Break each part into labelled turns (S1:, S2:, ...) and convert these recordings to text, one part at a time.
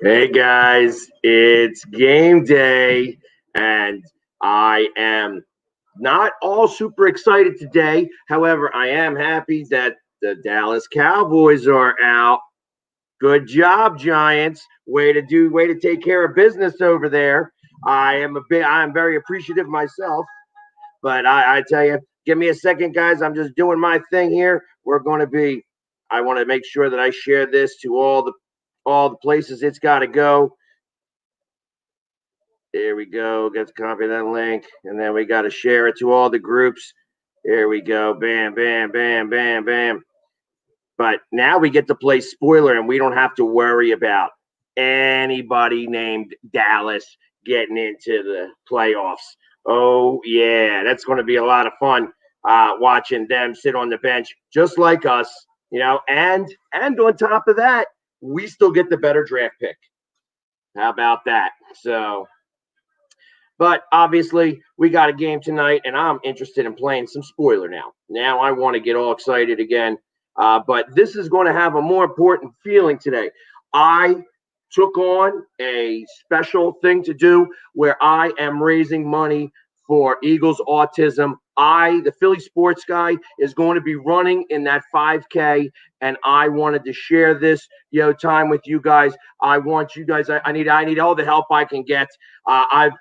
S1: Hey guys, it's game day, and I am not all super excited today. However, I am happy that the Dallas Cowboys are out. Good job, Giants. Way to take care of business over there. I'm very appreciative myself, but I tell you, give me a second, guys. I'm just doing my thing here. I want to make sure that I share this to all the places it's got to go. There we go. Get to copy that link. And then we got to share it to all the groups. There we go. Bam, bam, bam, bam, bam. But now we get to play spoiler and we don't have to worry about anybody named Dallas getting into the playoffs. Oh, yeah. That's going to be a lot of fun watching them sit on the bench just like us. And on top of that, we still get the better draft pick. How about that? But obviously, we got a game tonight, and I'm interested in playing some spoiler now. Now I want to get all excited again. But this is going to have a more important feeling today. I took on a special thing to do where I am raising money for Eagles Autism. The Philly sports guy, is going to be running in that 5K, and I wanted to share this time with you guys. I want you guys. I need all the help I can get. I've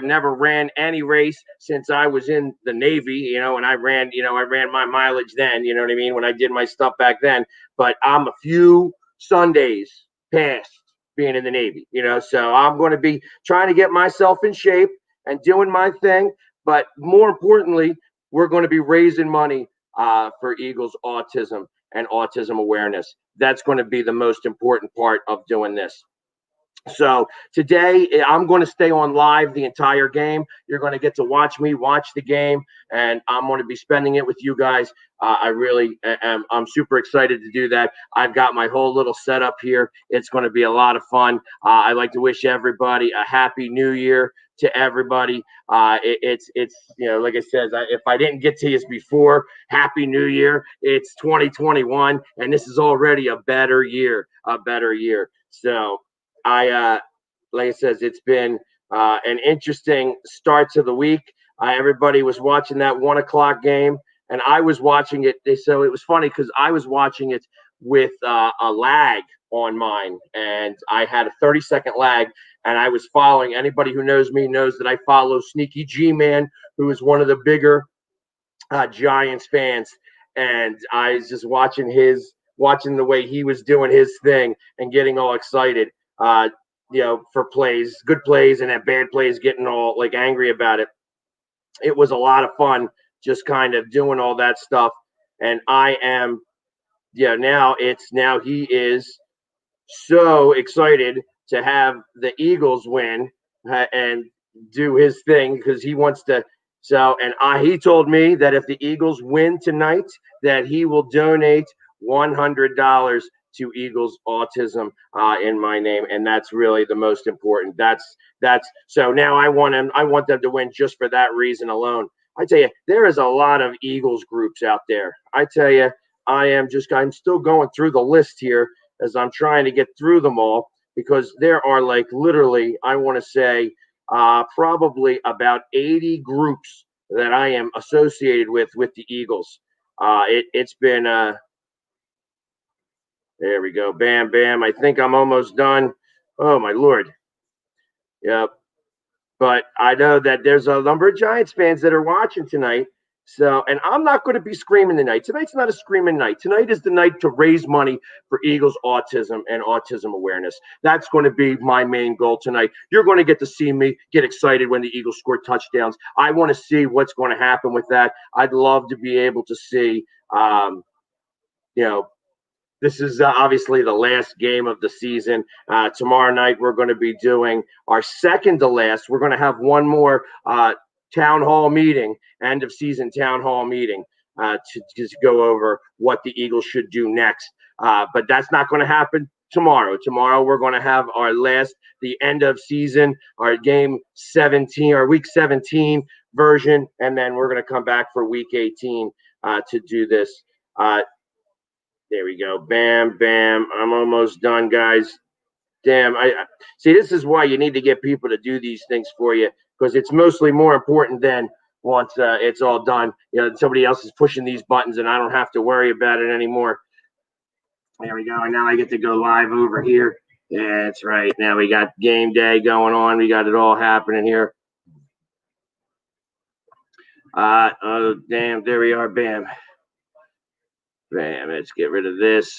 S1: never ran any race since I was in the Navy, and I ran my mileage then, you know what I mean, when I did my stuff back then. But I'm a few Sundays past being in the Navy, so I'm going to be trying to get myself in shape and doing my thing. But more importantly, we're going to be raising money for Eagles Autism and autism awareness. That's going to be the most important part of doing this. So today I'm going to stay on live the entire game. You're going to get to watch me watch the game, and I'm going to be spending it with you guys. I really am. I'm super excited to do that. I've got my whole little setup here. It's going to be a lot of fun. I'd like to wish everybody a happy New Year to everybody. It's like I said, if I didn't get to you before, Happy New Year. It's 2021, and this is already a better year. A better year. So like I says, it's been an interesting start to the week. Everybody was watching that 1 o'clock game, and I was watching it. So it was funny because I was watching it with a lag on mine, and I had a 30-second lag, and I was following. Anybody who knows me knows that I follow Sneaky G Man, who is one of the bigger Giants fans, and I was just watching the way he was doing his thing and getting all excited. For plays, good plays, and at bad plays, getting all like angry about it. It was a lot of fun just kind of doing all that stuff. And I am, now he is so excited to have the Eagles win and do his thing because he wants to. He told me that if the Eagles win tonight, that he will donate $100 to Eagles Autism in my name, and that's really the most important. That's so now I want him. I want them to win just for that reason alone. I tell you, there is a lot of Eagles groups out there. I tell you, I'm still going through the list here as I'm trying to get through them all because there are like literally, I want to say, probably about 80 groups that I am associated with the Eagles. It's been there we go. Bam, bam. I think I'm almost done. Oh, my Lord. Yep. But I know that there's a number of Giants fans that are watching tonight. So, and I'm not going to be screaming tonight. Tonight's not a screaming night. Tonight is the night to raise money for Eagles autism and autism awareness. That's going to be my main goal tonight. You're going to get to see me get excited when the Eagles score touchdowns. I want to see what's going to happen with that. I'd love to be able to see, you know, this is obviously the last game of the season. Tomorrow night, we're going to be doing our second to last. We're going to have one more town hall meeting, end of season town hall meeting, to just go over what the Eagles should do next. But that's not going to happen tomorrow. Tomorrow, we're going to have the end of season, our game 17, our week 17 version, and then we're going to come back for week 18 to do this. There we go. Bam, bam. I'm almost done, guys. Damn, I see. This is why you need to get people to do these things for you, because it's mostly more important than once it's all done. Somebody else is pushing these buttons, and I don't have to worry about it anymore. There we go. And now I get to go live over here. Yeah, that's right. Now we got game day going on. We got it all happening here. Oh, damn. There we are. Bam. Bam. Let's get rid of this.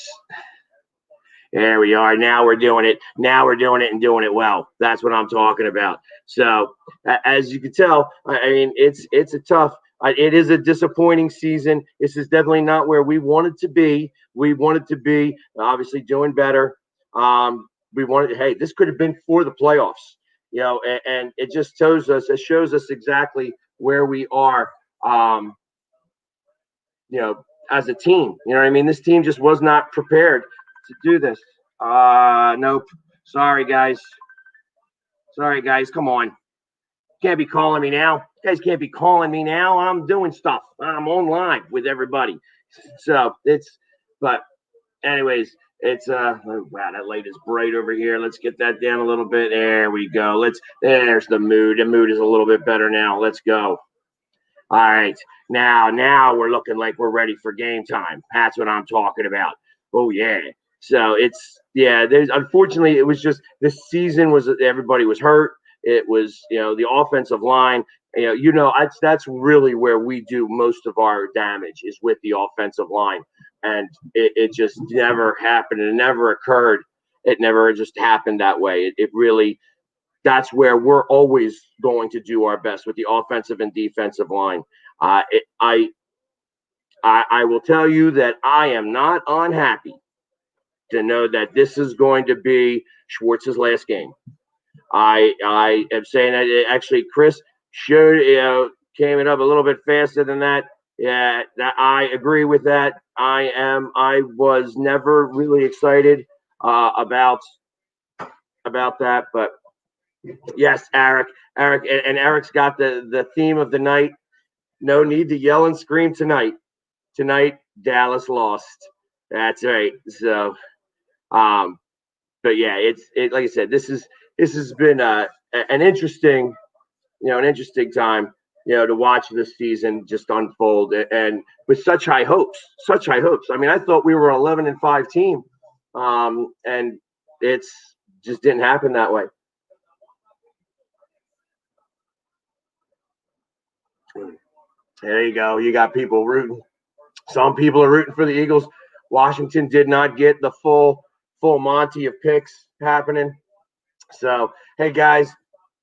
S1: There we are. Now we're doing it. Now we're doing it and doing it well. That's what I'm talking about. So, as you can tell, I mean, it's a tough. It is a disappointing season. This is definitely not where we wanted to be. We wanted to be obviously doing better. We wanted. Hey, this could have been for the playoffs. And it just shows us. It shows us exactly where we are. As a team. You know what I mean? This team just was not prepared to do this. Nope. Sorry, guys. Sorry, guys. Come on. Can't be calling me now. You guys can't be calling me now. I'm doing stuff. I'm on live with everybody. So but anyways, wow, that light is bright over here. Let's get that down a little bit. There we go. There's the mood. The mood is a little bit better now. Let's go. All right. Now we're looking like we're ready for game time. That's what I'm talking about. Oh yeah. So there's unfortunately it was just this season was everybody was hurt. It was, the offensive line, that's really where we do most of our damage is with the offensive line. And it just never happened. It never occurred. It never just happened that way. It really, that's where we're always going to do our best with the offensive and defensive line. I will tell you that I am not unhappy to know that this is going to be Schwartz's last game. I am saying that actually Chris should came it up a little bit faster than that. Yeah, I agree with that. I was never really excited about that, but yes, Eric, and Eric's got the theme of the night. No need to yell and scream tonight. Tonight, Dallas lost. That's right. So, but yeah, it like I said, this has been an interesting, an interesting time, to watch this season just unfold and with such high hopes, such high hopes. I mean, I thought we were 11-5 team, and it's just didn't happen that way. There you go. You got people rooting. Some people are rooting for the Eagles. Washington did not get the full Monty of picks happening. So, hey guys,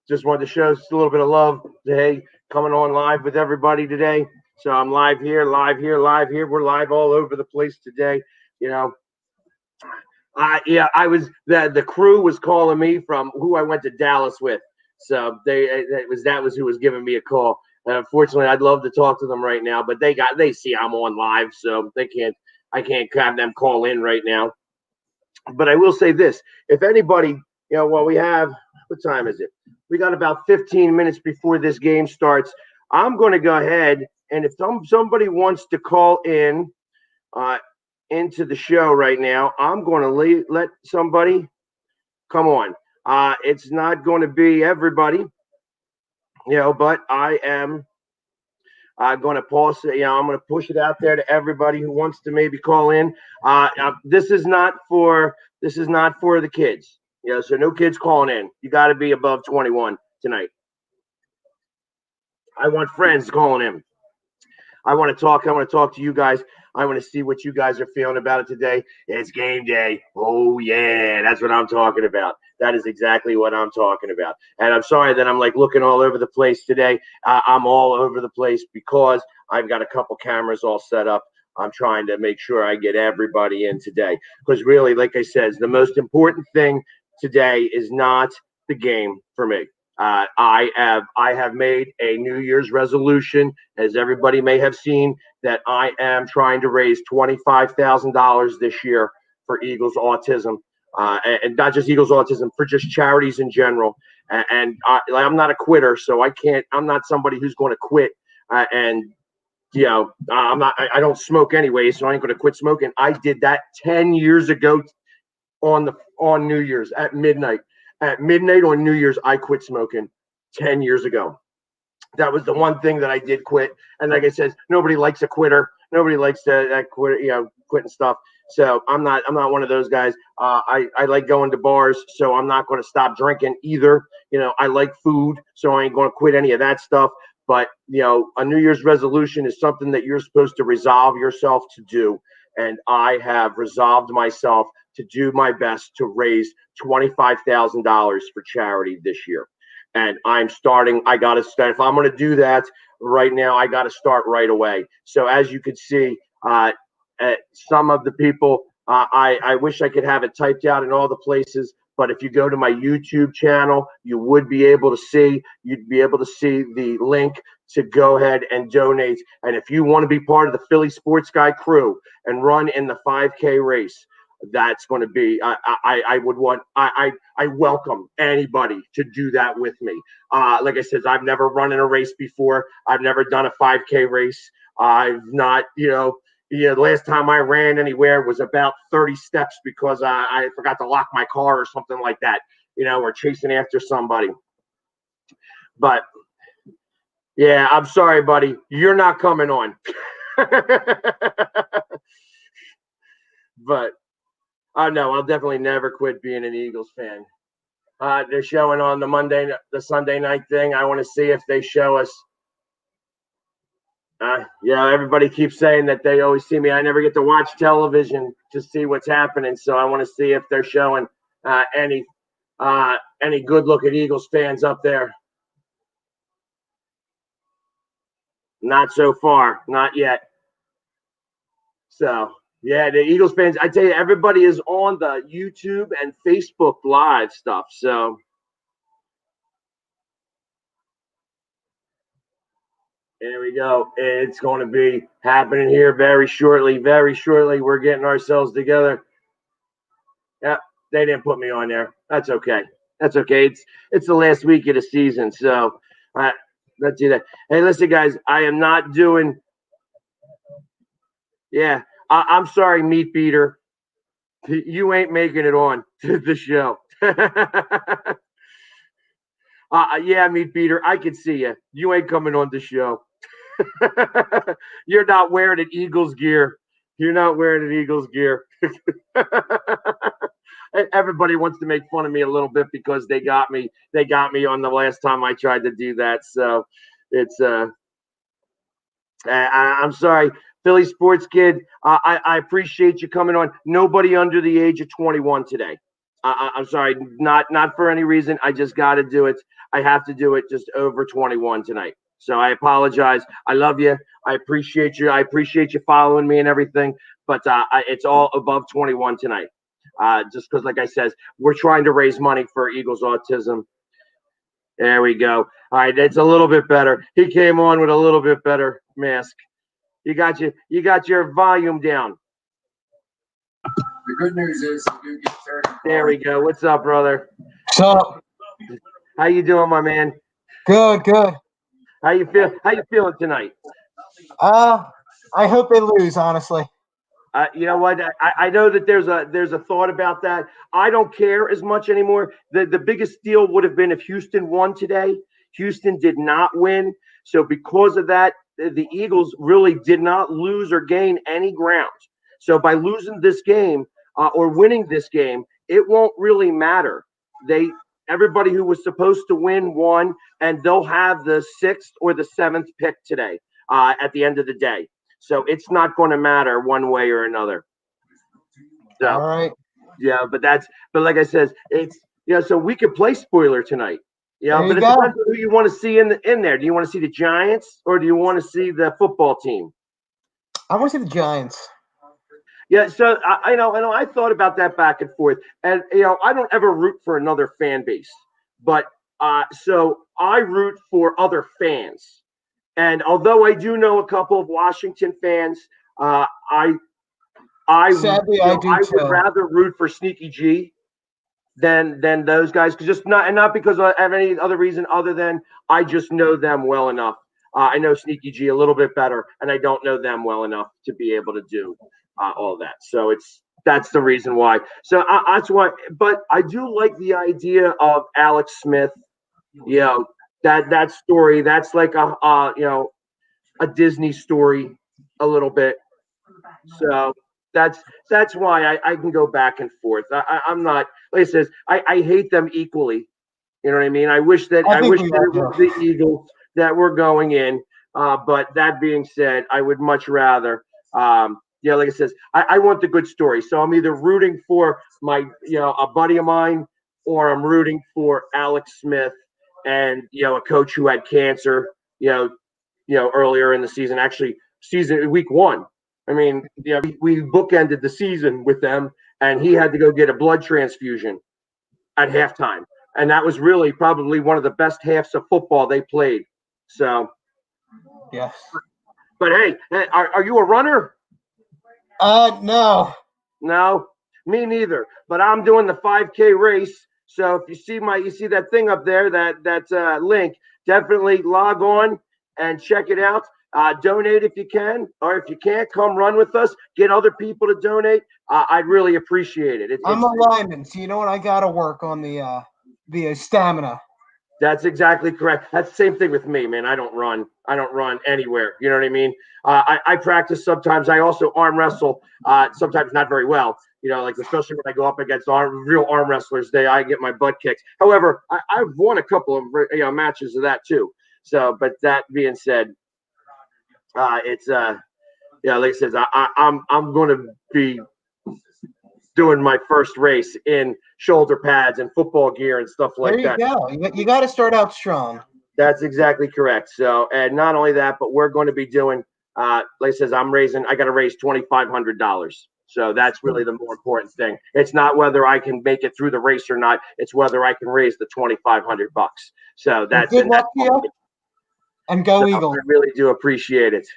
S1: just wanted to show just a little bit of love. Hey, coming on live with everybody today. So I'm live here, live here, live here. We're live all over the place today. I was the crew was calling me from who I went to Dallas with. So that was who was giving me a call. And unfortunately, I'd love to talk to them right now, but they see I'm on live, so I can't have them call in right now. But I will say this: if anybody, we have, what time is it? We got about 15 minutes before this game starts. I'm going to go ahead, and if somebody wants to call in into the show right now, I'm going to let somebody come on. It's not going to be everybody, but I am going to pause it. I'm going to push it out there to everybody who wants to maybe call in. This is not for the kids. So no kids calling in. You got to be above 21 tonight. I want friends calling in. I want to talk. I want to talk to you guys. I want to see what you guys are feeling about it today. It's game day. Oh, yeah. That's what I'm talking about. That is exactly what I'm talking about. And I'm sorry that I'm like looking all over the place today. I'm all over the place because I've got a couple cameras all set up. I'm trying to make sure I get everybody in today. Because really, like I said, the most important thing today is not the game for me. I have made a New Year's resolution, as everybody may have seen, that I am trying to raise $25,000 this year for Eagles Autism, and not just Eagles Autism, for just charities in general. And I'm not a quitter, so I'm not somebody who's going to quit. I'm not. I don't smoke anyway, so I ain't going to quit smoking. I did that 10 years ago. on New Year's at midnight. At midnight on New Year's, I quit smoking 10 years ago. That was the one thing that I did quit. And like I said, nobody likes a quitter. Nobody likes to quit, quitting stuff. So I'm not one of those guys. I like going to bars, so I'm not going to stop drinking either. I like food, so I ain't going to quit any of that stuff. But a New Year's resolution is something that you're supposed to resolve yourself to do. And I have resolved myself to do my best to raise $25,000 for charity this year. And I got to start. If I'm going to do that right now, I got to start right away. So as you could see, some of the people, I wish I could have it typed out in all the places. But if you go to my YouTube channel, you'd be able to see the link to go ahead and donate. And if you want to be part of the Philly Sports Guy crew and run in the 5K race, that's going to be, I welcome anybody to do that with me. Like I said, I've never run in a race before. I've never done a 5K race. I've not, the last time I ran anywhere was about 30 steps because I forgot to lock my car or something like that, or chasing after somebody. But yeah, I'm sorry, buddy. You're not coming on. But no, I'll definitely never quit being an Eagles fan. They're showing on the Sunday night thing. I want to see if they show us. Everybody keeps saying that they always see me. I never get to watch television to see what's happening, so I want to see if they're showing any good-looking Eagles fans up there. Not so far, not yet. So. Yeah, the Eagles fans, I tell you, everybody is on the YouTube and Facebook Live stuff. So there we go. It's going to be happening here very shortly. Very shortly, we're getting ourselves together. Yeah, they didn't put me on there. That's okay. That's okay. It's the last week of the season, so let's do that. Hey, listen, guys, I am not doing. Yeah. I'm sorry, Meat Beater. You ain't making it on to the show. Yeah, Meat Beater, I can see you. You ain't coming on the show. You're not wearing an Eagles gear. You're not wearing an Eagles gear. Everybody wants to make fun of me a little bit because they got me. They got me on the last time I tried to do that. So it's I'm sorry, Philly Sports Kid. I appreciate you coming on. Nobody under the age of 21 today. I'm sorry, not for any reason. I just got to do it. I have to do it just over 21 tonight. So I apologize. I love you. I appreciate you. I appreciate you following me and everything. But it's all above 21 tonight. Just because, like I said, we're trying to raise money for Eagles Autism. There we go. All right, it's a little bit better. He came on with a little bit better mask. You got your volume down.
S2: The good news is you do get 30.
S1: There we go. What's up, brother?
S3: What's up?
S1: How you doing, my man?
S3: Good.
S1: How you feeling tonight?
S3: I hope they lose, honestly.
S1: You know what? I know that there's a thought about that. I don't care as much anymore. The biggest deal would have been if Houston won today. Houston did not win. So because of that, the Eagles really did not lose or gain any ground. So by losing this game or winning this game, it won't really matter. Everybody who was supposed to win won, and they'll have the 6th or the 7th pick today at the end of the day. So it's not going to matter one way or another. So,
S3: all right.
S1: Yeah, but like I said, it's so we could play spoiler tonight. Yeah, but it
S3: go.
S1: depends on who you want to see in there. Do you want to see the Giants or do you want to see the football team?
S3: I want to see the Giants.
S1: Yeah, so I know I thought about that back and forth, and I don't ever root for another fan base, but so I root for other fans. And although I do know a couple of Washington fans, Sadly,
S3: I
S1: would rather root for Sneaky G than those guys, not because of any other reason other than I just know them well enough. I know Sneaky G a little bit better, and I don't know them well enough to be able to do all that. So it's That's the reason why. So that's why. But I do like the idea of Alex Smith. You know that story. That's like a Disney story, a little bit. So that's that's why I can go back and forth. I'm not like I says I hate them equally. You know what I mean?
S3: I
S1: I
S3: think
S1: wish
S3: we
S1: that
S3: all
S1: it
S3: do.
S1: was the Eagles that were going in. But that being said, I would much rather. Like I says, I want the good story. So I'm either rooting for my a buddy of mine, or I'm rooting for Alex Smith and a coach who had cancer. Earlier in the season, actually season week one. I mean, we bookended the season with them, and he had to go get a blood transfusion at halftime, and that was really probably one of the best halves of football they played. So,
S3: Yes.
S1: but hey, are you a runner?
S3: No.
S1: No, me neither. But I'm doing the 5K race. So if you see that thing up there, that link, definitely log on and check it out. Donate if you can, or if you can't, come run with us. Get other people to donate. I'd really appreciate it.
S3: I'm a lineman, so you know what? I gotta work on the stamina.
S1: That's exactly correct. That's the same thing with me, man. I don't run. I don't run anywhere. You know what I mean? I practice sometimes. I also arm wrestle. Sometimes not very well. Like especially when I go up against real arm wrestlers, I get my butt kicked. However, I've won a couple of matches of that too. So, but that being said, it's like I said, I'm going to be doing my first race in shoulder pads and football gear and stuff like
S3: There you
S1: that.
S3: go. You got to start out strong.
S1: That's exactly correct. So, and not only that, but we're going to be doing, like I says, I got to raise $2,500. So that's really the more important thing. It's not whether I can make it through the race or not. It's whether I can raise the $2,500. So that's
S3: Good luck to you, and go Eagles.
S1: I really do appreciate it.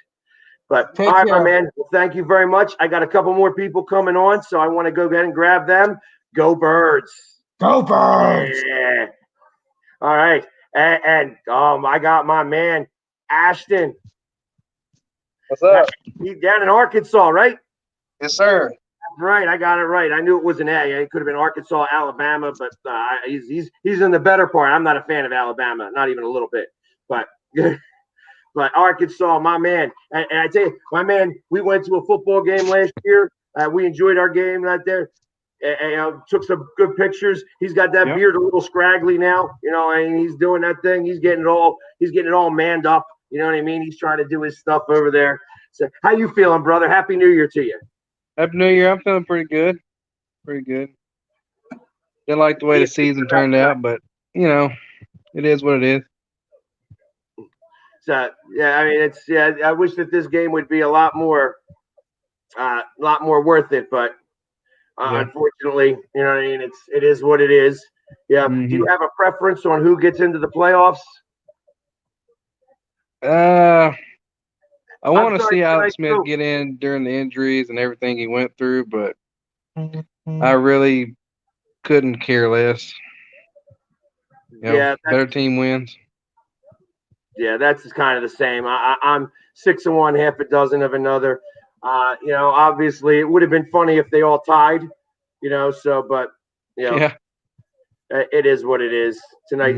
S1: But
S3: Take
S1: all right,
S3: care.
S1: my man. Well, thank you very much. I got a couple more people coming on, so I want to go ahead and grab them. Go Birds!
S3: Go Birds!
S1: Yeah. All right. And I got my man Ashton.
S4: What's up?
S1: He's down in Arkansas, right?
S4: Yes, sir.
S1: Right, I got it right. I knew it was an A. It could have been Arkansas, Alabama, but he's in the better part. I'm not a fan of Alabama, not even a little bit. But but Arkansas, my man. And I tell you, my man, we went to a football game last year. We enjoyed our game right there. Took some good pictures. He's got that beard a little scraggly now, and he's doing that thing. He's getting it all manned up. You know what I mean? He's trying to do his stuff over there. So, how you feeling, brother? Happy New Year to you.
S4: Happy New Year. I'm feeling pretty good. Pretty good. Didn't like the way the season turned out, but it is what it is.
S1: So yeah, I mean I wish that this game would be a lot more worth it, but unfortunately, you know what I mean. It is what it is. Yeah.
S4: Mm-hmm.
S1: Do you have a preference on who gets into the playoffs?
S4: I want to see Alex Smith get in during the injuries and everything he went through, but I really couldn't care less. Better team wins.
S1: Yeah, that's kind of the same. I'm 6 of one, half a dozen of another. Obviously it would have been funny if they all tied. But it is what it is. Tonight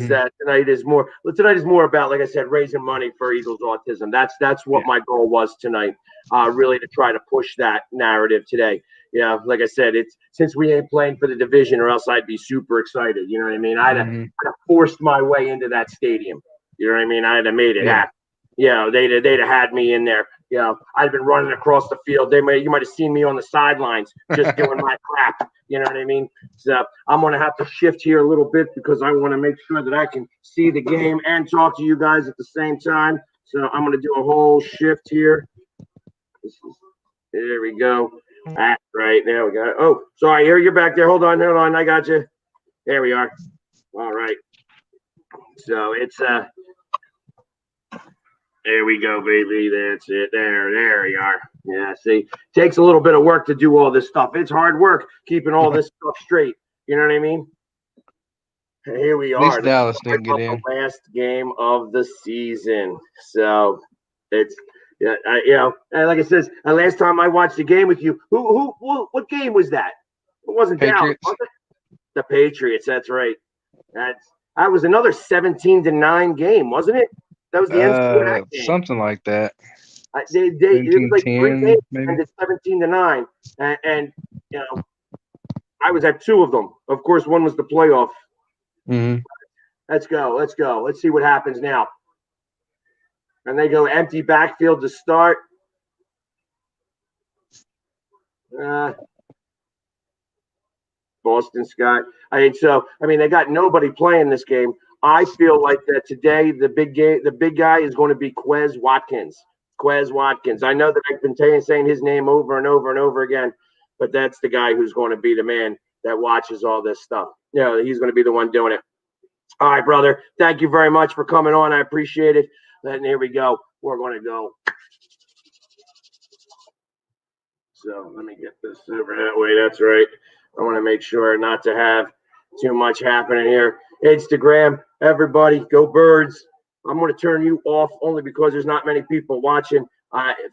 S1: is more about, like I said, raising money for Eagles Autism. That's what my goal was tonight. Really to try to push that narrative today. Like I said, it's since we ain't playing for the division, or else I'd be super excited. You know what I mean? I'd have forced my way into that stadium. You know what I mean? I'd have made it happen. They'd have had me in there. I'd been running across the field. You might have seen me on the sidelines just doing my crap. You know what I mean? So I'm going to have to shift here a little bit because I want to make sure that I can see the game and talk to you guys at the same time. So I'm going to do a whole shift here. There we go. That's right. There we go. Oh, sorry. Here, you're back there. Hold on. I got you. There we are. All right. So it's there we go, baby. That's it. There you are. Yeah, see, takes a little bit of work to do all this stuff. It's hard work keeping all this stuff straight. You know what I mean? Here we are.
S4: At least Dallas didn't get in.
S1: The last game of the season. So it's Yeah, and like I says, last time I watched the game with you, what game was that? It wasn't Dallas,
S4: Patriots.
S1: was it? The Patriots. That's right. That was another 17-9 game, wasn't it? That was the end score of that game.
S4: Something like that.
S1: It was like three
S4: 17-10
S1: games
S4: maybe.
S1: ended 17-9, and you know I was at two of them. Of course, one was the playoff.
S4: Hmm.
S1: Let's go. Let's go. Let's see what happens now. And they go empty backfield to start. Boston Scott. I mean, they got nobody playing this game. I feel like that today the big guy is going to be Quez Watkins. Quez Watkins. I know that I've been saying his name over and over and over again, but that's the guy who's going to be the man that watches all this stuff. He's going to be the one doing it. All right, brother. Thank you very much for coming on. I appreciate it. And here we go. We're going to go. So let me get this over that way. That's right. I want to make sure not to have too much happening here. Instagram, everybody, go Birds. I'm going to turn you off only because there's not many people watching.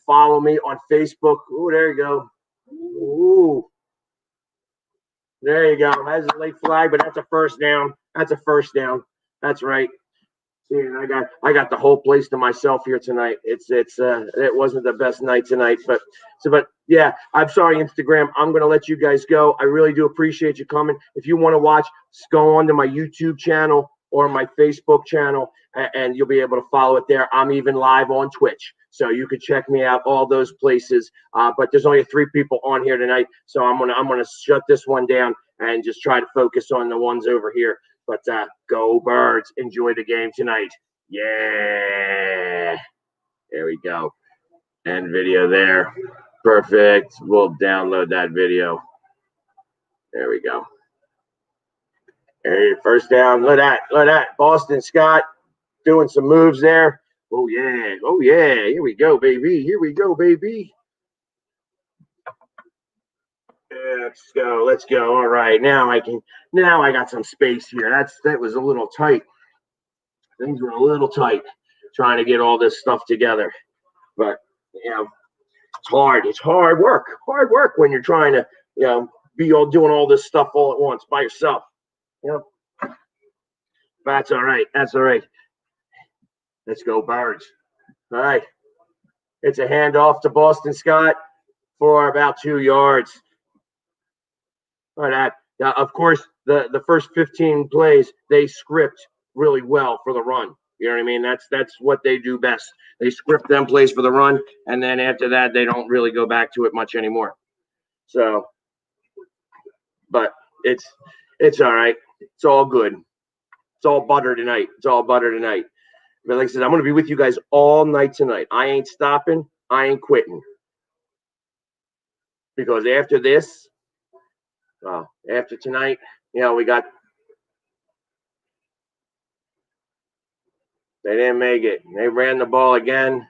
S1: Follow me on Facebook. Oh, there you go. Ooh. There you go. That's a late flag, but that's a first down. That's a first down. That's right. See, I got the whole place to myself here tonight. It wasn't the best night tonight, but yeah, I'm sorry, Instagram. I'm gonna let you guys go. I really do appreciate you coming. If you want to watch, go on to my YouTube channel or my Facebook channel, and you'll be able to follow it there. I'm even live on Twitch, so you can check me out all those places. But there's only 3 people on here tonight, so I'm gonna shut this one down and just try to focus on the ones over here. But go Birds. Enjoy the game tonight. Yeah. There we go. End video there. Perfect. We'll download that video. There we go. Hey, first down. Look at that. Boston Scott doing some moves there. Oh, yeah. Oh, yeah. Here we go, baby. Here we go, baby. Let's go. Let's go. All right. Now I got some space here. That was a little tight. Things were a little tight trying to get all this stuff together. But, it's hard. It's hard work. Hard work when you're trying to, be all doing all this stuff all at once by yourself. That's all right. That's all right. Let's go Birds. All right. It's a handoff to Boston Scott for about 2 yards. All right. Of course, the first 15 plays, they script really well for the run. You know what I mean? That's what they do best. They script them plays for the run, and then after that, they don't really go back to it much anymore. So, but it's all right. It's all good. It's all butter tonight. It's all butter tonight. But like I said, I'm going to be with you guys all night tonight. I ain't stopping. I ain't quitting. Because after this, after tonight, we got. They didn't make it. They ran the ball again.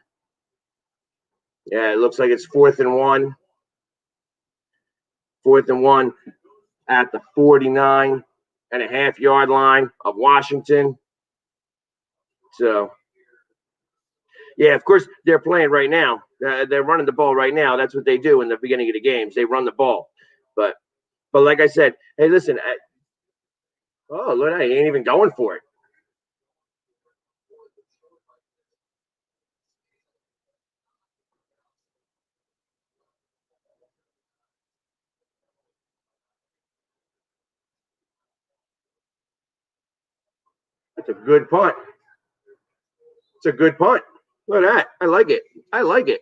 S1: Yeah, it looks like it's 4th and 1. 4th and 1 at the 49.5-yard line of Washington. So, yeah, of course, they're playing right now. They're running the ball right now. That's what they do in the beginning of the games. They run the ball. But like I said, hey, listen. Look, I ain't even going for it. That's a good punt. It's a good punt. Look at that. I like it. I like it.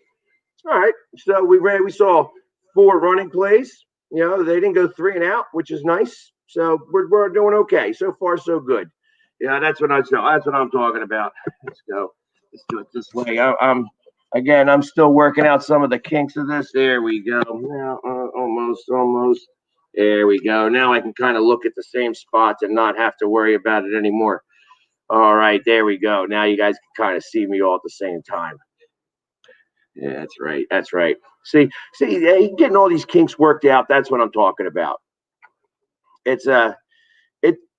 S1: All right. So we saw 4 running plays. They didn't go 3 and out, which is nice. So we're doing okay. So far, so good. Yeah, that's what I'm talking about. Let's go. Let's do it this way. I'm still working out some of the kinks of this. There we go. Now, almost. There we go. Now I can kind of look at the same spots and not have to worry about it anymore. All right, there we go. Now you guys can kind of see me all at the same time. Yeah, that's right. That's right. See, getting all these kinks worked out. That's what I'm talking about. It's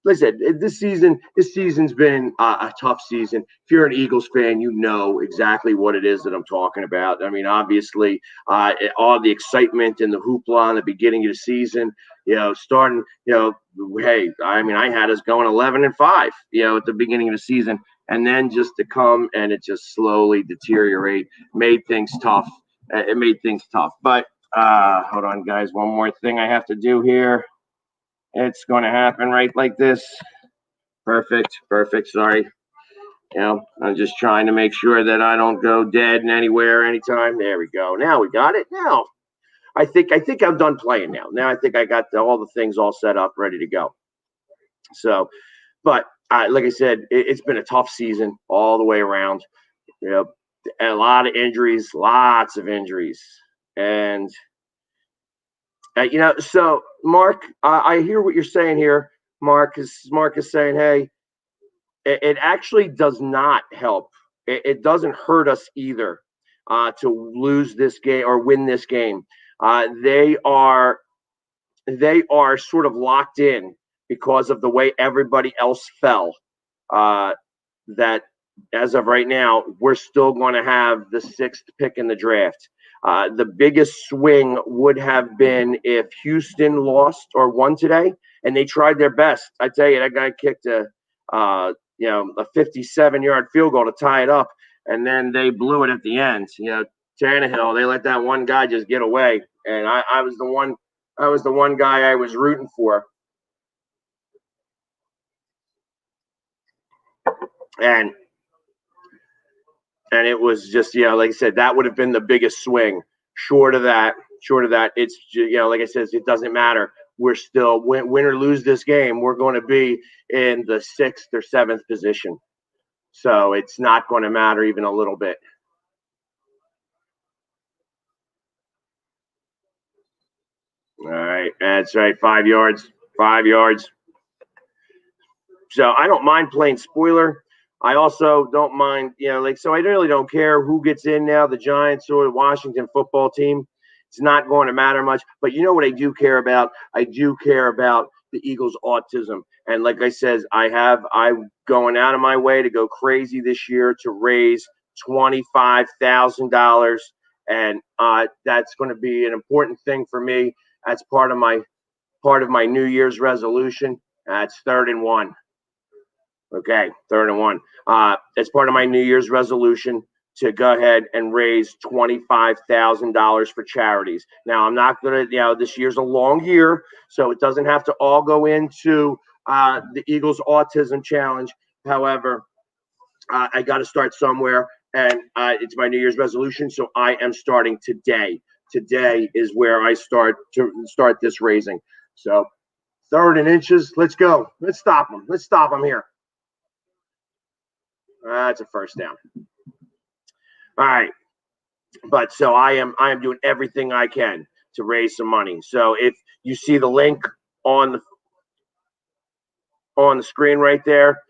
S1: like I said, this season's been a tough season. If you're an Eagles fan, you know exactly what it is that I'm talking about. I mean, obviously, all the excitement and the hoopla in the beginning of the season, starting, hey, I mean, I had us going 11-5, at the beginning of the season, and then just to come and it just slowly deteriorate made things tough. It made things tough. But hold on, guys, one more thing I have to do here. It's going to happen right like this. Perfect. Sorry. I'm just trying to make sure that I don't go dead anywhere, anytime. There we go. Now we got it. Now I think I'm done playing now. Now I think I got all the things all set up, ready to go. So, but like I said, it's been a tough season all the way around. A lot of injuries, lots of injuries, and so Mark, I hear what you're saying here. Mark is saying, hey, it actually does not help. It doesn't hurt us either to lose this game or win this game. They are sort of locked in because of the way everybody else fell. That as of right now, we're still going to have the sixth pick in the draft. The biggest swing would have been if Houston lost or won today, and they tried their best. I tell you, that guy kicked a 57-yard field goal to tie it up, and then they blew it at the end. Tannehill, they let that one guy just get away, and I was the one guy I was rooting for. And it was just, like I said, that would have been the biggest swing. Short of that, it's, like I said, it doesn't matter. We're still, win or lose this game, we're going to be in the 6th or 7th position. So it's not going to matter even a little bit. All right, that's right, 5 yards. So I don't mind playing spoiler. I also don't mind, so I really don't care who gets in now, the Giants or the Washington football team. It's not going to matter much. But you know what I do care about? I do care about the Eagles Autism. And like I said, I'm going out of my way to go crazy this year to raise $25,000. And that's going to be an important thing for me. That's part of my New Year's resolution. That's 3rd and 1. Okay, 3rd and 1. As part of my New Year's resolution to go ahead and raise $25,000 for charities. Now, I'm not going to, this year's a long year, so it doesn't have to all go into the Eagles Autism Challenge. However, I got to start somewhere, and it's my New Year's resolution, so I am starting today. Today is where I start this raising. So 3rd and inches. Let's go. Let's stop them here. That's a first down. All right. But so I am doing everything I can to raise some money. So if you see the link on the screen right there,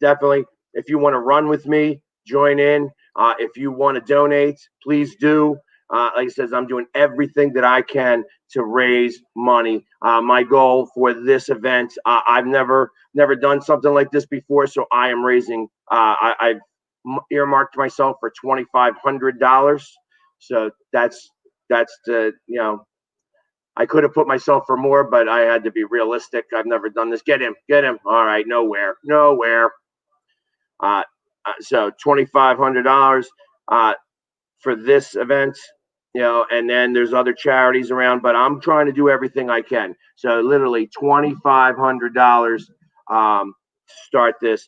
S1: definitely, if you want to run with me, join in. If you want to donate, please do. Like I said, I'm doing everything that I can to raise money. My goal for this event, I've never done something like this before, so I am raising. I've earmarked myself for $2,500. So that's the I could have put myself for more, but I had to be realistic. I've never done this. Get him. All right, nowhere. So $2,500 for this event, and then there's other charities around, but I'm trying to do everything I can. So literally $2,500 start this.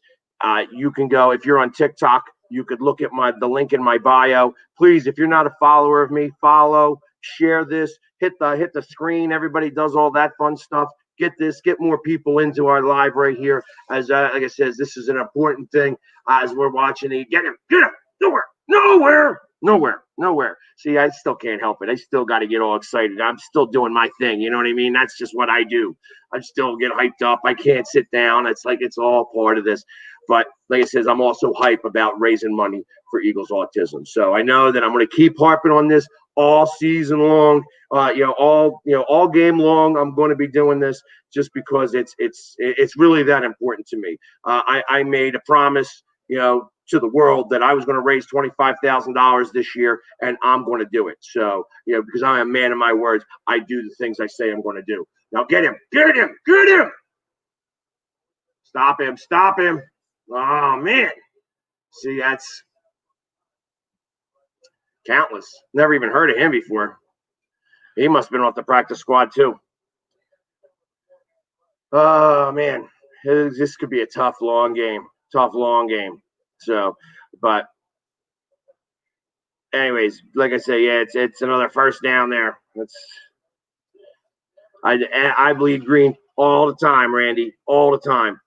S1: You can go, if you're on TikTok, you could look at the link in my bio. Please, if you're not a follower of me, follow, share this, hit the screen. Everybody does all that fun stuff. Get more people into our live right here. As like I said, this is an important thing as we're watching it. Get him, nowhere. See, I still can't help it. I still got to get all excited. I'm still doing my thing. You know what I mean? That's just what I do. I still get hyped up. I can't sit down. It's like it's all part of this. But like I said, I'm also hype about raising money for Eagles Autism. So I know that I'm going to keep harping on this all season long. All game long. I'm going to be doing this just because it's really that important to me. I made a promise, to the world that I was going to raise $25,000 this year, and I'm going to do it. So, because I am a man of my words, I do the things I say I'm going to do. Now get him, get him, get him. Stop him, stop him. Oh, man. See, that's countless. Never even heard of him before. He must have been off the practice squad, too. Oh, man. This could be a tough, long game. Tough, long game. So, but anyways, like I say, yeah, it's another first down there. I bleed green all the time, Randy, all the time.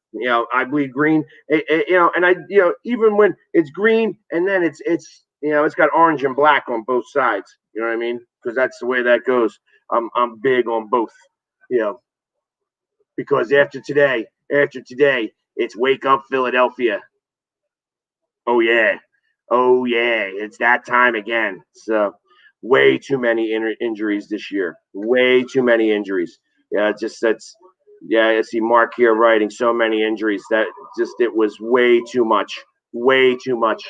S1: I bleed green. And even when it's green and then it's got orange and black on both sides. You know what I mean? Because that's the way that goes. I'm big on both. Because after today, it's wake up Philadelphia. Oh yeah, oh yeah, it's that time again. So way too many injuries this year. Way too many injuries. Yeah, that's. Yeah, I see Mark here writing so many injuries that it was way too much. Way too much.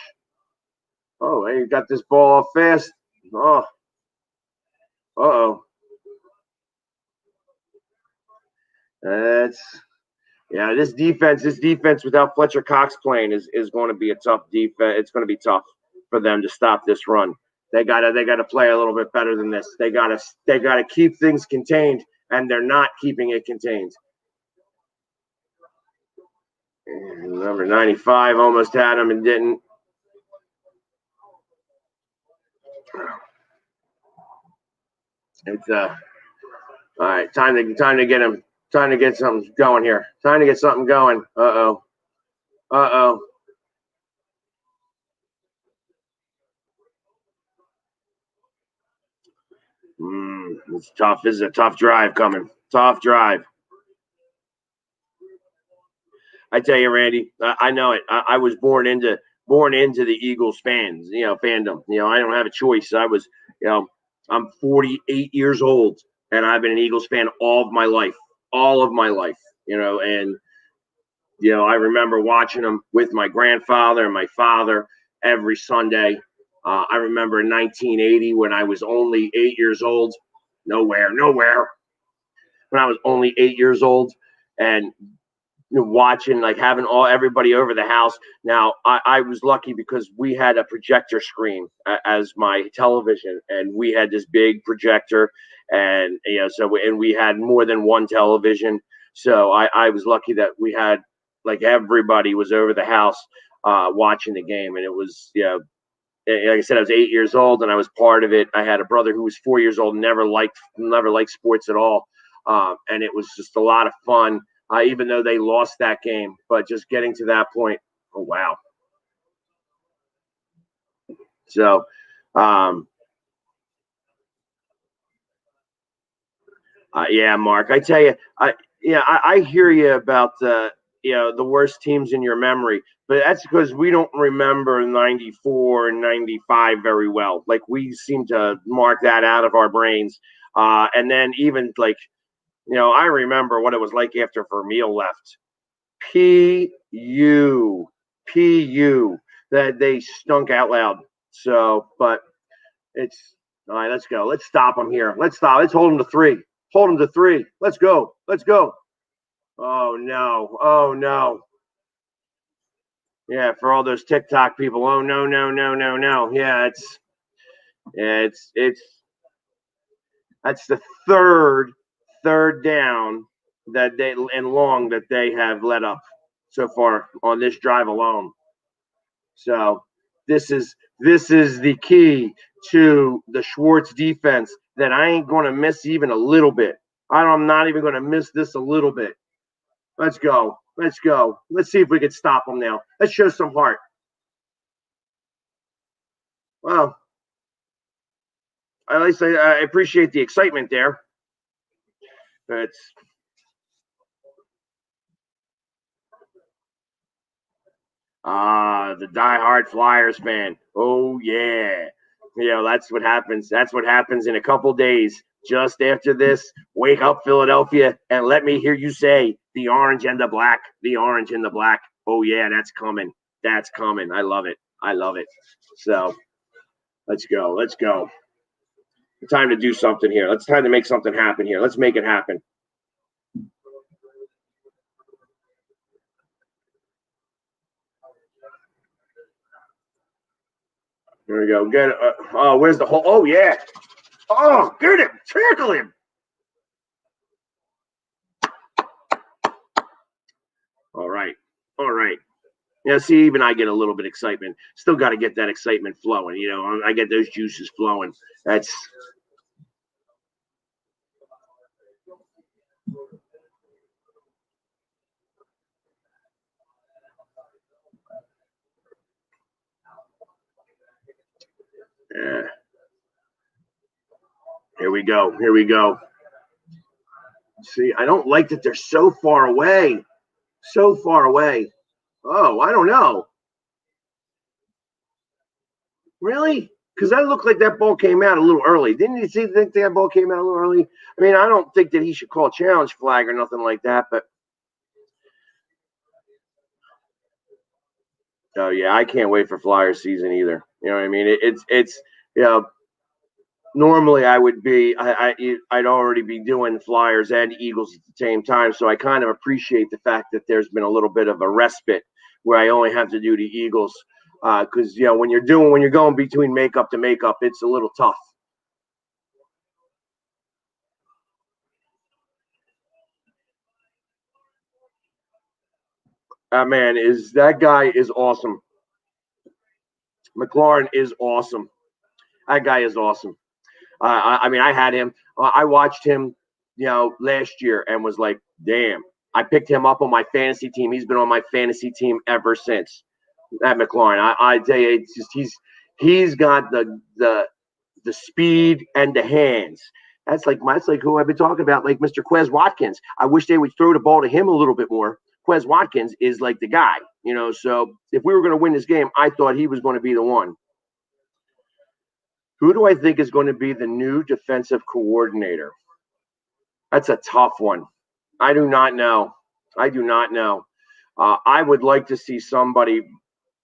S1: Oh, hey, you got this ball off fast. Oh, uh-oh. That's this defense without Fletcher Cox playing is going to be a tough defense. It's going to be tough for them to stop this run. They gotta play a little bit better than this. They gotta keep things contained, and they're not keeping it contained. And number 95 almost had him and didn't. It's all right. Time to get him. Time to get something going here. Time to get something going. Uh-oh. Uh-oh. It's tough. This is a tough drive coming. Tough drive. I tell you, Randy, I know it. I was born into the Eagles fandom. I don't have a choice. I'm 48 years old, and I've been an Eagles fan all of my life. All of my life. And I remember watching them with my grandfather and my father every Sunday. I remember in 1980 when I was only 8 years old. Nowhere. When I was only 8 years old, and watching, like having everybody over the house. Now I was lucky because we had a projector screen as my television, and we had this big projector, and we had more than one television. So I was lucky that we had, like, everybody was over the house watching the game, and it was like I said, I was 8 years old and I was part of it. I had a brother who was 4 years old, never liked sports at all, and it was just a lot of fun. Even though they lost that game, but just getting to that point, oh wow. So, yeah, Mark, I tell you, I hear you about the worst teams in your memory, but that's because we don't remember '94 and '95 very well. Like, we seem to mark that out of our brains, and then even like I remember what it was like after Vermeil left. Pu that they stunk out loud. So, but it's all right. Let's go. Let's stop them here. Let's stop. Let's hold them to three. Hold them to three. Let's go. Let's go. Oh no. Oh no. Yeah, for all those TikTok people. Oh no, no, no, no, no. Yeah, it's that's the third down that they and long that they have let up so far on this drive alone. So this is the key to the Schwartz defense that I ain't going to miss even a little bit. I'm not even going to miss this a little bit. Let's go. Let's go. Let's see if we can stop them now. Let's show some heart. Well, at least I appreciate the excitement there. It's the diehard Flyers fan. Oh yeah. That's what happens. That's what happens in a couple days. Just after this, wake up, Philadelphia, and let me hear you say the orange and the black, the orange and the black. Oh, yeah, that's coming. That's coming. I love it. I love it. So let's go. Let's go. Time to do something here. It's time to make something happen here. Let's make it happen. There we go. Get where's the hole? Oh, yeah. Oh, get him. Tackle him. All right. All right. Yeah, see, even I get a little bit of excitement. Still got to get that excitement flowing. I get those juices flowing. That's yeah. Here we go. Here we go. See, I don't like that they're so far away. So far away. Oh, I don't know. Really? Because that looked like that ball came out a little early. Didn't you think that ball came out a little early? I mean, I don't think that he should call a challenge flag or nothing like that, but oh yeah, I can't wait for Flyers season either. You know what I mean? It's normally I would be I'd already be doing Flyers and Eagles at the same time, so I kind of appreciate the fact that there's been a little bit of a respite where I only have to do the Eagles because when you're going between makeup to makeup, it's a little tough. That guy is awesome. McLaurin is awesome. That guy is awesome. I mean, I had him. I watched him, last year and was like, damn. I picked him up on my fantasy team. He's been on my fantasy team ever since. That McLaurin, I tell you, it's just he's got the speed and the hands. That's like who I've been talking about, like Mr. Quez Watkins. I wish they would throw the ball to him a little bit more. Quez Watkins is like the guy, So if we were going to win this game, I thought he was going to be the one. Who do I think is going to be the new defensive coordinator? That's a tough one. I do not know. I do not know. I would like to see somebody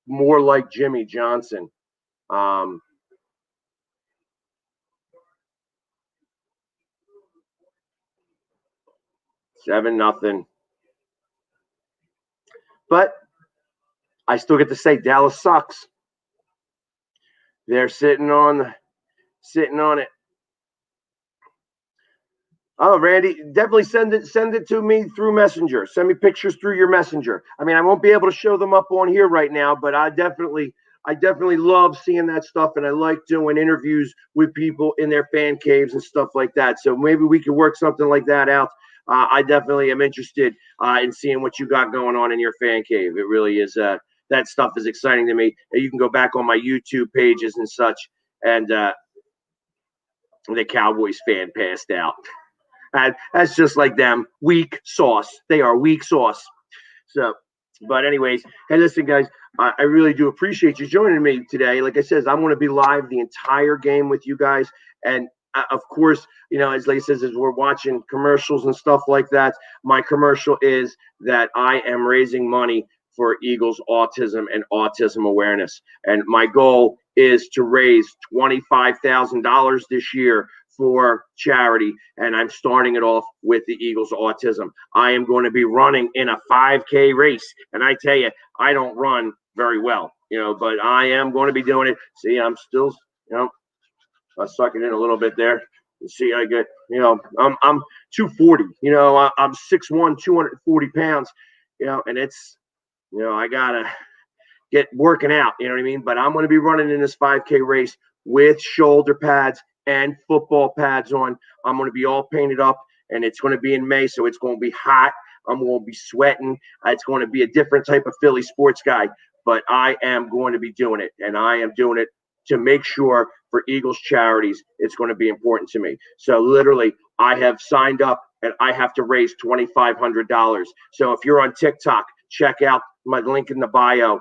S1: more like Jimmy Johnson. 7-0. But I still get to say Dallas sucks. They're sitting on it. Oh, Randy, definitely send it to me through Messenger. Send me pictures through your Messenger. I mean, I won't be able to show them up on here right now, but I definitely love seeing that stuff, and I like doing interviews with people in their fan caves and stuff like that. So maybe we could work something like that out. I definitely am interested in seeing what you got going on in your fan cave. It really is. That stuff is exciting to me. You can go back on my YouTube pages and such, and the Cowboys fan passed out. That's just like them. Weak sauce. They are weak sauce. So, but anyways, hey, listen, guys, I really do appreciate you joining me today. Like I said, I'm going to be live the entire game with you guys. And of course, as Lay says, as we're watching commercials and stuff like that, my commercial is that I am raising money for Eagles Autism and autism awareness. And my goal is to raise $25,000 this year for charity, and I'm starting it off with the Eagles Autism. I am going to be running in a 5K race, and I tell you, I don't run very well, but I am going to be doing it. See, I'm still, I suck it in a little bit there. You see, I get, I'm 240, I'm 6'1", 240 pounds, and it's, I gotta get working out, you know what I mean? But I'm going to be running in this 5K race with shoulder pads and football pads on. I'm going to be all painted up, and it's going to be in May, so it's going to be hot. I'm going to be sweating. It's going to be a different type of Philly sports guy, but I am going to be doing it, and I am doing it to make sure for Eagles charities, it's going to be important to me. So literally, I have signed up, and I have to raise $2,500. So if you're on TikTok, check out my link in my bio.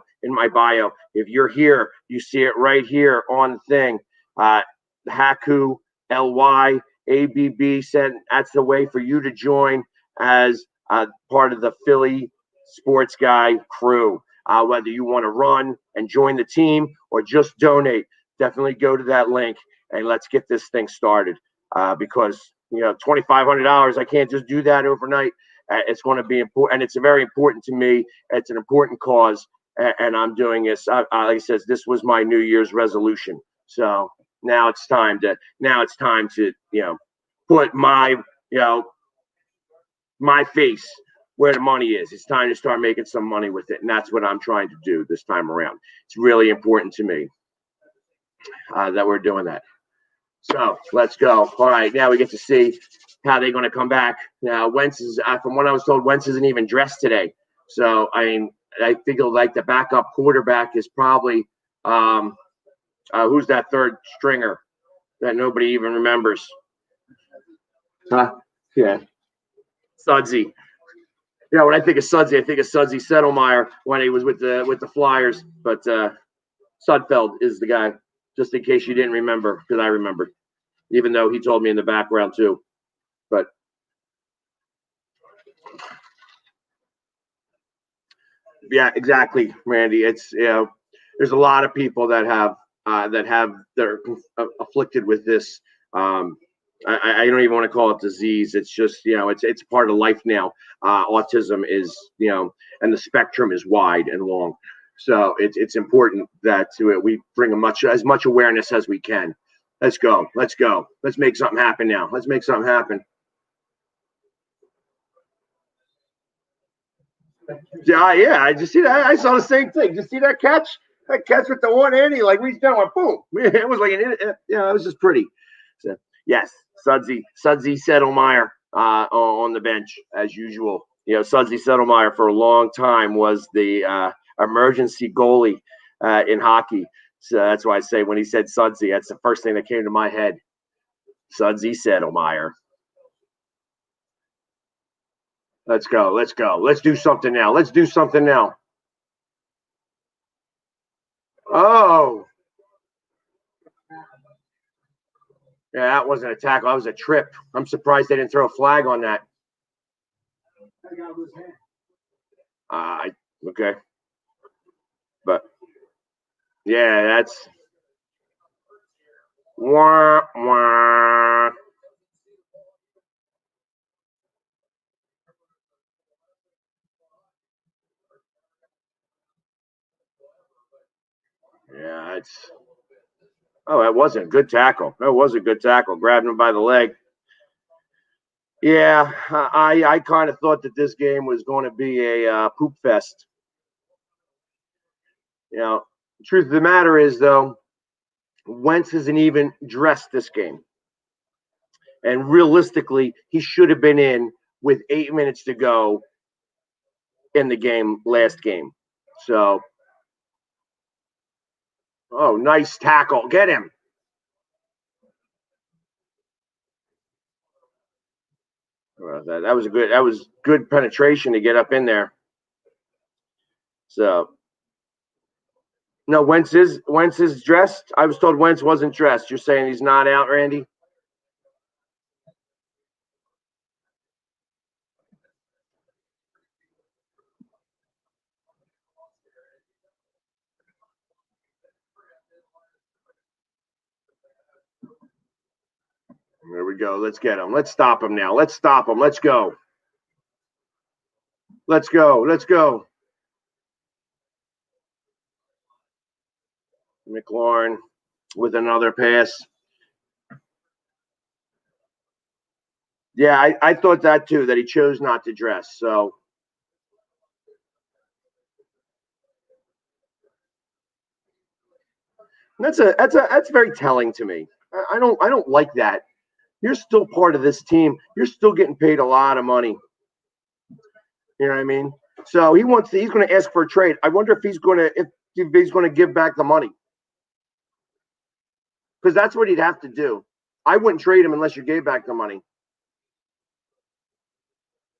S1: If you're here, you see it right here on the thing. Haku LYABB said that's the way for you to join as part of the Philly Sports Guy crew. Whether you want to run and join the team or just donate, definitely go to that link and let's get this thing started. Because $2,500, I can't just do that overnight. It's going to be important, and it's very important to me. It's an important cause, and I'm doing this. Like I said, this was my New Year's resolution. So now it's time to put my my face where the money is. It's time to start making some money with it, and that's what I'm trying to do this time around. It's really important to me that we're doing that. So let's go. All right, now we get to see how they're going to come back. Now, Wentz is, from what I was told, Wentz isn't even dressed today. So, I mean, I think like the backup quarterback is probably who's that third stringer that nobody even remembers? Yeah, Sudsy. Yeah, when I think of Sudsy, I think of Sudsy Settlemeyer when he was with the Flyers. But Sudfeld is the guy, just in case you didn't remember, because I remembered, even though he told me in the background too. But yeah, exactly, Randy. It's there's a lot of people that they're afflicted with this. I don't even want to call it disease. It's just it's part of life now. Autism is and the spectrum is wide and long. So it's important that we bring as much awareness as we can. Let's go. Let's go. Let's make something happen now. Let's make something happen. Yeah. I just see that. I saw the same thing. Just see that catch? That catch with the one hand, he like reached down, went boom. It was like it was just pretty. So yes, Sudsy Settlemeyer on the bench as usual. Sudsy Settlemeyer for a long time was the emergency goalie in hockey. So that's why I say when he said Sudsy, that's the first thing that came to my head. Sudsy Settlemeyer. Let's go. Let's go. Let's do something now. Let's do something now. Oh. Yeah, that wasn't a tackle. That was a trip. I'm surprised they didn't throw a flag on that. Okay. But yeah, that's wah, wah. Yeah, it's that wasn't a good tackle. That was a good tackle. Grabbed him by the leg. Yeah, I kind of thought that this game was going to be a poop fest. Truth of the matter is, though, Wentz isn't even dressed this game. And realistically, he should have been in with 8 minutes to go in the game, last game. So, nice tackle. Get him. That was good penetration to get up in there. So, no, Wentz is dressed. I was told Wentz wasn't dressed. You're saying he's not out, Randy? There we go. Let's get him. Let's stop him now. Let's stop him. Let's go. Let's go. Let's go. McLaurin with another pass. Yeah, I thought that too, that he chose not to dress. So that's very telling to me. I don't like that. You're still part of this team. You're still getting paid a lot of money. You know what I mean? So he's going to ask for a trade. I wonder if he's going to give back the money. Because that's what he'd have to do. I wouldn't trade him unless you gave back the money.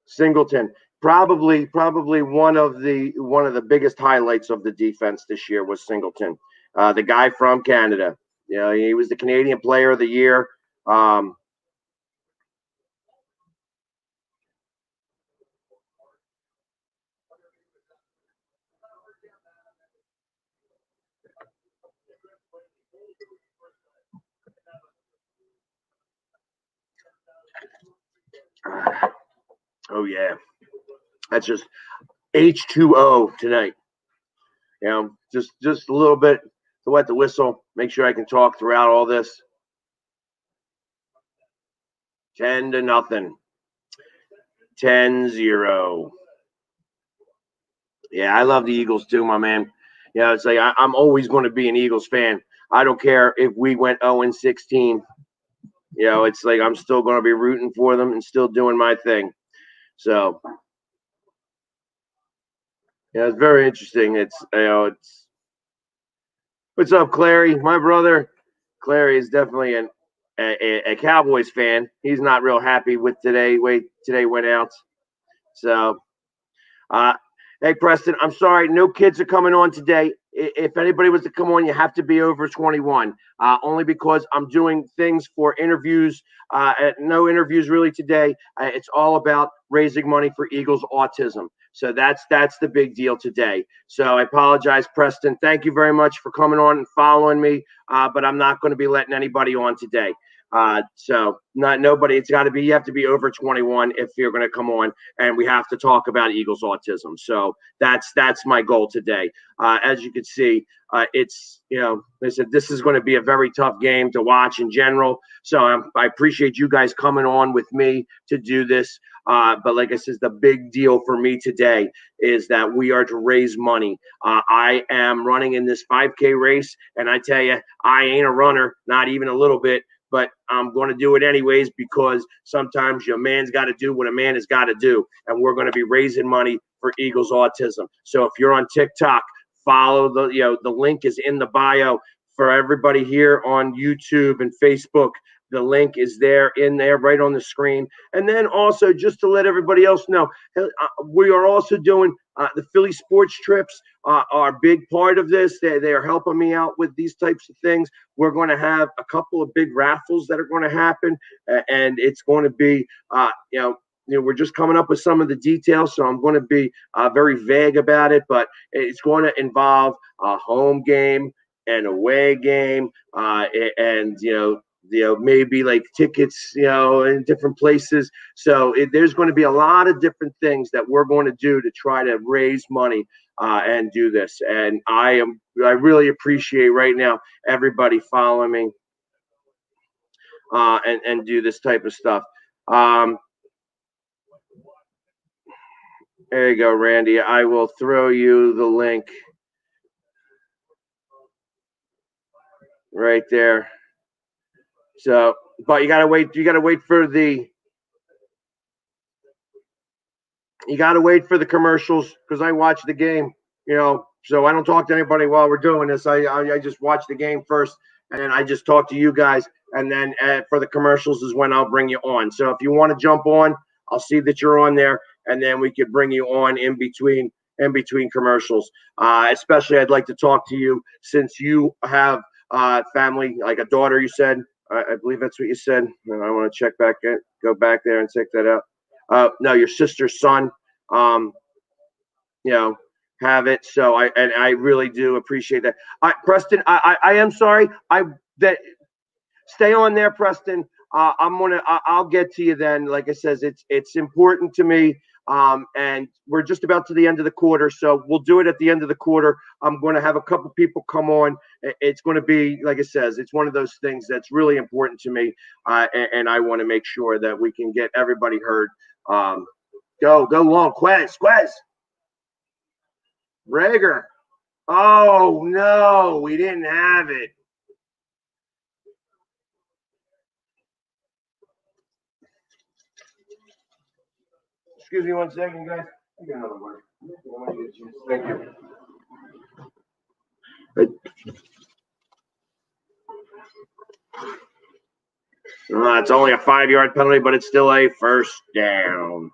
S1: Singleton, probably one of the biggest highlights of the defense this year was Singleton, the guy from Canada. You know, he was the Canadian Player of the Year. Oh yeah, that's just H2O tonight. You know, just a little bit to wet the whistle. Make sure I can talk throughout all this. 10-0. 10-0. Yeah, I love the Eagles too, my man. You know, it's like I'm always going to be an Eagles fan. I don't care if we went 0-16. You know, it's like I'm still going to be rooting for them and still doing my thing. So, yeah, it's very interesting. It's what's up, Clary, my brother. Clary is definitely a Cowboys fan. He's not real happy with way today went out. So, uh, hey, Preston, I'm sorry, no kids are coming on today. If anybody was to come on, you have to be over 21. Only because I'm doing things for interviews. No interviews really today. It's all about raising money for Eagles Autism. So that's the big deal today. So I apologize, Preston. Thank you very much for coming on and following me. But I'm not going to be letting anybody on today. So not nobody. It's got to be. You have to be over 21 if you're going to come on, and we have to talk about Eagles Autism. So that's my goal today. As you can see, it's they said this is going to be a very tough game to watch in general. So I appreciate you guys coming on with me to do this. But like I said, the big deal for me today is that we are to raise money. I am running in this 5K race, and I tell you, I ain't a runner, not even a little bit. But I'm going to do it anyways because sometimes your man's got to do what a man has got to do. And we're going to be raising money for Eagles Autism. So if you're on TikTok, follow the link is in the bio for everybody here on YouTube and Facebook. The link is there right on the screen. And then also just to let everybody else know, we are also doing the Philly sports trips are a big part of this. They are helping me out with these types of things. We're going to have a couple of big raffles that are going to happen, and it's going to be, we're just coming up with some of the details, so I'm going to be very vague about it, but it's going to involve a home game, an away game, and maybe like tickets, in different places. So there's going to be a lot of different things that we're going to do to try to raise money and do this. And I really appreciate right now everybody following me and do this type of stuff. There you go, Randy. I will throw you the link right there. So, but you gotta wait. You gotta wait for the commercials because I watch the game. So I don't talk to anybody while we're doing this. I just watch the game first, and then I just talk to you guys, and then for the commercials is when I'll bring you on. So if you want to jump on, I'll see that you're on there, and then we could bring you on in between commercials. Especially, I'd like to talk to you since you have family, like a daughter. You said, I believe that's what you said. I want to check back in, go back there and check that out. No, your sister's son. Have it. So I really do appreciate that. Preston, I am sorry. Stay on there, Preston. I'll get to you then. Like I says, it's important to me. And we're just about to the end of the quarter, so we'll do it at the end of the quarter. I'm going to have a couple people come on. It's going to be, like I says, it's one of those things that's really important to me, and I want to make sure that we can get everybody heard. Go long, Quez. Rager. Oh no, we didn't have it. Excuse me 1 second, guys. I got another one. Thank you. It's only a 5-yard penalty, but it's still a first down.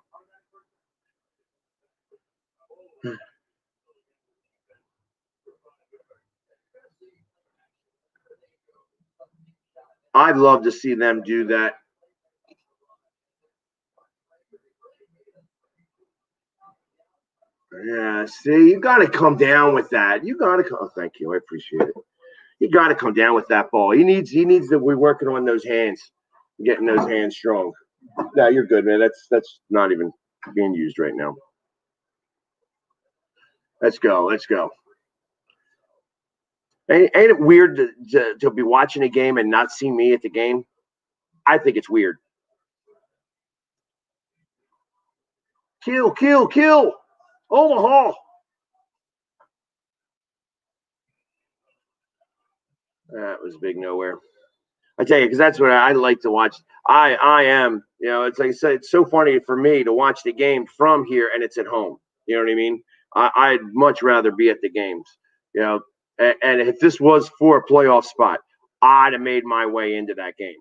S1: I'd love to see them do that. Yeah, see, you got to come down with that. You got to come. Oh, thank you. I appreciate it. You got to come down with that ball. He needs to be working on those hands, getting those hands strong. No, you're good, man. That's not even being used right now. Let's go. Let's go. Ain't it weird to be watching a game and not see me at the game? I think it's weird. Kill, kill, kill. Omaha. That was big nowhere. I tell you, because that's what I like to watch. I am, it's like I said, it's so funny for me to watch the game from here and it's at home. You know what I mean? I'd much rather be at the games, and if this was for a playoff spot, I'd have made my way into that game.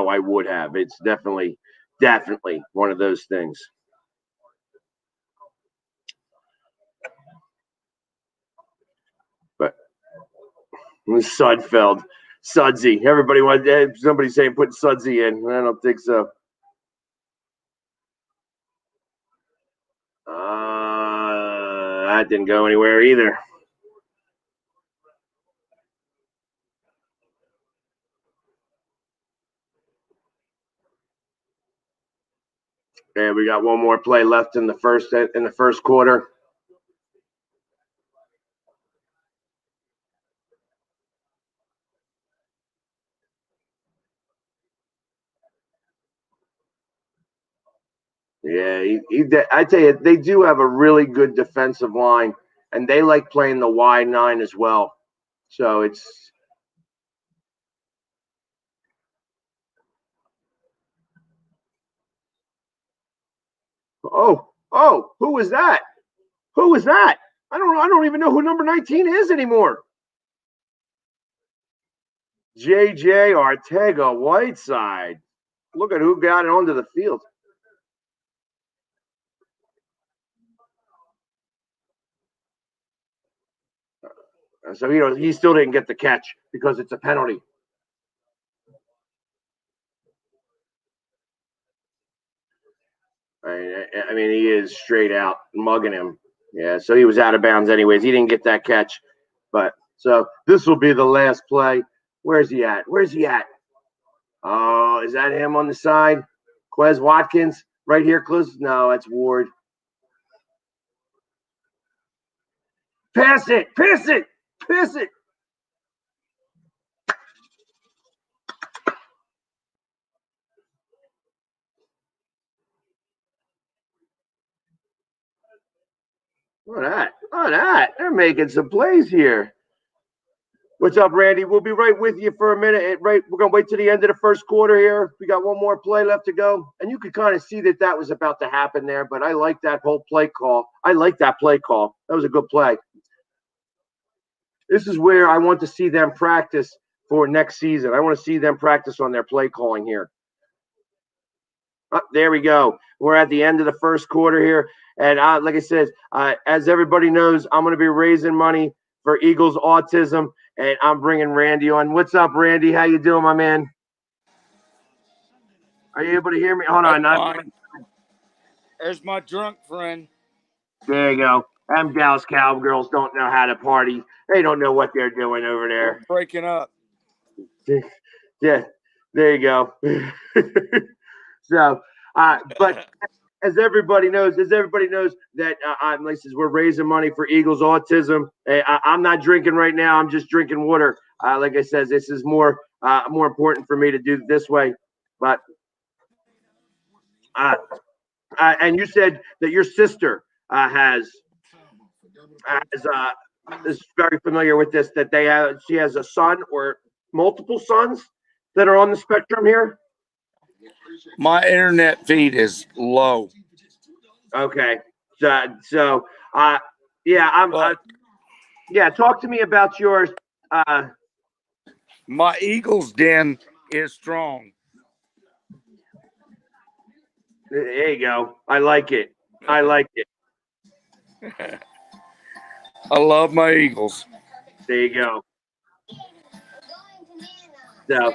S1: I would have. It's definitely one of those things. But Sudfeld, Sudsy. Everybody wanted somebody saying put Sudsy in. I don't think so. That didn't go anywhere either. And we got one more play left in the first quarter. Yeah, I tell you, they do have a really good defensive line, and they like playing the wide 9 as well. So it's who was that? Who was that? I don't even know who number 19 is anymore. JJ Arcega-Whiteside. Look at who got it onto the field. So he still didn't get the catch because it's a penalty. I mean, he is straight out mugging him. Yeah, so he was out of bounds anyways. He didn't get that catch. But so this will be the last play. Where's he at? Oh, is that him on the side? Quez Watkins right here close? No, that's Ward. Pass it. Look at that. They're making some plays here. What's up, Randy? We'll be right with you for a minute. We're going to wait to the end of the first quarter here. We got one more play left to go. And you could kind of see that was about to happen there, but I like that whole play call. That was a good play. This is where I want to see them practice for next season. I want to see them practice on their play calling here. There we go. We're at the end of the first quarter here. And like I said, as everybody knows, I'm going to be raising money for Eagles Autism, and I'm bringing Randy on. What's up, Randy? How you doing, my man? Are you able to hear me? Hold on.
S5: There's my drunk friend.
S1: There you go. Them Dallas Cowgirls don't know how to party. They don't know what they're doing over there.
S5: We're breaking up.
S1: Yeah, there you go. So, but as everybody knows that we're raising money for Eagles Autism. I'm not drinking right now. I'm just drinking water. Like I said, this is more important for me to do this way. But and you said that your sister is very familiar with this. That she has a son or multiple sons that are on the spectrum here.
S5: My internet feed is low.
S1: Okay. So talk to me about yours.
S5: My Eagles den is strong.
S1: There you go. I like it.
S5: I love my Eagles.
S1: There you go. So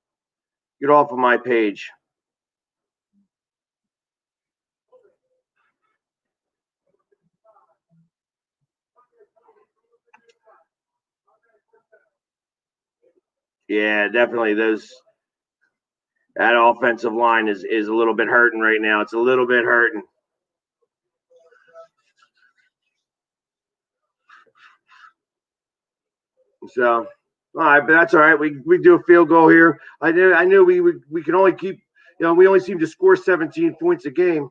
S1: Get off of my page. Yeah, definitely. That offensive line is a little bit hurting right now. It's a little bit hurting. So, all right, but that's all right. We do a field goal here. I knew we can only keep. We only seem to score 17 points a game.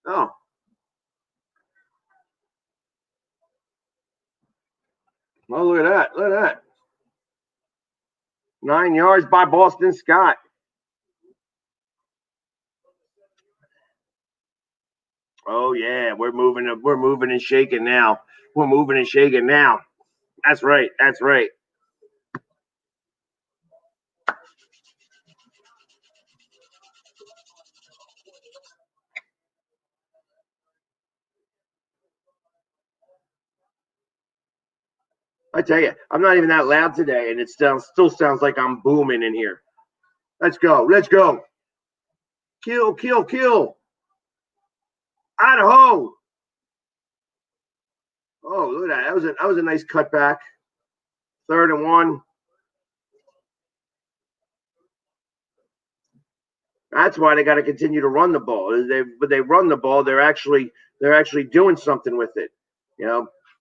S1: Oh. Well, look at that. Look at that. 9 yards by Boston Scott. Oh yeah, we're moving and shaking now. We're moving and shaking now. That's right. That's right. I tell you, I'm not even that loud today, and it still sounds like I'm booming in here. Let's go. Let's go. Kill, kill, kill. Idaho. Oh, look at that. That was a nice cutback. 3rd and 1. That's why they got to continue to run the ball. But they run the ball, they're actually doing something with it.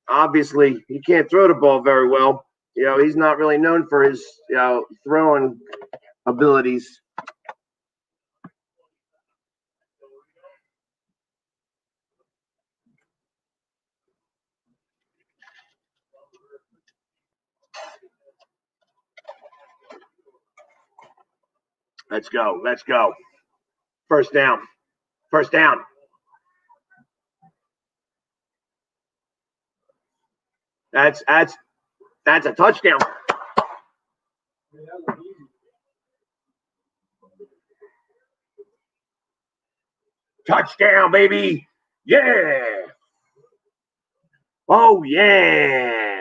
S1: Obviously he can't throw the ball very well. He's not really known for his throwing abilities. Let's go. Let's go. First down. First down. That's a touchdown. Touchdown, baby. Yeah. Oh, yeah.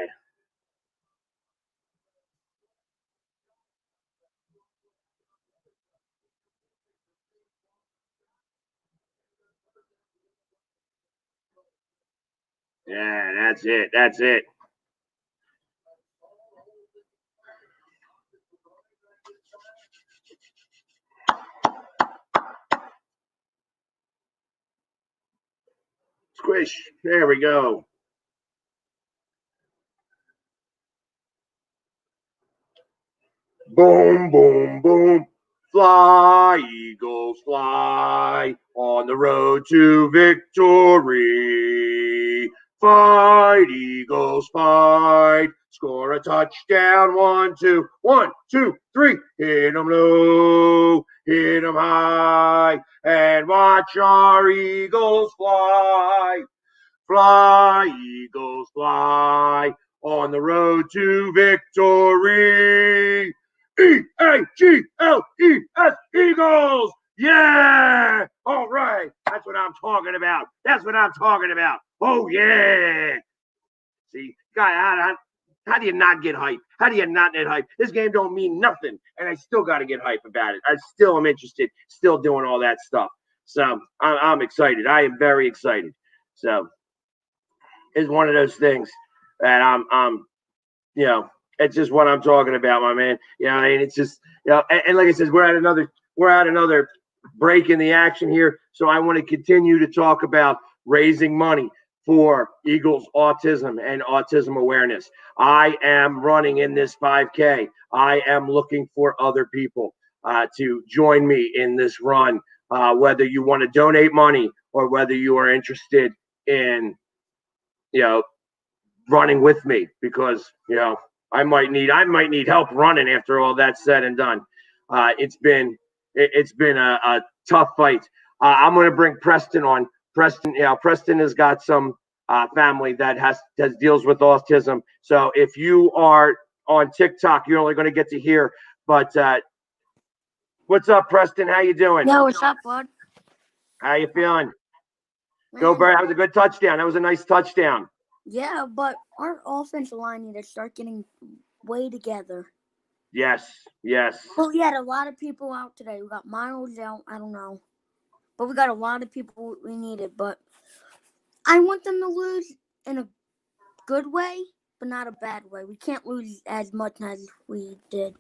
S1: Yeah, that's it. That's it. Squish. There we go. Boom, boom, boom. Fly, Eagles, fly on the road to victory. Fight, Eagles, fight. Score a touchdown. 1, 2, 1, 2, 3. Hit 'em low, hit 'em high, and watch our Eagles fly. Fly, Eagles, fly on the road to victory. Eagles, Eagles. Yeah. All right. That's what I'm talking about. That's what I'm talking about. Oh, yeah. See, guy, how do you not get hype? How do you not get hype? This game don't mean nothing, and I still got to get hype about it. I still am interested, still doing all that stuff. So I'm excited. I am very excited. So it's one of those things that it's just what I'm talking about, my man. I mean, it's just, and like I said, we're at another break in the action here. So I want to continue to talk about raising money for Eagles Autism and autism awareness. I am running in this 5K. I am looking for other people to join me in this run, whether you want to donate money or whether you are interested in, running with me, because I might need help running after all that's said and done. It's been a tough fight. I'm going to bring Preston on. Preston has got some family that has deals with autism. So if you are on TikTok, you're only going to get to hear. But what's up, Preston? How you doing?
S6: Yo, what's up, bud?
S1: How you feeling?
S6: Man,
S1: Go Bird. That was a good touchdown. That was a nice touchdown.
S6: yeah, but our offensive line need to start getting way together.
S1: Yes.
S6: Well, we had a lot of people out today. We got Miles out. I don't know. But we got a lot of people we needed. But I want them to lose in a good way, but not a bad way. We can't lose as much as we did.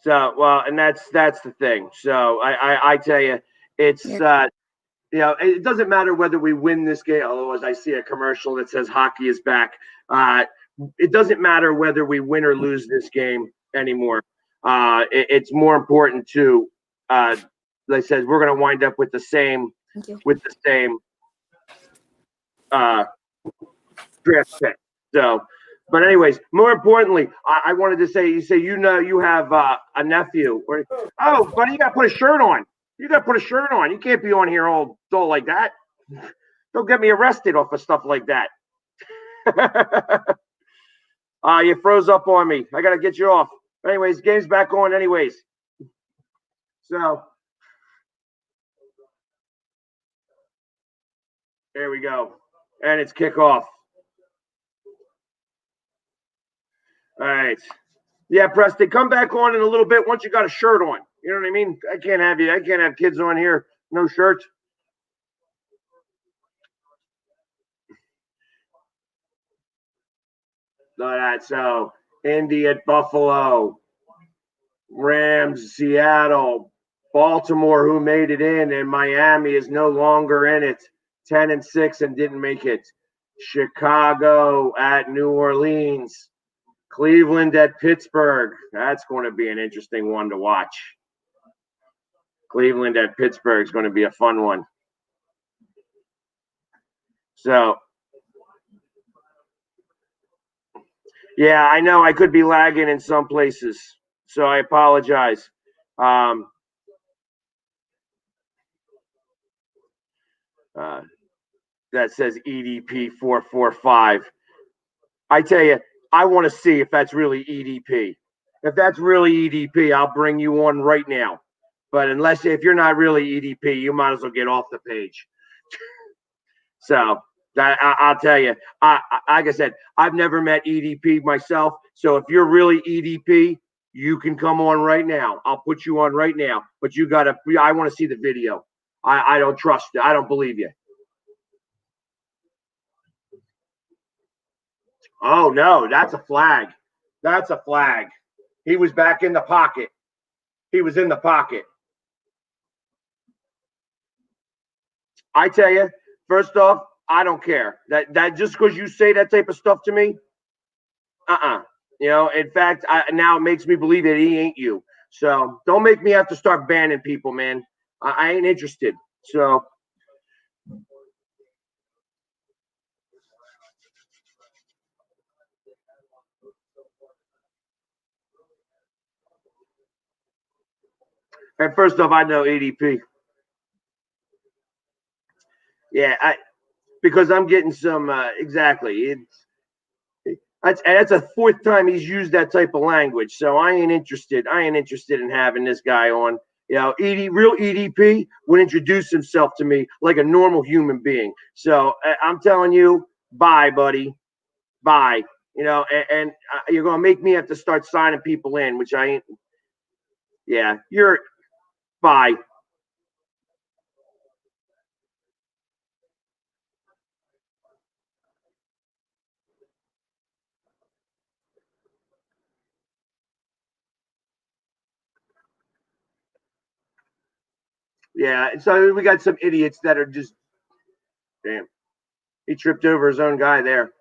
S1: So, well, and that's the thing. So I tell you, it's it doesn't matter whether we win this game. Although, as I see a commercial that says hockey is back, it doesn't matter whether we win or lose this game anymore. It's more important to, like I said, we're going to wind up with the same draft pick. So, but anyways, more importantly, I wanted to say, you have a nephew. Oh, buddy, you got to put a shirt on. You can't be on here all dull like that. Don't get me arrested off of stuff like that. You froze up on me. I got to get you off. Anyways, game's back on anyways. So, there we go. And it's kickoff. All right. Yeah, Preston, come back on in a little bit once you got a shirt on. You know what I mean? I can't have kids on here, no shirts. All right, so Indy at Buffalo, Rams, Seattle, Baltimore, who made it in, and Miami is no longer in it. 10-6 and didn't make it. Chicago at New Orleans. Cleveland at Pittsburgh. That's going to be an interesting one to watch. Cleveland at Pittsburgh is going to be a fun one. So, yeah, I know I could be lagging in some places, so I apologize. That says EDP 445. I tell you, I want to see if that's really EDP. If that's really EDP, I'll bring you on right now. But if you're not really EDP, you might as well get off the page. So I'll tell you, like I said, I've never met EDP myself. So if you're really EDP, you can come on right now. I'll put you on right now. But I want to see the video. I don't trust you. I don't believe you. Oh, no, that's a flag. That's a flag. He was back in the pocket. He was in the pocket. I tell you, first off, I don't care. That just because you say that type of stuff to me, in fact, now it makes me believe that he ain't you. So don't make me have to start banning people, man. I ain't interested. So. And first off, I know ADP. Yeah, because I'm getting some exactly. That's a fourth time he's used that type of language, so I ain't interested. I ain't interested in having this guy on. Real EDP would introduce himself to me like a normal human being. So I'm telling you, bye, buddy, bye. And you're gonna make me have to start signing people in, which I ain't. Yeah, you're bye. Yeah, so we got some idiots that are just, damn, he tripped over his own guy there.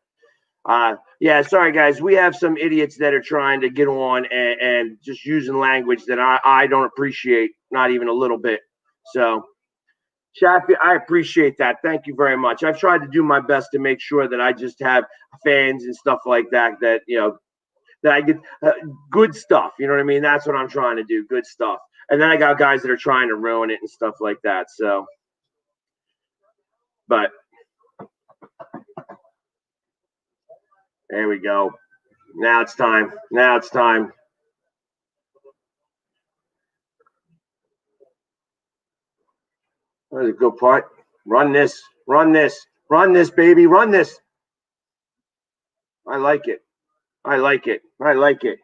S1: Yeah, sorry guys, we have some idiots that are trying to get on and just using language that I don't appreciate, not even a little bit. So, Shafi, I appreciate that. Thank you very much. I've tried to do my best to make sure that I just have fans and stuff like that. That I get good stuff. You know what I mean? That's what I'm trying to do. Good stuff. And then I got guys that are trying to ruin it and stuff like that. So, but there we go. Now it's time. That's a good part. Run this, baby. Run this. I like it. I like it. I like it.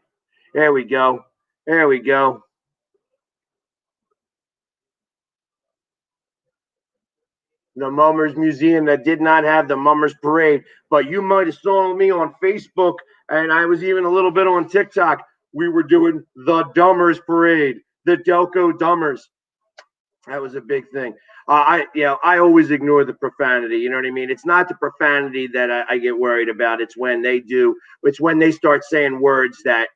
S1: There we go. There we go. The Mummers Museum that did not have the Mummers Parade, but you might have saw me on Facebook, and I was even a little bit on TikTok. We were doing the Dummers Parade, the Delco Dummers. That was a big thing. I always ignore the profanity. You know what I mean? It's not the profanity that I get worried about. It's when they do. It's when they start saying words that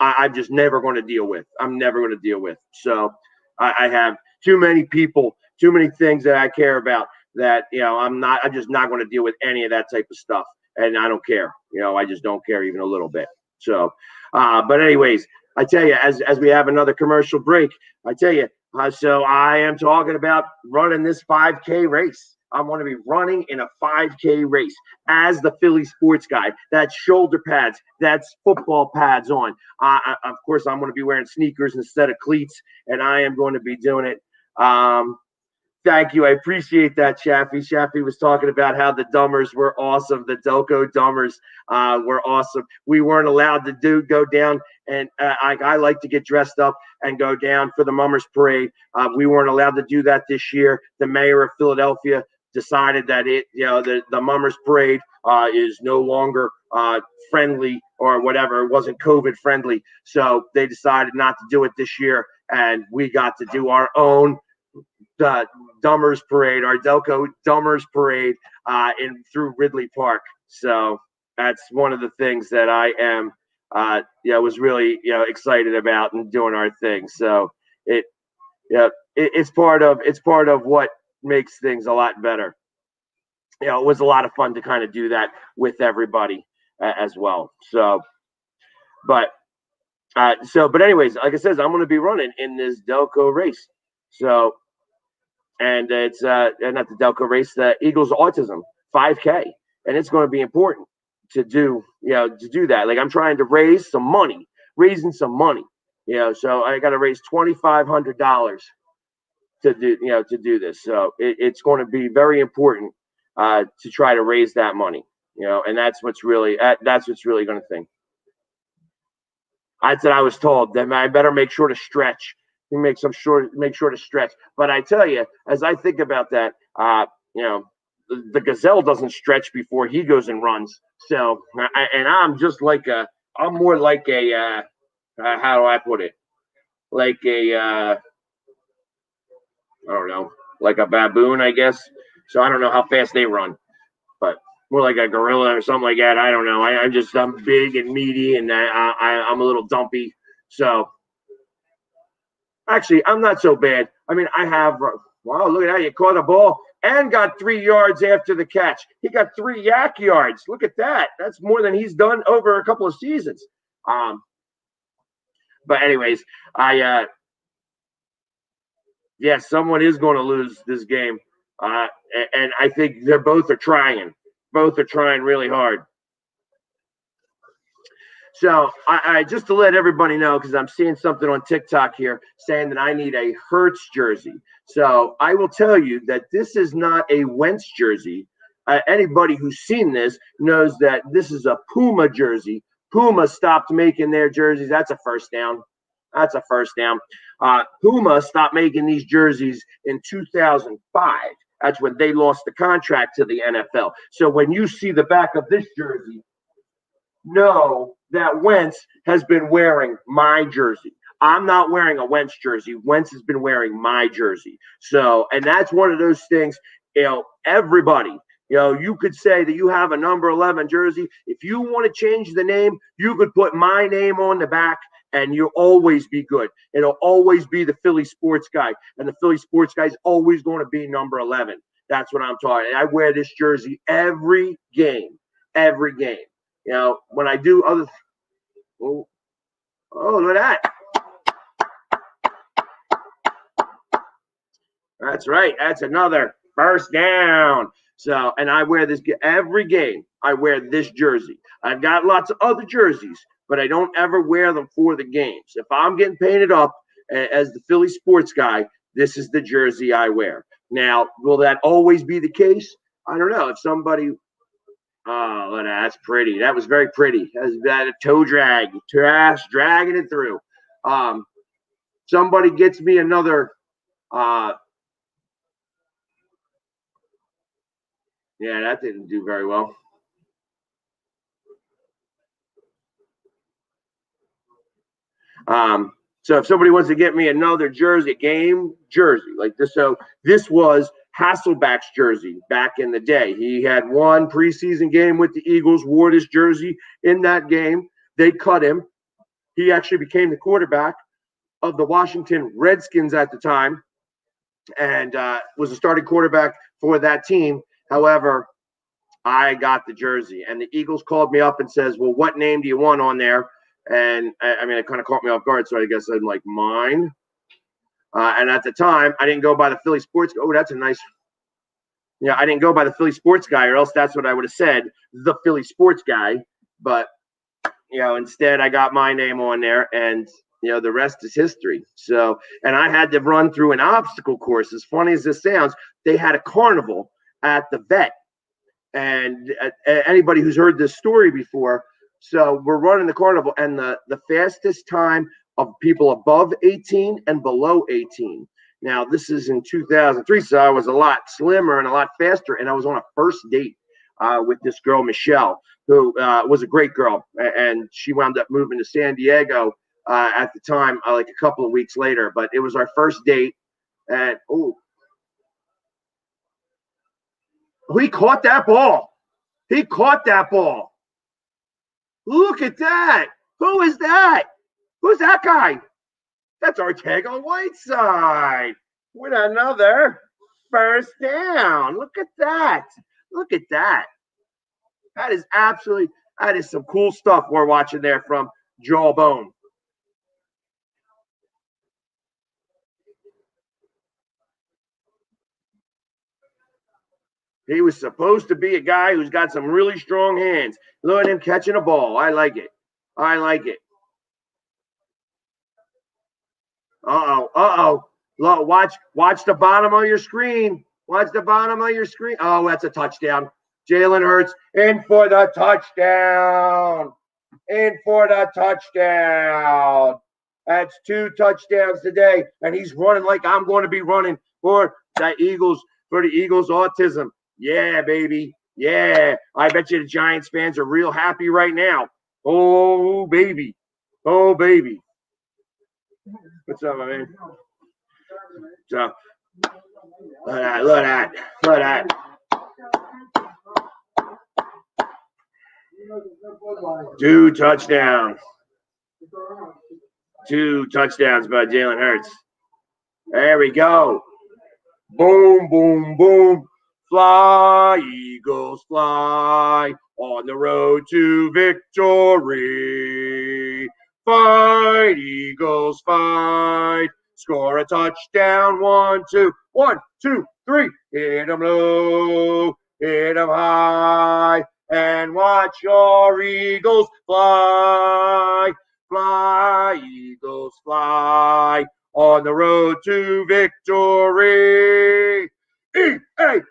S1: I'm just never going to deal with. I'm never going to deal with. So I have too many people, too many things that I care about that I'm just not going to deal with any of that type of stuff, and I don't care. I just don't care even a little bit. So, but anyways, I tell you, as we have another commercial break, I tell you, so I am talking about running this 5K race. I'm going to be running in a 5K race as the Philly sports guy. That's shoulder pads, that's football pads on. Of course, I'm going to be wearing sneakers instead of cleats, and I am going to be doing it. Thank you. I appreciate that, Chaffee. Chaffee was talking about how the Dummers were awesome. The Delco Dummers were awesome. We weren't allowed to go down, and I like to get dressed up and go down for the Mummers Parade. We weren't allowed to do that this year. The mayor of Philadelphia decided that the Mummers Parade is no longer friendly or whatever. It wasn't COVID friendly, so they decided not to do it this year, and we got to do our own Dummers Parade, our Delco Dummers Parade through Ridley Park. So that's one of the things that I am was really excited about and doing our thing. So it's part of what makes things a lot better. It was a lot of fun to kind of do that with everybody as well. So, but anyways, like I said, I'm going to be running in this Delco race. So, and it's not the Delco race, the Eagles Autism 5K, and it's going to be important to do that. Like I'm trying to raising some money. So I got to raise $2,500 to do this. So it's going to be very important to try to raise that money. And that's what's really going to think. That's what I was told. That I better make sure to stretch. Make sure to stretch. But I tell you, as I think about that, the gazelle doesn't stretch before he goes and runs. So, I'm more like a, how do I put it? Like a, I don't know, like a baboon, I guess. So I don't know how fast they run, but more like a gorilla or something like that. I don't know. I'm big and meaty, and I'm a little dumpy. So actually, I'm not so bad. I mean, wow, look at that. You caught a ball and got 3 yards after the catch. He got 3 yak yards. Look at that. That's more than he's done over a couple of seasons. But anyways, someone is going to lose this game. And I think they're both are trying. Both are trying really hard. So I just to let everybody know, because I'm seeing something on TikTok here saying that I need a Hertz jersey. So I will tell you that this is not a Wentz jersey. Anybody who's seen this knows that this is a Puma jersey. Puma stopped making their jerseys. That's a first down. Puma stopped making these jerseys in 2005. That's when they lost the contract to the NFL. So when you see the back of this jersey, know that Wentz has been wearing my jersey. I'm not wearing a Wentz jersey. Wentz has been wearing my jersey. So, and that's one of those things, everybody, you could say that you have a number 11 jersey. If you want to change the name, you could put my name on the back and you'll always be good. It'll always be the Philly sports guy. And the Philly sports guy is always going to be number 11. That's what I'm talking. I wear this jersey every game. When I do other, look at that. That's right. That's another first down. So, and I wear this every game. I wear this jersey. I've got lots of other jerseys, but I don't ever wear them for the games. If I'm getting painted up as the Philly sports guy, this is the jersey I wear. Now, will that always be the case? I don't know. If somebody Oh, look, that's pretty. That was very pretty. That's that a toe drag, dragging it through. Somebody gets me another. Yeah, that didn't do very well. So if somebody wants to get me another jersey, game jersey like this, so this was Hasselback's jersey back in the day. He had one preseason game with the Eagles, wore this jersey in that game. They cut him. He actually became the quarterback of the Washington Redskins at the time, and was a starting quarterback for that team. However, I got the jersey, and the Eagles called me up and says, "Well, what name do you want on there?" And I mean, it kind of caught me off guard, so I guess I'm like, mine. And at the time, I didn't go by the Philly sports. Oh, that's a nice. Yeah, I didn't go by the Philly sports guy, or else that's what I would have said, the Philly sports guy. But instead, I got my name on there, and the rest is history. So, and I had to run through an obstacle course. As funny as this sounds, they had a carnival at the vet, and anybody who's heard this story before. So we're running the carnival, and the fastest time of people above 18 and below 18. Now, this is in 2003, so I was a lot slimmer and a lot faster, and I was on a first date with this girl, Michelle, who was a great girl, and she wound up moving to San Diego at the time, like a couple of weeks later. But it was our first date, and he caught that ball. He caught that ball. Look at that. Who is that? Who's that guy? That's Ortega-Whiteside with another first down. Look at that. Look at that. That is some cool stuff we're watching there from Jawbone. He was supposed to be a guy who's got some really strong hands. Look at him catching a ball. I like it. I like it. Uh-oh. Look, watch the bottom of your screen. Watch the bottom of your screen. Oh, that's a touchdown. Jalen Hurts in for the touchdown. In for the touchdown. That's 2 touchdowns today, and he's running like I'm going to be running for the Eagles Autism. Yeah, baby. Yeah. I bet you the Giants fans are real happy right now. Oh, baby. Oh, baby. What's up, my man? So, look at that. 2 touchdowns. 2 touchdowns by Jalen Hurts. There we go. Boom, boom, boom. Fly, Eagles, fly on the road to victory. Fight, Eagles, fight. Score a touchdown. 1, 2. 1, 2, 3. Hit them low. Hit them high. And watch your Eagles fly. Fly, Eagles, fly on the road to victory. Eagles,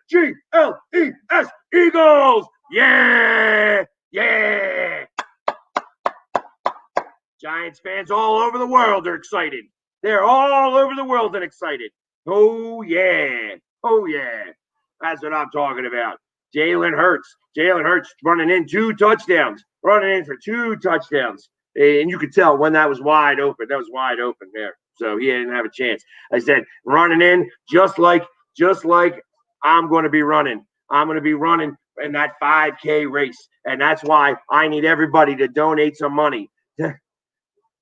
S1: Eagles. Yeah. Yeah. Giants fans all over the world are excited. They're all over the world and excited. Oh, yeah. Oh, yeah. That's what I'm talking about. Jalen Hurts running in 2 touchdowns. Running in for 2 touchdowns. And you could tell when that was wide open. That was wide open there. So he didn't have a chance. I said, running in just like I'm going to be running. I'm going to be running in that 5K race. And that's why I need everybody to donate some money.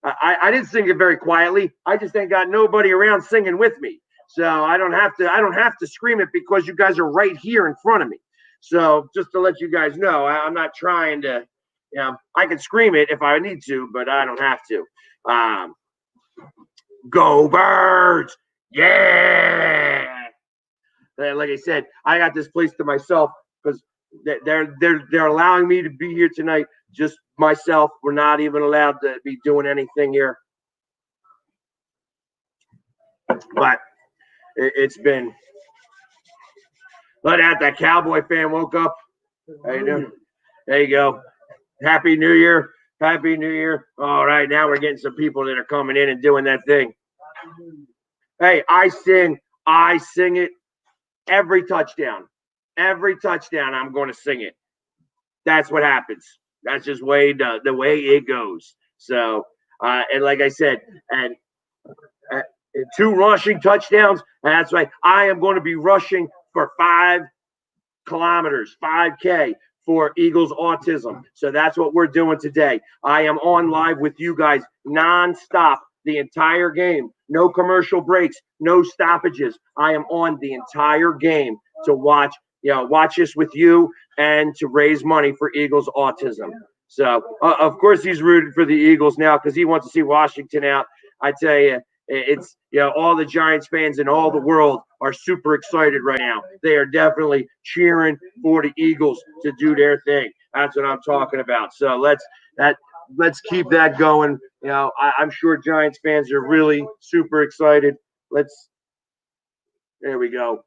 S1: I didn't sing it very quietly. I just ain't got nobody around singing with me. So I don't have to scream it because you guys are right here in front of me. So just to let you guys know, I'm not trying to, I can scream it if I need to, but I don't have to. Go Birds! Yeah! Like I said, I got this place to myself because they're allowing me to be here tonight. Just myself. We're not even allowed to be doing anything here. But it's been. Look at that Cowboy fan woke up. How you doing? There you go. Happy New Year. Happy New Year. All right, now we're getting some people that are coming in and doing that thing. Hey, I sing it every touchdown. Every touchdown, I'm going to sing it. That's what happens. That's just the way it goes. So, and like I said, and 2 rushing touchdowns. That's right. I am going to be rushing for 5 kilometers, 5K for Eagles Autism. So that's what we're doing today. I am on live with you guys nonstop the entire game. No commercial breaks, no stoppages. I am on the entire game to watch this with you and to raise money for Eagles Autism. So, of course, he's rooted for the Eagles now because he wants to see Washington out. I tell you, it's all the Giants fans in all the world are super excited right now. They are definitely cheering for the Eagles to do their thing. That's what I'm talking about. So let's keep that going. I'm sure Giants fans are really super excited. There we go.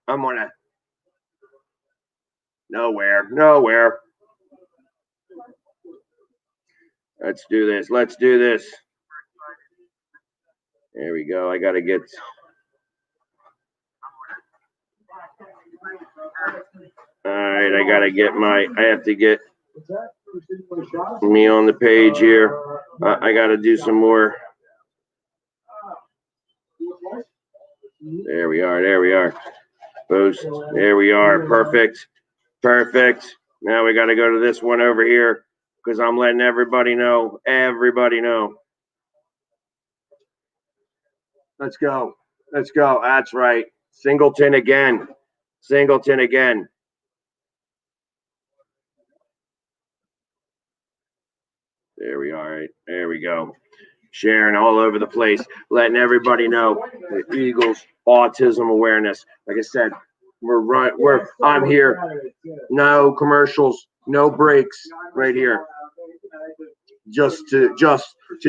S1: I'm gonna nowhere. Let's do this. There we go. I gotta get. All right, I have to get me on the page here. I gotta do some more. There we are. Boost. There we are. Perfect. Now we gotta go to this one over here because I'm letting everybody know. Let's go. That's right. Singleton again. There we are. There we go. Sharing all over the place, letting everybody know the Eagles Autism awareness. Like I said, I'm here. No commercials, no breaks right here. Just to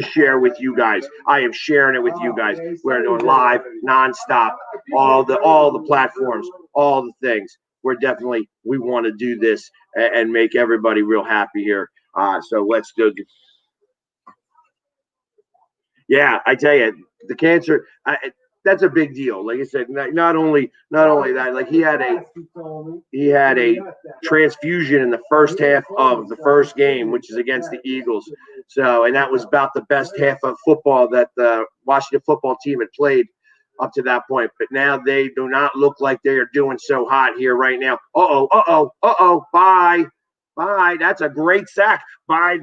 S1: share with you guys. I am sharing it with you guys. We're doing live, nonstop, all the platforms, all the things. We want to do this and make everybody real happy here. So let's do it. Yeah, I tell you, the cancer. That's a big deal. Like I said, not only that, like he had a transfusion in the first half of the first game, which is against the Eagles. So, and that was about the best half of football that the Washington football team had played up to that point. But now they do not look like they are doing so hot here right now. Bye. That's a great sack by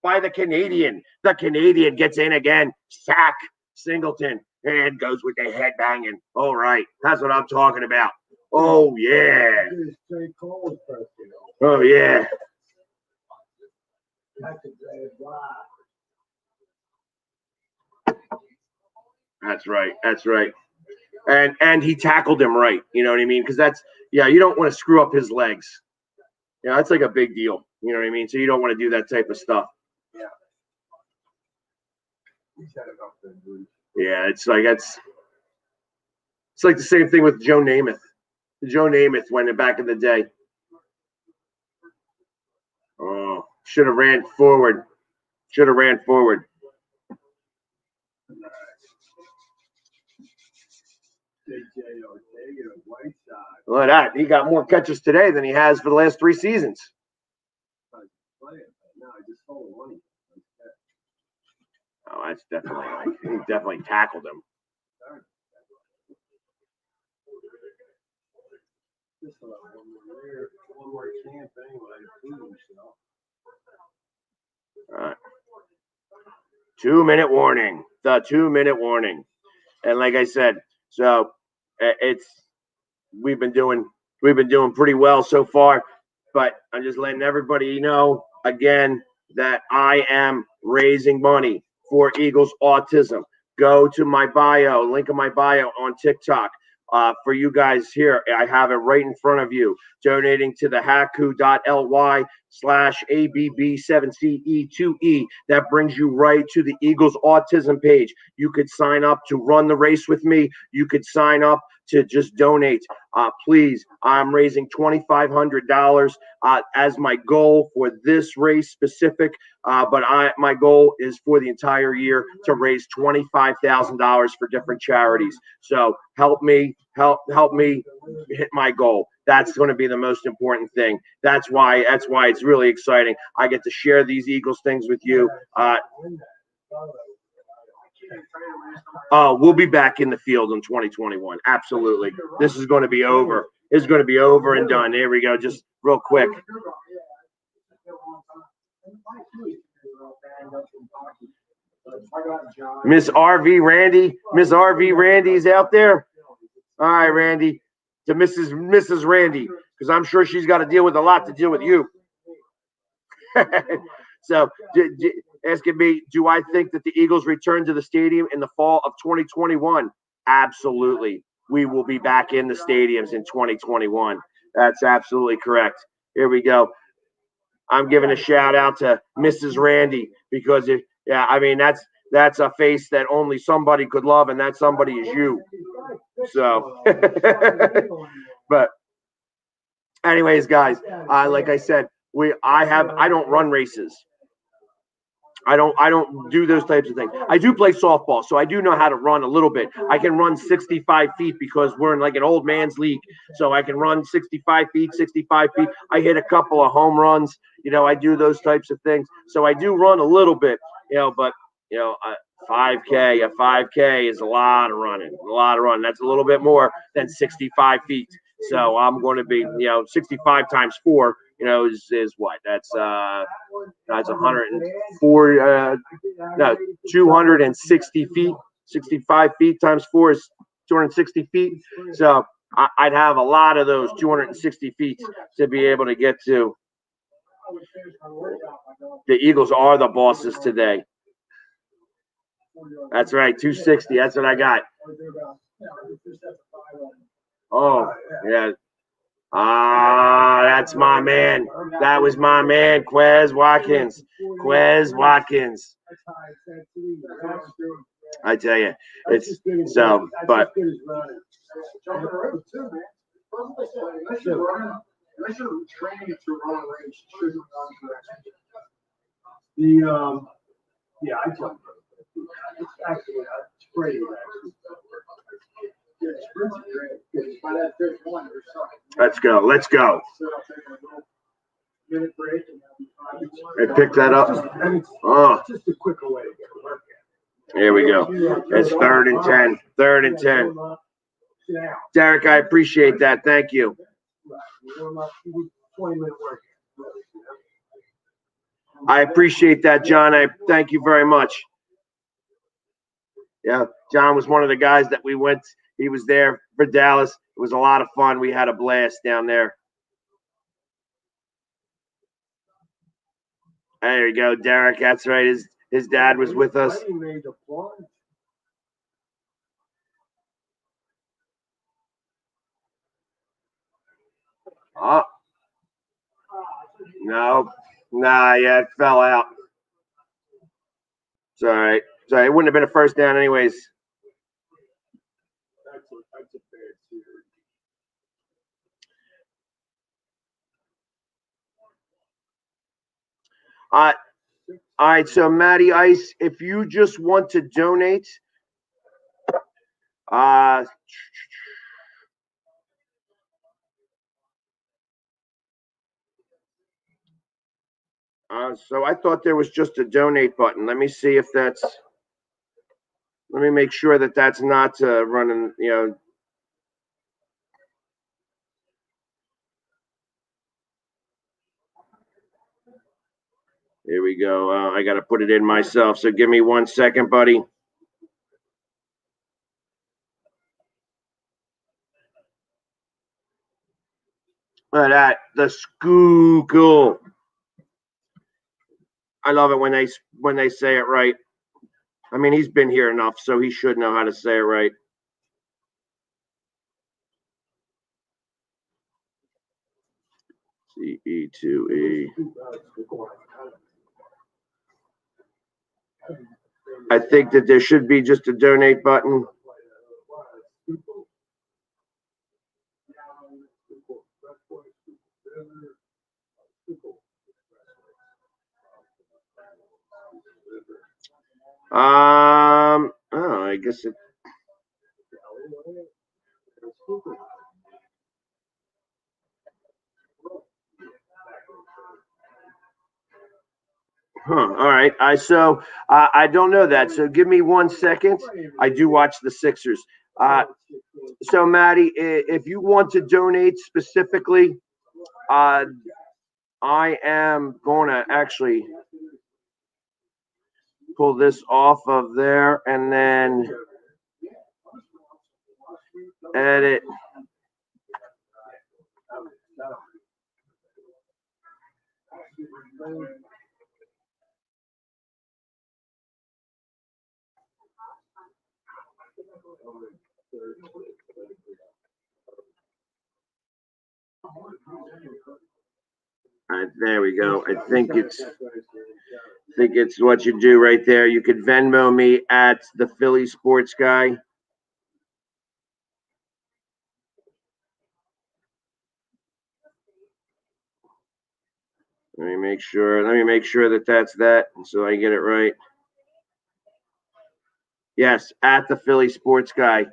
S1: by the Canadian. The Canadian gets in again. Sack. Singleton and goes with the head banging. All right, that's what I'm talking about. Oh yeah. Oh yeah. That's right. And he tackled him right. You know what I mean? Because you don't want to screw up his legs. That's like a big deal. You know what I mean? So you don't want to do that type of stuff. Yeah, it's like the same thing with Joe Namath. Joe Namath went back in the day. Oh, should have ran forward. Look at that. He got more catches today than he has for the last 3 seasons. Oh, that's he definitely tackled him. All right. 2-minute warning. The 2-minute warning. And like I said, so we've been doing pretty well so far, but I'm just letting everybody know again that I am raising money for Eagles Autism. Go to my bio, link in my bio on TikTok. For you guys here, I have it right in front of you. Donating to the haku.ly ABB7CE2E. That brings you right to the Eagles Autism page. You could sign up to run the race with me. You could sign up to just donate. Please, I'm raising $2,500 as my goal for this race specific. But my goal is for the entire year to raise $25,000 for different charities. So help me hit my goal. That's going to be the most important thing. That's why it's really exciting. I get to share these Eagles things with you. We'll be back in the field in 2021. Absolutely. This is going to be over. It's going to be over and done. There we go. Just real quick. Miss RV Randy's out there. All right, Randy. To Mrs. Randy, because I'm sure she's got to deal with a lot to deal with you. So, asking me, do I think that the Eagles return to the stadium in the fall of 2021? Absolutely. We will be back in the stadiums in 2021. That's absolutely correct. Here we go. I'm giving a shout out to Mrs. Randy because that's a face that only somebody could love, and that somebody is you. So, but anyways, guys, like I said, I don't run races. I don't do those types of things. I do play softball, so I do know how to run a little bit. I can run 65 feet because we're in like an old man's league. So I can run 65 feet. I hit a couple of home runs. I do those types of things. So I do run a little bit, but a 5K is a lot of running. That's a little bit more than 65 feet. So I'm going to be, 65 times 4, is what? That's 104, 260 feet. 65 feet times 4 is 260 feet. So I'd have a lot of those 260 feet to be able to get to. The Eagles are the bosses today. That's right, 260. That's what I got. Oh, yeah. That's my man. That was my man, Quez Watkins. I tell you, it's so, but.
S2: I tell you. It's actually pretty.
S1: Let's go. I picked that up. Oh.
S2: Just a quicker way to get a workout.
S1: Here we go. It's 3rd and 10. Derek, I appreciate that. Thank you. I appreciate that, John. I thank you very much. Yeah, John was one of the guys that we went. He was there for Dallas. It was a lot of fun. We had a blast down there. There you go, Derek. That's right. His dad was with us. Oh. No. Nah, yeah, it fell out. It's all right. Sorry, it wouldn't have been a first down anyways.
S2: That's a bad series.
S1: All right, so Matty Ice, if you just want to donate, so I thought there was just a donate button. Let me see if that's. Let me make sure that that's not running. Here we go. I got to put it in myself. So give me 1 second, buddy. Look at that, the Skookle. I love it when they say it right. I mean, he's been here enough, so he should know how to say it right. C2E. I think that there should be just a donate button. Oh, I guess it. All right. I don't know that. So give me 1 second. I do watch the Sixers. So Maddie, if you want to donate specifically, I am going to actually pull this off of there and then edit. All right, there we go. I think it's what you do right there. You could Venmo me at the Philly Sports Guy. Let me make sure that that's that, so I get it right. Yes, at the Philly Sports Guy.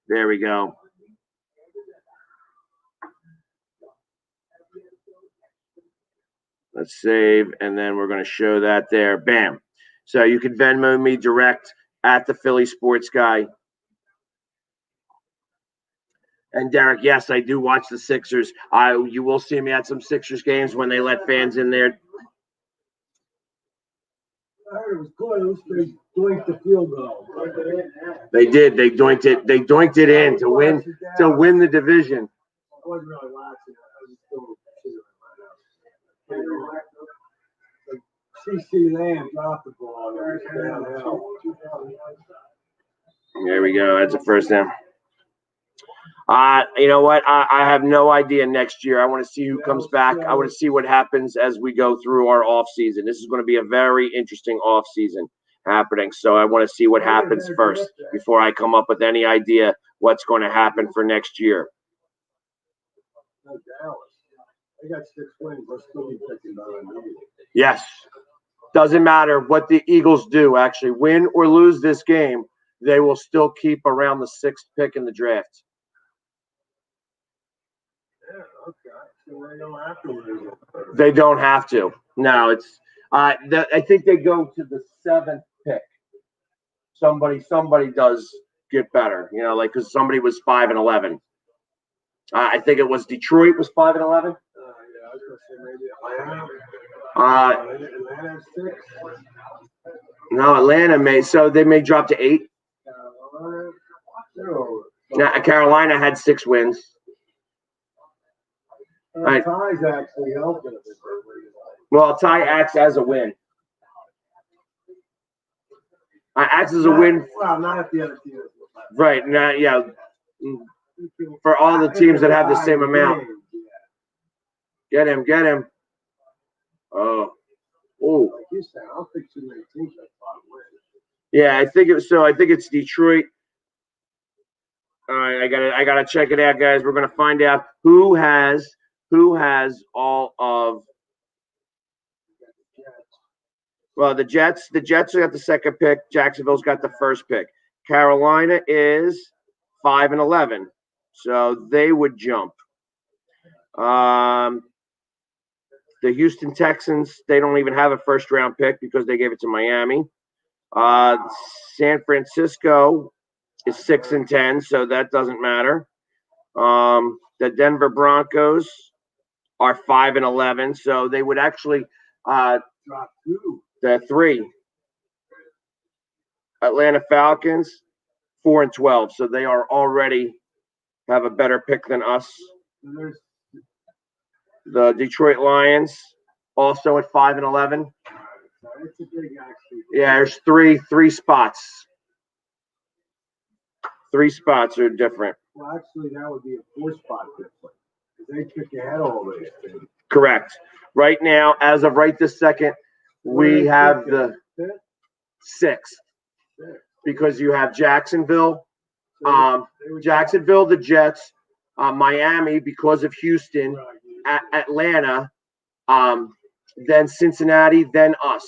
S1: There we go. Let's save, and then we're going to show that there. Bam. So you can Venmo me direct at the Philly Sports Guy. And Derek, yes, I do watch the Sixers. You will see me at some Sixers games when they let fans in there.
S2: I heard it was good. They doinked the field goal.
S1: They did. They doinked it. They doinked it in to win the division.
S2: I wasn't really watching it. I was still sitting in my house. CC Lamb dropped the ball.
S1: There we go. That's a first down. You know what? I have no idea next year. I want to see who comes back. I want to see what happens as we go through our off season. This is going to be a very interesting off season happening. So I want to see what happens first before I come up with any idea what's going to happen for next year.
S2: Dallas. They got 6 wins. They'll still be picking on.
S1: Yes. Doesn't matter what the Eagles do, actually, win or lose this game, they will still keep around the 6th pick in the draft.
S2: Yeah, okay. So they don't have to lose.
S1: They don't have to. No, it's. I think they go to the 7th pick. Somebody does get better, like because somebody was 5-11. I think it was Detroit was 5-11.
S2: Yeah, I was gonna say maybe Atlanta 6.
S1: No, Atlanta so they may drop to 8. Now, Carolina had 6 wins. Right.
S2: Ties actually helped it.
S1: Well, tie acts as a win. Acts as a win.
S2: Well, not at the other team.
S1: Right. Now, yeah. For all the teams that have the same amount. Get him. Oh.
S2: Like you said, I don't think too many teams have 5 wins.
S1: Yeah, I think it's Detroit. All right, I gotta check it out, guys. We're gonna find out who has all of. Well, the Jets got the 2nd pick. Jacksonville's got the 1st pick. Carolina is 5-11, so they would jump. The Houston Texans, they don't even have a 1st round pick because they gave it to Miami. San Francisco is 6-10, so that doesn't matter. The Denver Broncos are 5-11, so they would actually
S2: Drop 2.
S1: the 3. Atlanta Falcons 4-12, so they are already have a better pick than us. The Detroit Lions also at 5-11.
S2: It's a big actually.
S1: Yeah, there's three spots. 3 spots are different.
S2: Well, actually, that would be a 4-spot difference. Because they took ahead already.
S1: Correct. Right now, as of right this second, we have the 6th because you have Jacksonville, the Jets, Miami because of Houston, Atlanta, then Cincinnati, then us.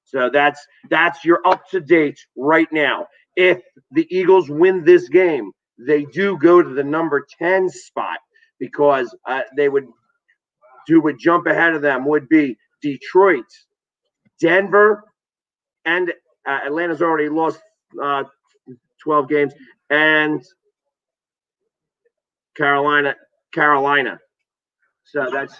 S1: So that's your up to date right now. If the Eagles win this game, they do go to the number 10 spot because they would jump ahead of them would be Detroit, Denver, and Atlanta's already lost 12 games, and Carolina. So that's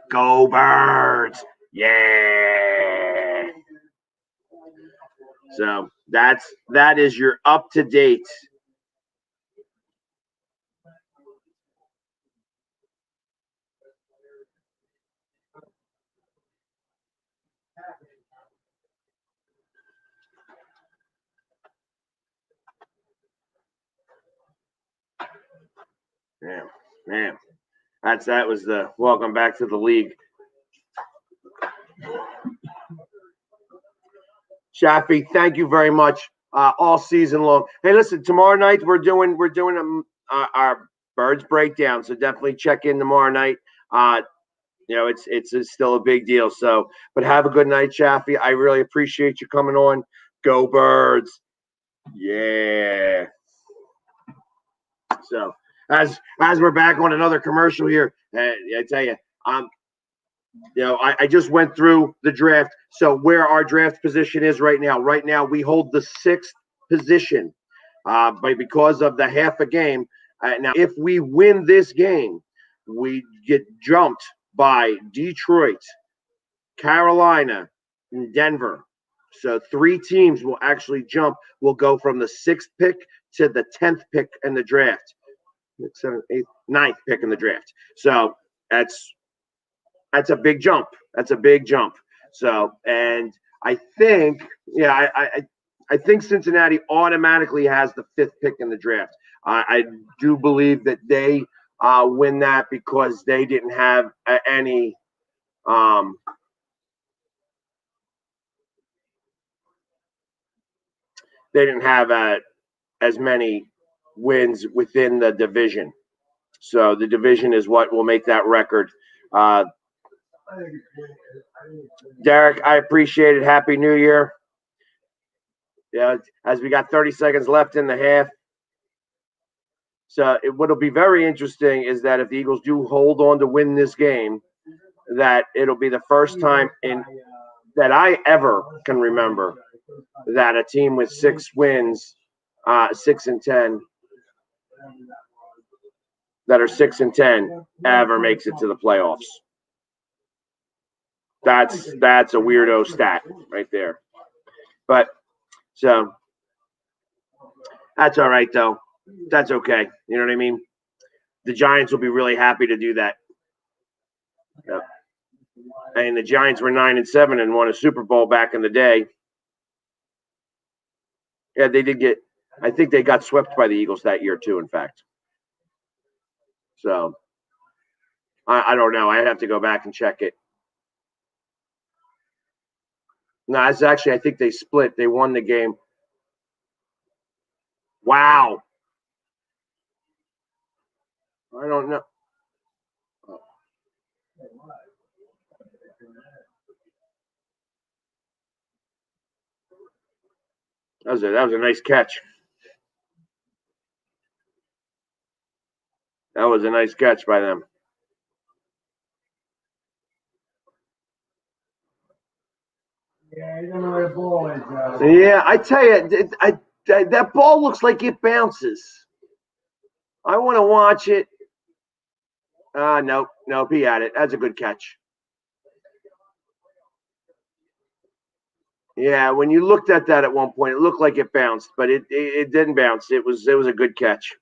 S1: go Birds. Yeah. So that is your up to date. Yeah. That was the welcome back to the league. Shafi, thank you very much. All season long. Hey, listen, tomorrow night we're doing our Birds breakdown, so definitely check in tomorrow night. It's still a big deal. So, but have a good night, Shafi. I really appreciate you coming on. Go Birds. Yeah. So as we're back on another commercial here, I tell you, I just went through the draft. So where our draft position is right now. Right now we hold the 6th position, but because of the half a game. Now, if we win this game, we get jumped by Detroit, Carolina, and Denver. So 3 teams will actually jump. We'll go from the 6th pick to the 10th pick in the draft. 7th, 8th, 9th pick in the draft. So that's a big jump. That's a big jump. So, and I think, I think Cincinnati automatically has the 5th pick in the draft. I do believe that they win that because they didn't have any. They didn't have as many wins within the division. So the division is what will make that record. Derek, I appreciate it. Happy New Year. Yeah, as we got 30 seconds left in the half. So what'll be very interesting is that if the Eagles do hold on to win this game, that it'll be the first time in that I ever can remember that a team with 6 wins, 6-10, that are 6-10 ever makes it to the playoffs. That's a weirdo stat right there. But so that's all right though. That's okay. You know what I mean? The Giants will be really happy to do that. Yep. And the Giants were 9-7 and won a Super Bowl back in the day. Yeah, they did get. I think they got swept by the Eagles that year too. In fact, so I don't know. I'd have to go back and check it. No, it's actually I think they split. They won the game. Wow. I don't know. That was a nice catch. That was a nice catch by them.
S2: Yeah, you don't know where the ball is.
S1: Yeah, I tell you, that ball looks like it bounces. I want to watch it. Nope, he had it. That's a good catch. Yeah, when you looked at that at one point, it looked like it bounced, but it didn't bounce. It was a good catch.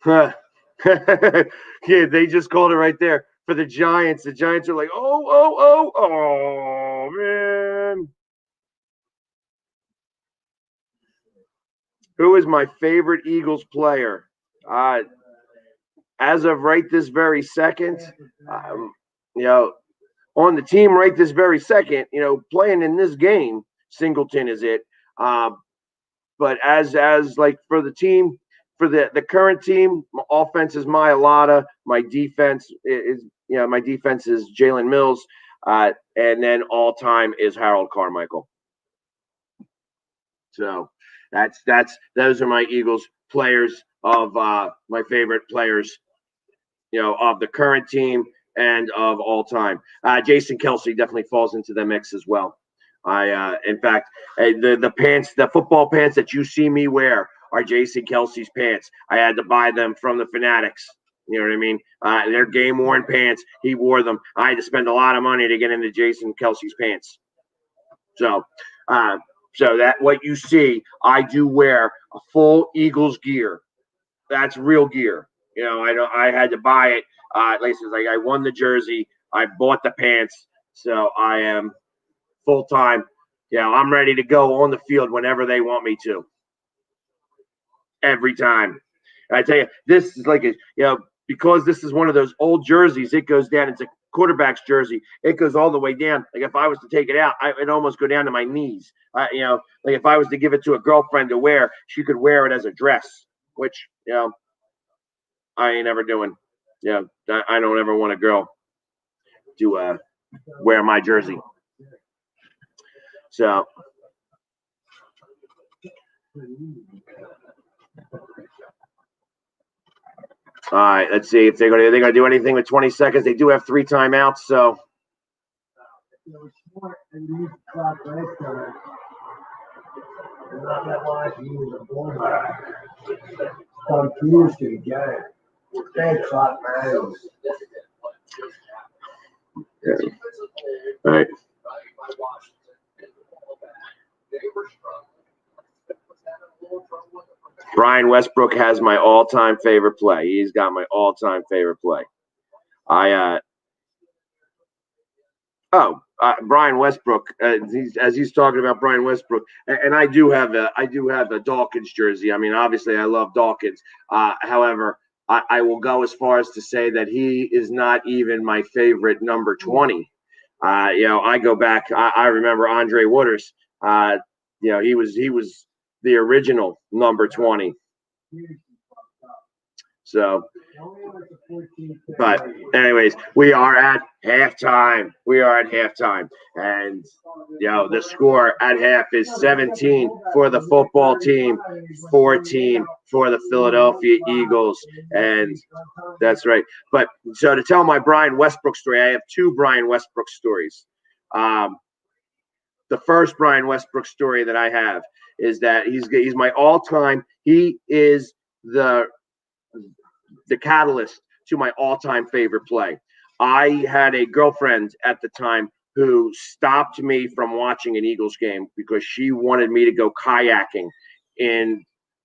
S1: Yeah, they just called it right there for the Giants. The Giants are like, oh, man. Who is my favorite Eagles player? Uh, as of right this very second, um, you know, on the team right this very second, playing in this game, Singleton is it. Uh, but as like for the team, for the current team, my offense is Mailata. My defense is Jalen Mills, and then all time is Harold Carmichael. So that's those are my Eagles players of my favorite players, of the current team and of all time. Jason Kelsey definitely falls into the mix as well. In fact, the football pants that you see me wear are Jason Kelsey's pants. I had to buy them from the Fanatics. You know what I mean? They're game worn pants. He wore them. I had to spend a lot of money to get into Jason Kelsey's pants. So, uh, so that what you see, I do wear a full Eagles gear. That's real gear. I had to buy it. Like I won the jersey. I bought the pants. So I am full time. I'm ready to go on the field whenever they want me to. Every time. I tell you, this is because this is one of those old jerseys, it goes down. It's a quarterback's jersey. It goes all the way down. Like if I was to take it out, it'd almost go down to my knees. Like if I was to give it to a girlfriend to wear, she could wear it as a dress, which, I ain't ever doing. I don't ever want a girl to wear my jersey. So, all right, let's see if they're gonna do anything with 20 seconds. They do have 3 timeouts, so. Yeah. All right. Brian Westbrook has my all-time favorite play. He's got my all-time favorite play. Brian Westbrook. He's talking about Brian Westbrook, and I do have a Dawkins jersey. I mean, obviously, I love Dawkins. However, I will go as far as to say that he is not even my favorite number 20. I go back. I remember Andre Waters. He was the original number 20. So, but anyways, we are at halftime. And the score at half is 17 for the football team, 14 for the Philadelphia Eagles, and that's right. But so to tell my Brian Westbrook story, I have 2 Brian Westbrook stories. The first Brian Westbrook story that I have is that he's my all-time. He is the catalyst to my all-time favorite play. I had a girlfriend at the time who stopped me from watching an Eagles game because she wanted me to go kayaking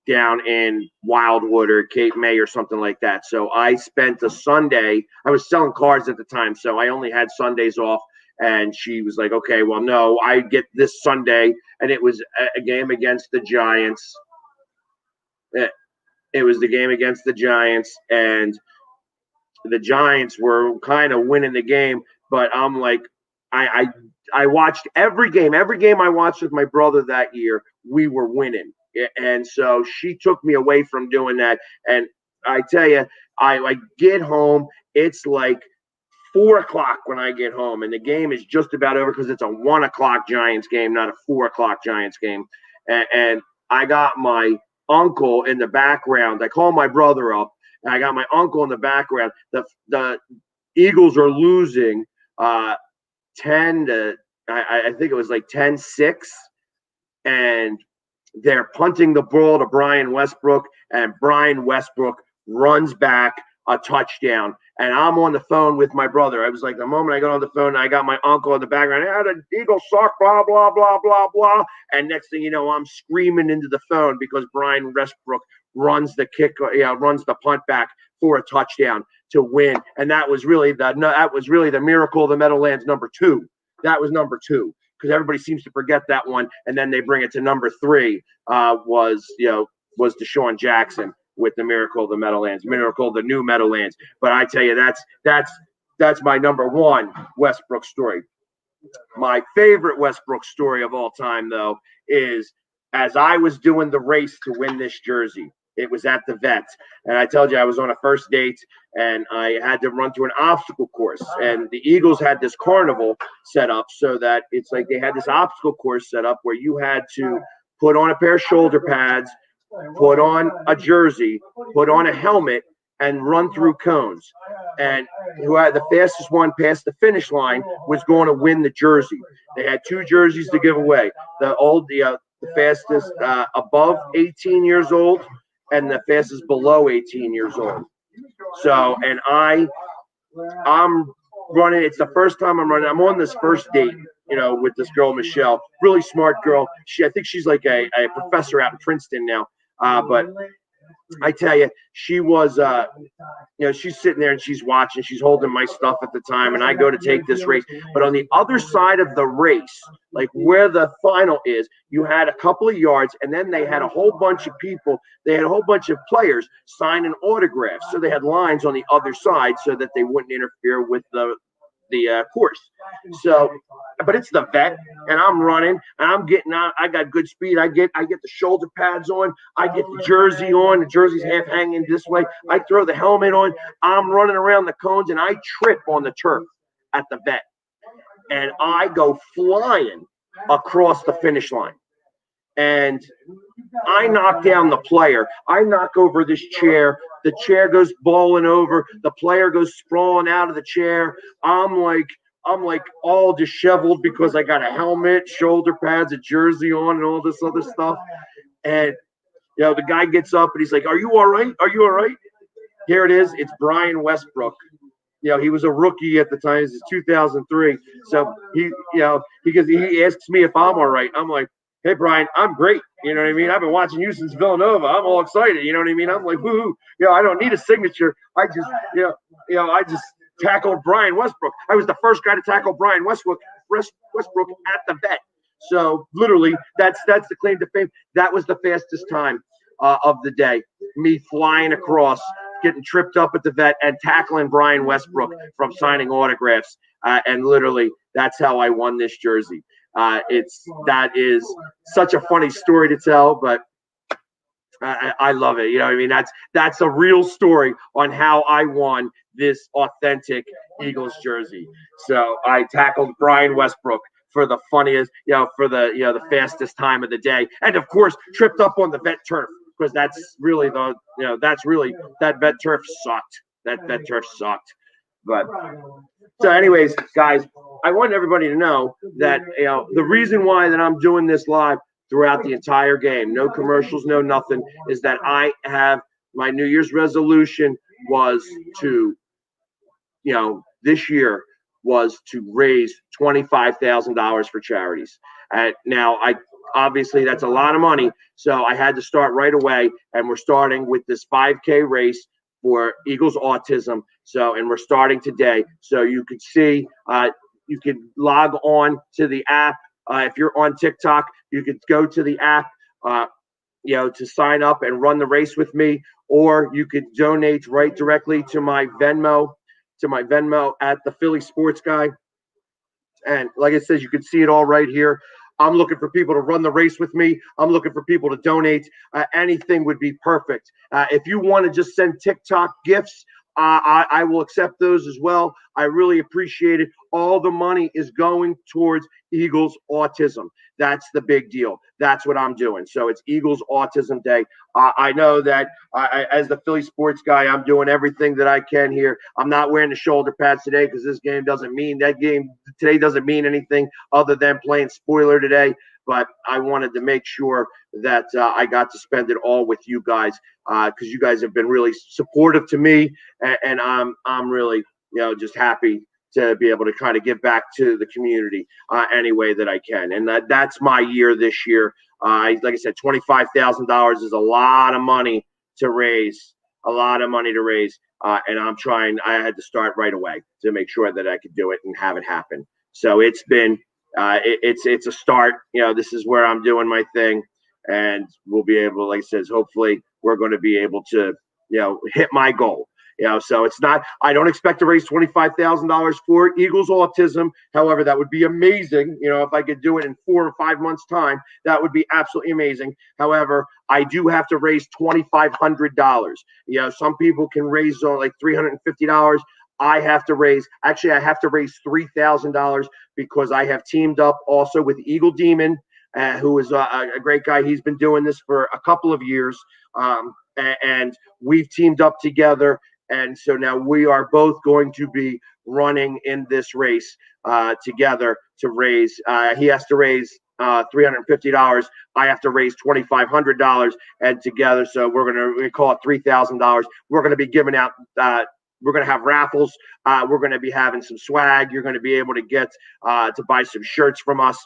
S1: down in Wildwood or Cape May or something like that. So I spent a Sunday. I was selling cars at the time, so I only had Sundays off. And she was like, okay, well, no, I get this Sunday. And it was a game against the Giants. It was the game against the Giants, and the Giants were kind of winning the game. But I'm like, I watched every game. Every game I watched with my brother that year, we were winning. And so she took me away from doing that. And I tell you, I get home. It's like 4 o'clock when I get home, and the game is just about over because it's a 1 o'clock Giants game, not a 4 o'clock Giants game. And I got my uncle in the background. I call my brother up, and I got my uncle in the background. The Eagles are losing 10 to, I think it was like 10-6. And They're punting the ball to Brian Westbrook, and Brian Westbrook runs back a touchdown. And I'm on the phone with my brother. I was like, the moment I got on the phone, I got my uncle in the background. Yeah, the Eagles suck, blah, blah, blah, blah, blah. And next thing you know, I'm screaming into the phone because Brian Westbrook runs the punt back for a touchdown to win. And that was really the miracle of the Meadowlands #2. That was #2 because everybody seems to forget that one, and then they bring it to #3. Was Deshaun Jackson with the miracle of the Meadowlands, miracle of the new Meadowlands. But I tell you, that's my #1 Westbrook story. My favorite Westbrook story of all time, though, is as I was doing the race to win this jersey. It was at the vet. And I told you I was on a first date and I had to run through an obstacle course. And the Eagles had this carnival set up so that it's like they had this obstacle course set up where you had to put on a pair of shoulder pads, put on a jersey, put on a helmet, and run through cones. And who had the fastest one past the finish line was going to win the jersey. They had 2 jerseys to give away. The fastest above 18 years old and the fastest below 18 years old. So, and I'm running. It's the first time I'm running. I'm on this first date, with this girl, Michelle, really smart girl. I think she's like a professor out in Princeton now. But I tell you, she was, she's sitting there and she's watching, she's holding my stuff at the time. And I go to take this race. But on the other side of the race, like where the final is, you had a couple of yards and then they had a whole bunch of people. They had a whole bunch of players signing autographs. So they had lines on the other side so that they wouldn't interfere with the course. So, but it's the vet, and I'm running, and I'm getting out. I got good speed. I get the shoulder pads on. I get the jersey on. The jersey's half hanging this way. I throw the helmet on. I'm running around the cones, and I trip on the turf at the vet, and I go flying across the finish line. And I knock down the player. I knock over this chair. The chair goes bowling over. The player goes sprawling out of the chair. I'm like all disheveled because I got a helmet, shoulder pads, a jersey on, and all this other stuff. And the guy gets up and he's like, "Are you all right? Are you all right?" Here it is. It's Brian Westbrook. He was a rookie at the time. This is 2003. So he asks me if I'm all right. I'm like, "Hey, Brian, I'm great." You know what I mean? I've been watching you since Villanova. I'm all excited. You know what I mean? I'm like, woohoo. I don't need a signature. I just, I just tackled Brian Westbrook. I was the first guy to tackle Brian Westbrook at the vet. So literally, that's the claim to fame. That was the fastest time of the day. Me flying across, getting tripped up at the vet, and tackling Brian Westbrook from signing autographs. And literally, that's how I won this jersey. That is such a funny story to tell, but I love it. I mean, that's a real story on how I won this authentic Eagles jersey. So I tackled Brian Westbrook for the funniest, for the fastest time of the day, and of course tripped up on the vet turf because that vet turf sucked. That vet turf sucked. But so, anyways, guys, I want everybody to know that the reason why that I'm doing this live throughout the entire game, no commercials, no nothing, is that I have my New Year's resolution was to, this year was to raise $25,000 for charities. And now obviously that's a lot of money, so I had to start right away, and we're starting with this 5K race for Eagles Autism. So, and we're starting today. So you could see, you could log on to the app. If you're on TikTok, you could go to the app, to sign up and run the race with me, or you could donate right directly to my Venmo at the Philly Sports Guy. And like I said, you can see it all right here. I'm looking for people to run the race with me. I'm looking for people to donate. Anything would be perfect. If you want to just send TikTok gifts, I will accept those as well. I really appreciate it. All the money is going towards Eagles Autism. That's the big deal. That's what I'm doing. So it's Eagles Autism Day. I know that as the Philly Sports Guy, I'm doing everything that I can here. I'm not wearing the shoulder pads today because this game today doesn't mean anything other than playing spoiler today. but I wanted to make sure that I got to spend it all with you guys because you guys have been really supportive to me, and I'm really just happy to be able to kind of give back to the community any way that I can, and that's my year this year. Like I said, $25,000 is a lot of money to raise, and I'm trying. I had to start right away to make sure that I could do it and have it happen. So it's been it's a start. This is where I'm doing my thing, and we'll be able, like I says, hopefully we're going to be able to hit my goal. So it's not. I don't expect to raise $25,000 for Eagles Autism. However, that would be amazing. If I could do it in 4 or 5 months' time, that would be absolutely amazing. However, I do have to raise $2,500. Some people can raise like $350. I have to raise $3,000 because I have teamed up also with Eagle Demon, who is a great guy. He's been doing this for a couple of years, and we've teamed up together. And so now we are both going to be running in this race together to raise. He has to raise $350. I have to raise $2,500, and together, so we call it $3,000. We're gonna be giving out. We're going to have raffles. We're going to be having some swag. You're going to be able to get to buy some shirts from us.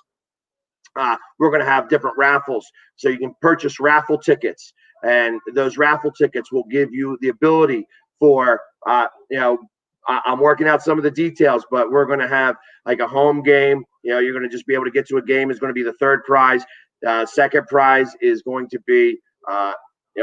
S1: We're going to have different raffles, so you can purchase raffle tickets, and those raffle tickets will give you the ability for I'm working out some of the details, but we're going to have like a home game. You're going to just be able to get to a game is going to be the third prize. Second prize is going to be a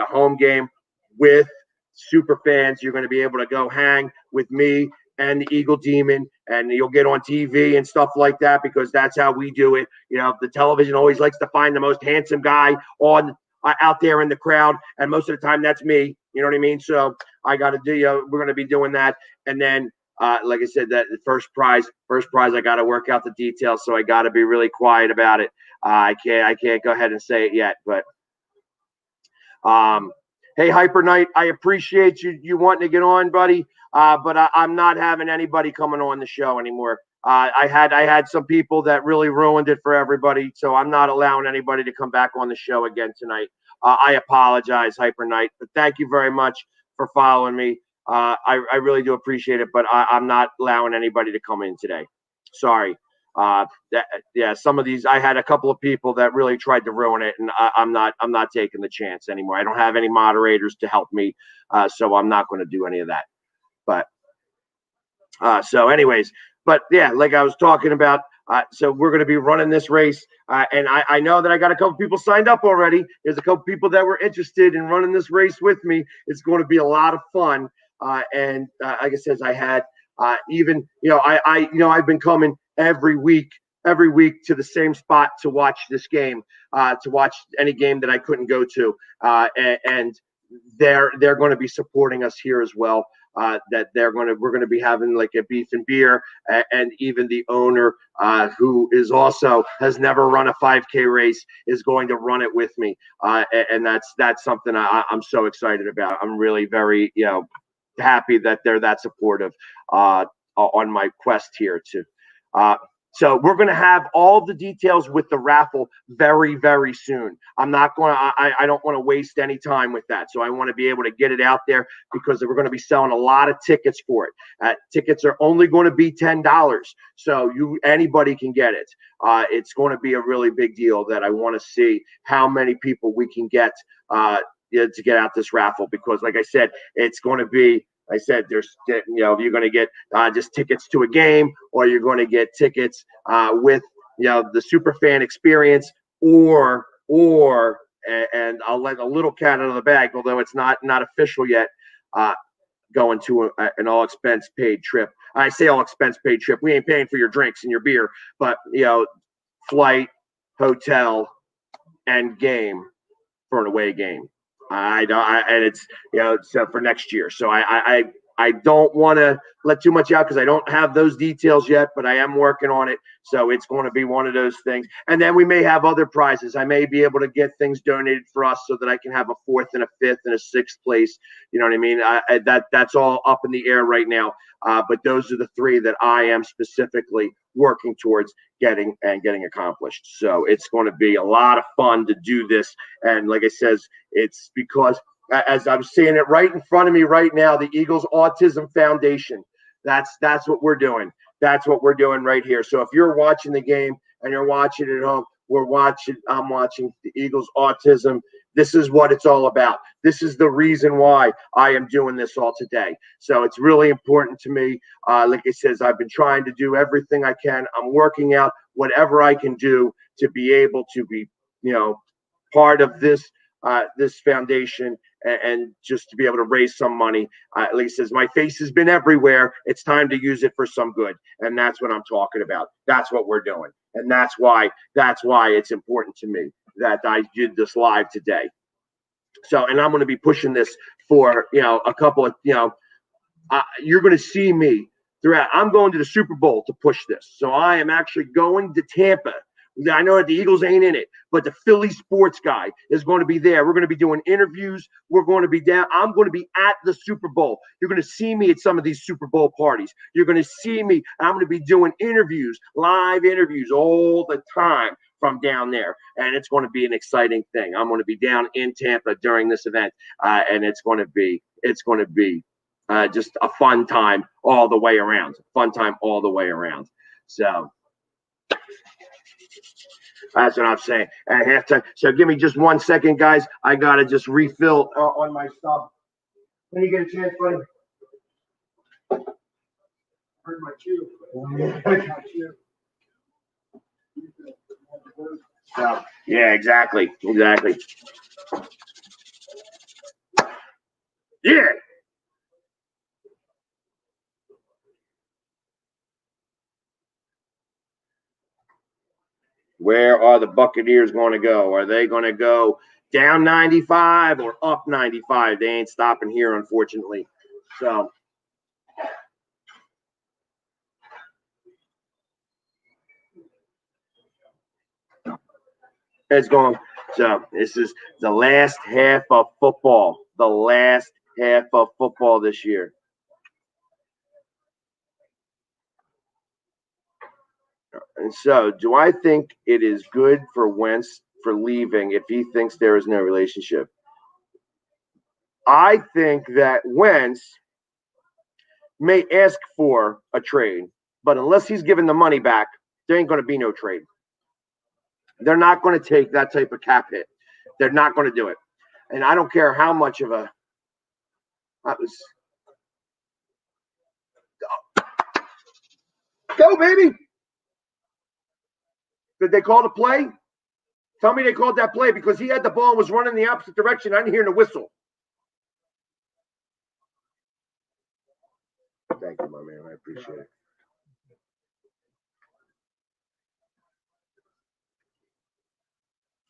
S1: home game with super fans. You're going to be able to go hang with me and the Eagle Demon, and you'll get on TV and stuff like that because that's how we do it. The television always likes to find the most handsome guy on out there in the crowd, and most of the time that's me. You know what I mean? So I got to do. We're going to be doing that, and then like I said, that the first prize, I got to work out the details, so I got to be really quiet about it. I can't go ahead and say it yet, but hey, Hyper Knight, I appreciate you wanting to get on, buddy. But I'm not having anybody coming on the show anymore. I had some people that really ruined it for everybody, so I'm not allowing anybody to come back on the show again tonight. I apologize, Hyper Knight, but thank you very much for following me. I really do appreciate it, but I'm not allowing anybody to come in today. Sorry. Some of these, I had a couple of people that really tried to ruin it, and I'm not taking the chance anymore. I don't have any moderators to help me, so I'm not going to do any of that. But so anyways, but yeah, like I was talking about, so we're going to be running this race, and I know that I got a couple people signed up already. There's a couple people that were interested in running this race with me. It's going to be a lot of fun, and like I said, I had even I've been coming every week to the same spot to watch this game, to watch any game that I couldn't go to, and they're going to be supporting us here as well. That we're going to be having like a beef and beer, and even the owner, who is also has never run a 5K race, is going to run it with me, and that's something I'm so excited about. I'm really very happy that they're that supportive on my quest here too. So we're going to have all the details with the raffle very, very soon. I don't want to waste any time with that. So I want to be able to get it out there because we're going to be selling a lot of tickets for it. Tickets are only going to be $10. So anybody can get it. It's going to be a really big deal that I want to see how many people we can get to get out this raffle, because like I said, it's going to be, I said, you're going to get just tickets to a game, or you're going to get tickets with the super fan experience, or and I'll let a little cat out of the bag, although it's not official yet. Going to an all expense paid trip. I say all expense paid trip. We ain't paying for your drinks and your beer, but flight, hotel, and game for an away game. And it's so for next year. So I don't want to let too much out because I don't have those details yet, but I am working on it. So it's going to be one of those things. And then we may have other prizes. I may be able to get things donated for us so that I can have a 4th and a 5th and a 6th place. You know what I mean? That's all up in the air right now. But those are the 3 that I am specifically working towards getting accomplished. So it's going to be a lot of fun to do this. And like I says, it's because as I'm seeing it right in front of me right now, the Eagles Autism Foundation. That's what we're doing. That's what we're doing right here. So if you're watching the game and you're watching it at home, I'm watching the Eagles Autism. This is what it's all about. This is the reason why I am doing this all today. So it's really important to me. Like I says, I've been trying to do everything I can. I'm working out whatever I can do to be able to be, part of this foundation and just to be able to raise some money. Like I says, my face has been everywhere. It's time to use it for some good, and that's what I'm talking about. That's what we're doing, and that's why it's important to me that I did this live today. So, and I'm going to be pushing this for a couple of you're going to see me throughout. I'm going to the Super Bowl to push this. So I am actually going to Tampa. I know that the Eagles ain't in it, but the Philly sports guy is going to be there. We're going to be doing interviews. We're going to be down. I'm going to be at the Super Bowl. You're going to see me at some of these Super Bowl parties. You're going to see me. I'm going to be doing interviews, live interviews all the time from down there. And it's going to be an exciting thing. I'm going to be down in Tampa during this event. And it's going to be just a fun time all the way around. So that's what I'm saying. At halftime. So give me just 1 second, guys. I gotta just refill on my stuff. When you get a chance, buddy.
S2: Heard my cue.
S1: So, yeah, exactly. Yeah. Where are the Buccaneers going to go? Are they going to go down 95 or up 95? They ain't stopping here, unfortunately. So it's going. So this is the last half of football. The last half of football this year. And so, do I think it is good for Wentz for leaving if he thinks there is no relationship? I think that Wentz may ask for a trade, but unless he's given the money back, there ain't going to be no trade. They're not going to take that type of cap hit. They're not going to do it. And I don't care how much of a that was. Go, baby. Did they call the play? Tell me they called that play because he had the ball and was running the opposite direction. I didn't hear the whistle. Thank you, my man. I appreciate it.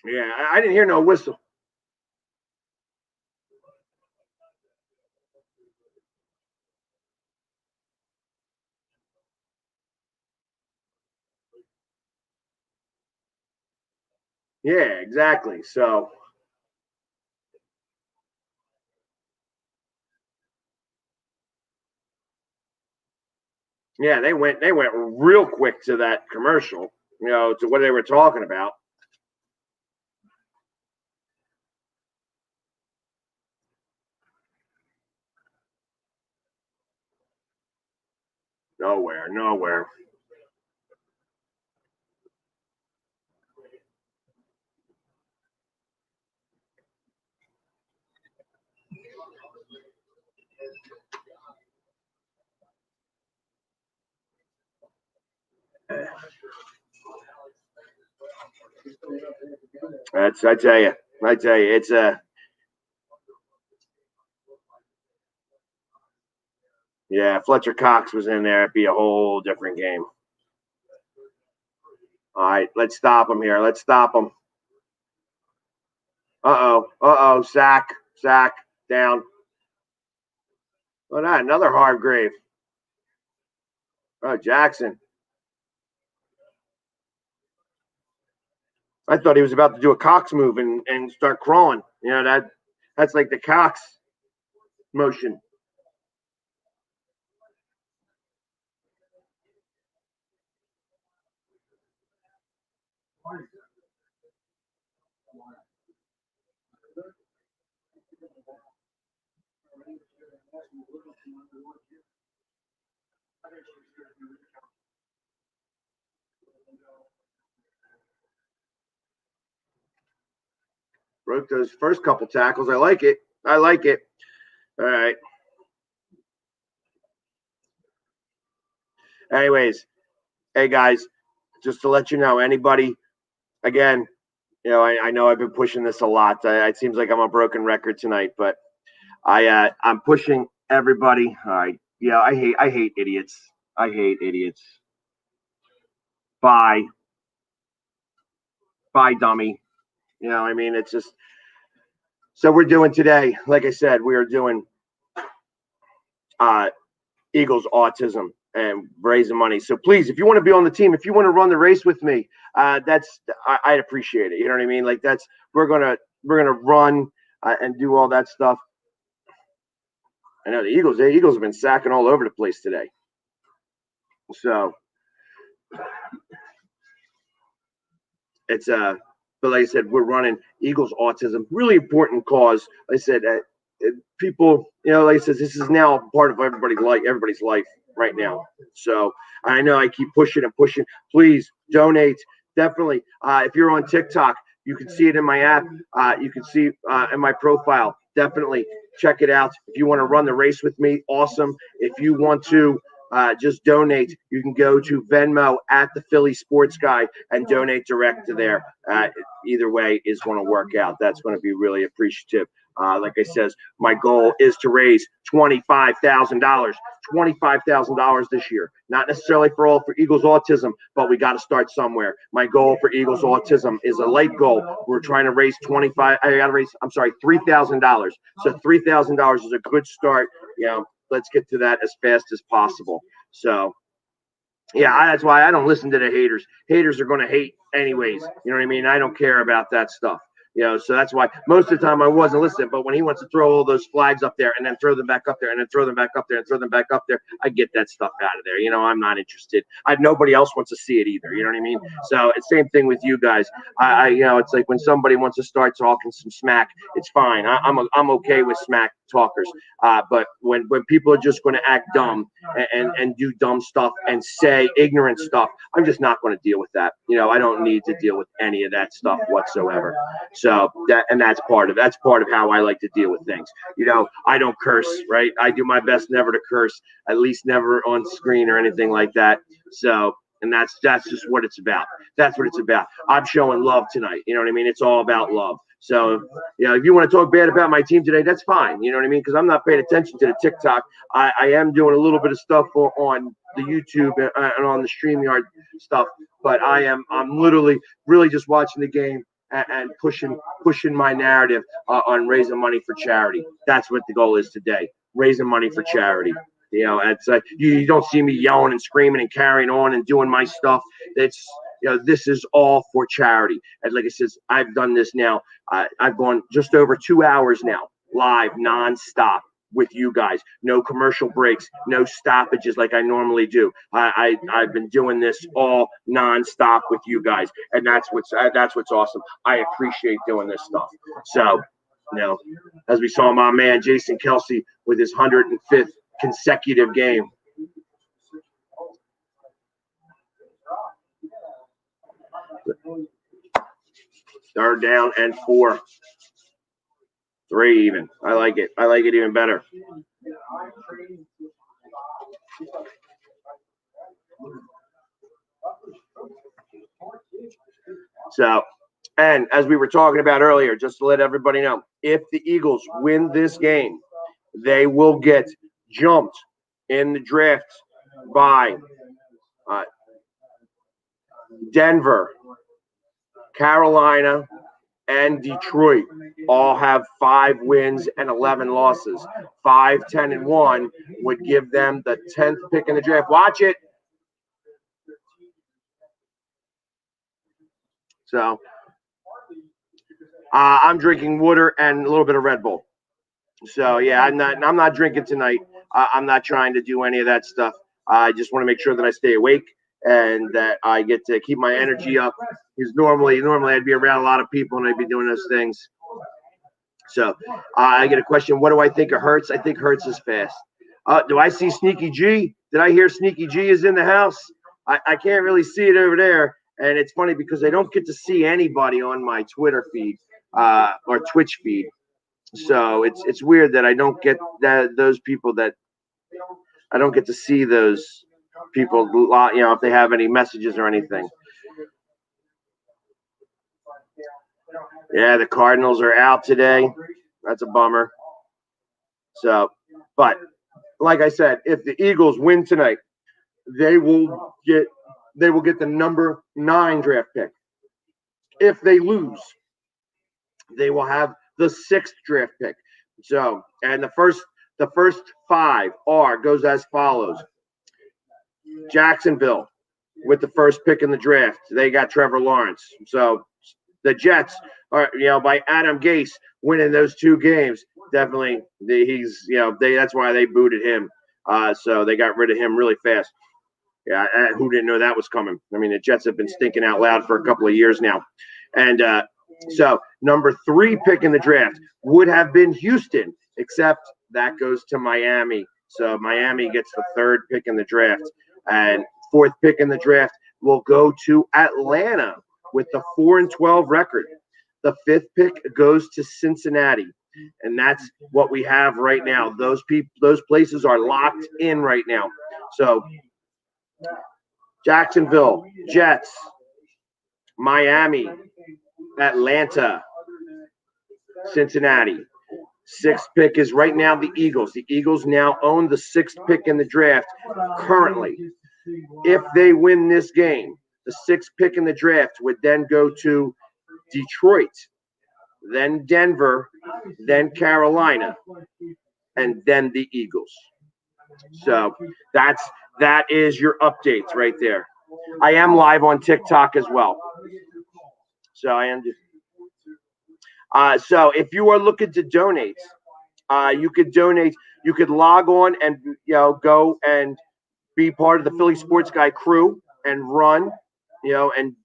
S1: Yeah, I didn't hear no whistle. Yeah, exactly. So yeah, they went real quick to that commercial, to what they were talking about. Nowhere. I tell you, it's a yeah. Fletcher Cox was in there, it'd be a whole different game. All right, let's stop him here. Let's stop him. Sack down. Oh, that another Hargrave. Oh, Jackson. I thought he was about to do a Cox move and start crawling. You know, that's like the Cox motion. Broke those first couple tackles. I like it. I like it. All right. Anyways, hey guys, just to let you know, anybody, again, I know I've been pushing this a lot. It seems like I'm a broken record tonight, but I'm pushing everybody. All right. Yeah, I hate idiots. I hate idiots. Bye. Bye, dummy. I mean, it's just so we're doing today, like I said, we are doing uh Eagles Autism and raising money. So please, if you want to be on the team, if you want to run the race with me, I'd appreciate it. You know what I mean? Like we're gonna run and do all that stuff. I know the Eagles have been sacking all over the place today. So it's but like I said, we're running Eagles Autism, really important cause. Like I said, people, like I said, this is now part of everybody's life right now. So I know I keep pushing and pushing. Please donate. Definitely. If you're on TikTok, you can see it in my app. You can see in my profile. Definitely check it out. If you want to run the race with me, awesome. If you want to just donate, you can go to Venmo at the Philly Sports Guy and donate direct to there. Either way is going to work out. That's going to be really appreciative. Like I says, my goal is to raise $25,000. $25,000 this year. Not necessarily for Eagles Autism, but we got to start somewhere. My goal for Eagles Autism is a late goal. We're trying to raise $3,000. So $3,000 is a good start. Let's get to that as fast as possible. So yeah, that's why I don't listen to the haters. Haters are going to hate anyways. You know what I mean? I don't care about that stuff. So that's why most of the time I wasn't listening. But when he wants to throw all those flags up there and then throw them back up there and then throw them back up there and throw them back up there, I get that stuff out of there. I'm not interested. Nobody else wants to see it either. You know what I mean? So it's same thing with you guys. It's like when somebody wants to start talking some smack, it's fine. I'm okay with smack talkers. But when people are just going to act dumb and do dumb stuff and say ignorant stuff, I'm just not going to deal with that. I don't need to deal with any of that stuff whatsoever. So that's part of how I like to deal with things. I don't curse, right? I do my best never to curse, at least never on screen or anything like that. So, and that's just what it's about. That's what it's about. I'm showing love tonight. You know what I mean? It's all about love. So, if you want to talk bad about my team today, that's fine. You know what I mean? Because I'm not paying attention to the TikTok. I am doing a little bit of stuff on the YouTube and on the StreamYard stuff, but I'm literally really just watching the game and pushing my narrative on raising money for charity. That's what the goal is today: raising money for charity. It's you don't see me yelling and screaming and carrying on and doing my stuff. It's this is all for charity. And like I said, I've done this now. I've gone just over 2 hours now, live, nonstop with you guys. No commercial breaks, no stoppages like I normally do. I've been doing this all nonstop with you guys, and that's what's awesome. I appreciate doing this stuff. So, as we saw my man Jason Kelsey with his 105th consecutive game. Third down and 4. 3 even. I like it. I like it even better. So, and as we were talking about earlier, just to let everybody know, if the Eagles win this game, they will get jumped in the draft by Denver, Carolina, and Detroit all have 5 wins and 11 losses. 5, 10, and 1 would give them the 10th pick in the draft. Watch it. So I'm drinking water and a little bit of Red Bull. So yeah, I'm not drinking tonight. I'm not trying to do any of that stuff. I just want to make sure that I stay awake and that I get to keep my energy up. Because normally I'd be around a lot of people and I'd be doing those things. So I get a question. What do I think of Hurts? I think Hurts is fast. Do I see Sneaky G? Did I hear Sneaky G is in the house? I can't really see it over there. And it's funny because I don't get to see anybody on my Twitter feed or Twitch feed. So it's weird that I don't get those people that I don't get to see those people, if they have any messages or anything. Yeah, the Cardinals are out today. That's a bummer. So, but like I said, if the Eagles win tonight, they will get the number 9 draft pick. If they lose, they will have the 6th draft pick. So, and the first 5 goes as follows. Jacksonville with the first pick in the draft. They got Trevor Lawrence. So the Jets are, by Adam Gase winning those 2 games, definitely that's why they booted him. So they got rid of him really fast. Yeah, who didn't know that was coming? I mean, the Jets have been stinking out loud for a couple of years now. And so number 3 pick in the draft would have been Houston, except that goes to Miami. So Miami gets the 3rd pick in the draft. And 4th pick in the draft will go to Atlanta with the 4-12 record. The 5th pick goes to Cincinnati. And that's what we have right now. Those places are locked in right now. So Jacksonville, Jets, Miami, Atlanta, Cincinnati. 6th pick is right now the Eagles. The Eagles now own the 6th pick in the draft currently. If they win this game, the 6th pick in the draft would then go to Detroit, then Denver, then Carolina, and then the Eagles. So that is your updates right there. I am live on TikTok as well. So I am just. So if you are looking to donate, you could donate. You could log on and go and be part of the Philly Sports Guy crew and run, and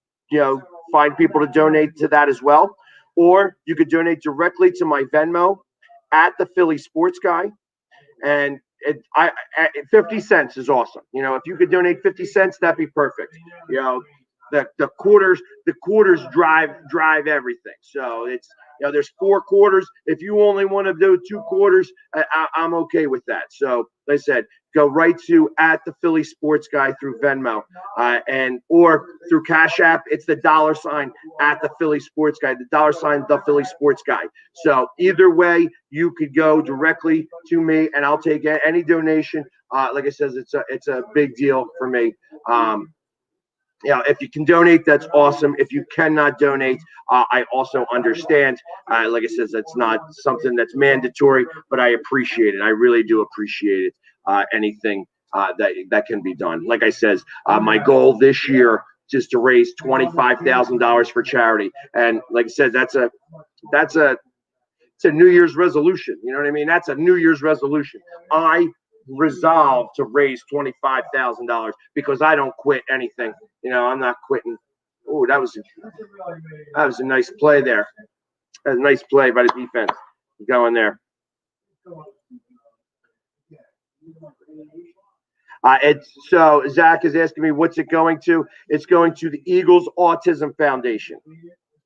S1: find people to donate to that as well. Or you could donate directly to my Venmo at the Philly Sports Guy, and 50 cents is awesome. If you could donate 50 cents, that'd be perfect. The quarters drive everything. So it's there's 4 quarters. If you only want to do 2 quarters, I'm okay with that. So like I said, go right to at the Philly Sports Guy through Venmo, or through Cash App. It's the $sign at the Philly Sports Guy, the $sign the Philly Sports Guy. So either way, you could go directly to me, and I'll take any donation. Like I said, it's a big deal for me. If you can donate, that's awesome. If you cannot donate, I also understand. Like I said, that's not something that's mandatory, but I appreciate it. I really do appreciate it. Anything that can be done. Like I said, my goal this year is to raise $25,000 for charity, and like I said, it's a New Year's resolution. You know what I mean? That's a New Year's resolution. I resolve to raise $25,000 because I don't quit anything. I'm not quitting. Oh, that was a nice play there. That was a nice play by the defense. Going there. So Zach is asking me what's it going to? It's going to the Eagles Autism Foundation.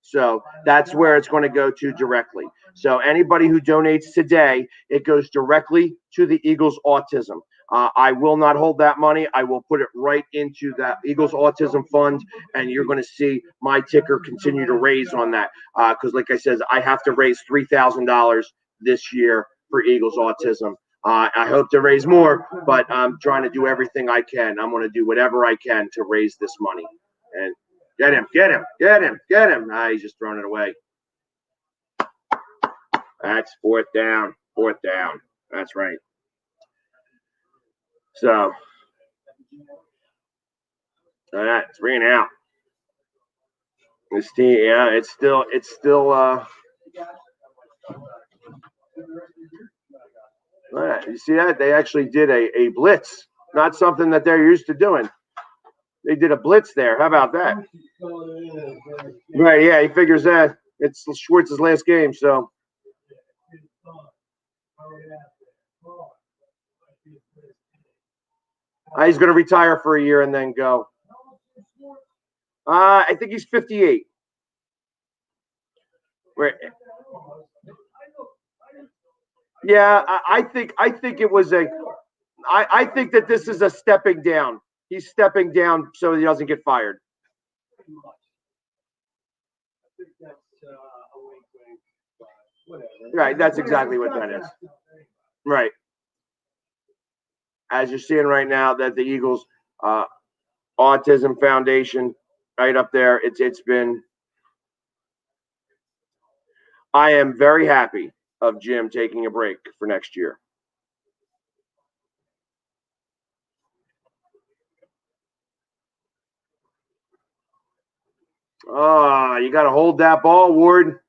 S1: So that's where it's going to go to directly. So anybody who donates today, it goes directly to the Eagles Autism. I will not hold that money. I will put it right into that Eagles Autism Fund, and you're going to see my ticker continue to raise on that. Because like I said, I have to raise $3,000 this year for Eagles Autism. I hope to raise more, but I'm trying to do everything I can. I'm going to do whatever I can to raise this money. And get him. He's just throwing it away. That's fourth down. Fourth down. That's right. So, all right, 3 and out. This team, yeah, it's still. All right, you see that? They actually did a blitz, not something that they're used to doing. They did a blitz there. How about that? Right, yeah, he figures that. It's Schwartz's last game, so. He's going to retire for a year and then go. I think he's 58. Right. Yeah, I think it was I think that this is a stepping down. He's stepping down so he doesn't get fired. Right, that's exactly what that is. Right. As you're seeing right now, that the Eagles Autism Foundation, right up there, it's been. I am very happy of Jim taking a break for next year. You got to hold that ball, Ward.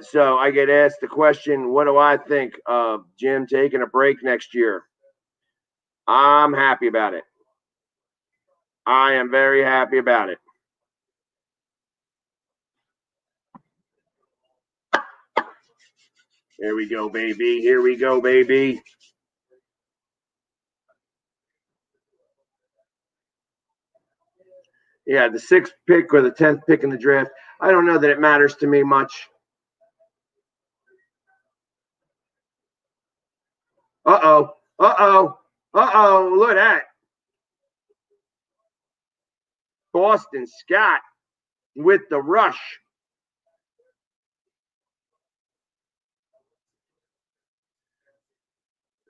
S1: So I get asked the question, what do I think of Jim taking a break next year? I'm happy about it. I am very happy about it. Here we go, baby. Here we go, baby. Yeah, the 6th pick or the 10th pick in the draft. I don't know that it matters to me much. Uh-oh. Uh-oh. Uh-oh. Look at that. Boston Scott with the rush.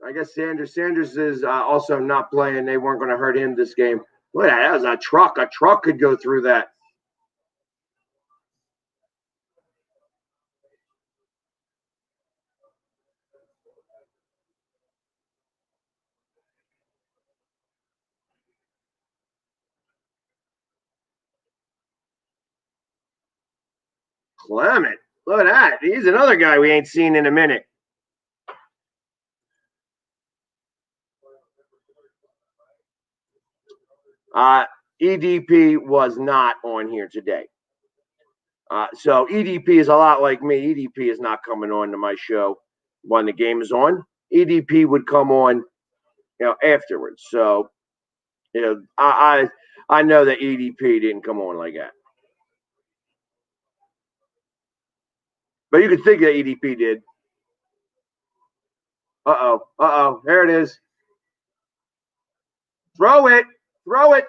S1: I guess Sanders is also not playing. They weren't going to hurt him this game. Look at that. That was a truck. A truck could go through that. Clement. Look at that. He's another guy we ain't seen in a minute. EDP was not on here today. So EDP is a lot like me. EDP is not coming on to my show when the game is on. EDP would come on, afterwards. So, I know that EDP didn't come on like that. But you could think that EDP did. Uh-oh. There it is. Throw it. Throw it.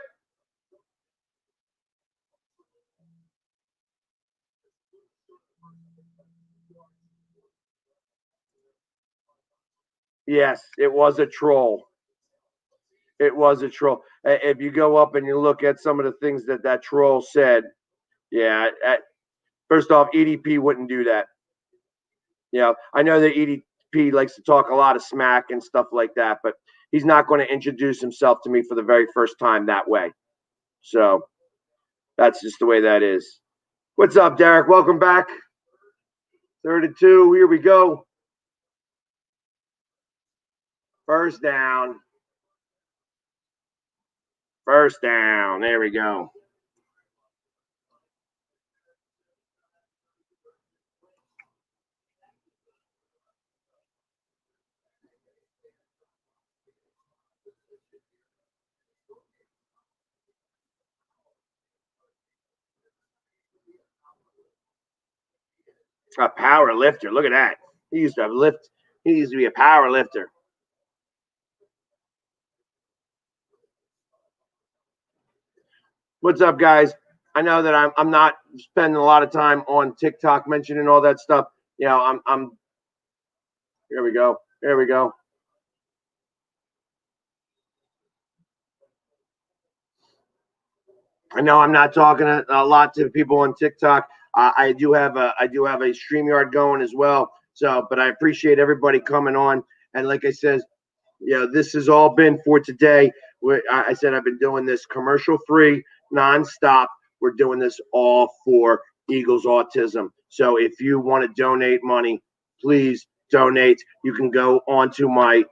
S1: Yes, it was a troll. It was a troll. If you go up and you look at some of the things that troll said, yeah, first off, EDP wouldn't do that. I know that EDP likes to talk a lot of smack and stuff like that, but he's not going to introduce himself to me for the very first time that way. So that's just the way that is. What's up, Derek? Welcome back. 3rd and 2. Here we go. First down. First down. There we go. A power lifter. Look at that. He used to lift. He used to be a power lifter. What's up, guys? I know that I'm not spending a lot of time on TikTok mentioning all that stuff. I'm. Here we go. Here we go. I know I'm not talking a lot to people on TikTok. I do have a StreamYard going as well. So, but I appreciate everybody coming on. And like I said, this has all been for today. I said I've been doing this commercial free, nonstop. We're doing this all for Eagles Autism. So if you want to donate money, please donate. You can go onto my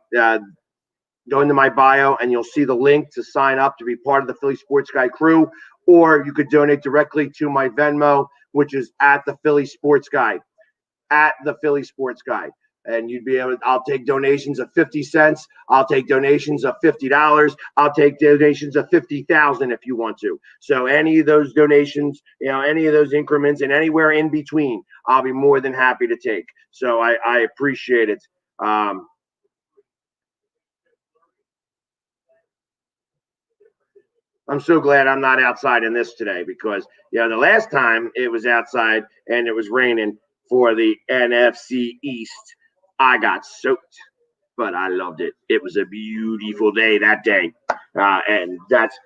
S1: go into my bio and you'll see the link to sign up to be part of the Philly Sports Guy crew, or you could donate directly to my Venmo, which is at the Philly Sports Guy, and you'd be able to, I'll take donations of 50 cents. I'll take donations of $50. I'll take donations of 50,000 if you want to. So any of those donations, any of those increments and anywhere in between, I'll be more than happy to take. So I appreciate it. I'm so glad I'm not outside in this today because, the last time it was outside and it was raining for the NFC East, I got soaked, but I loved it. It was a beautiful day that day. And that's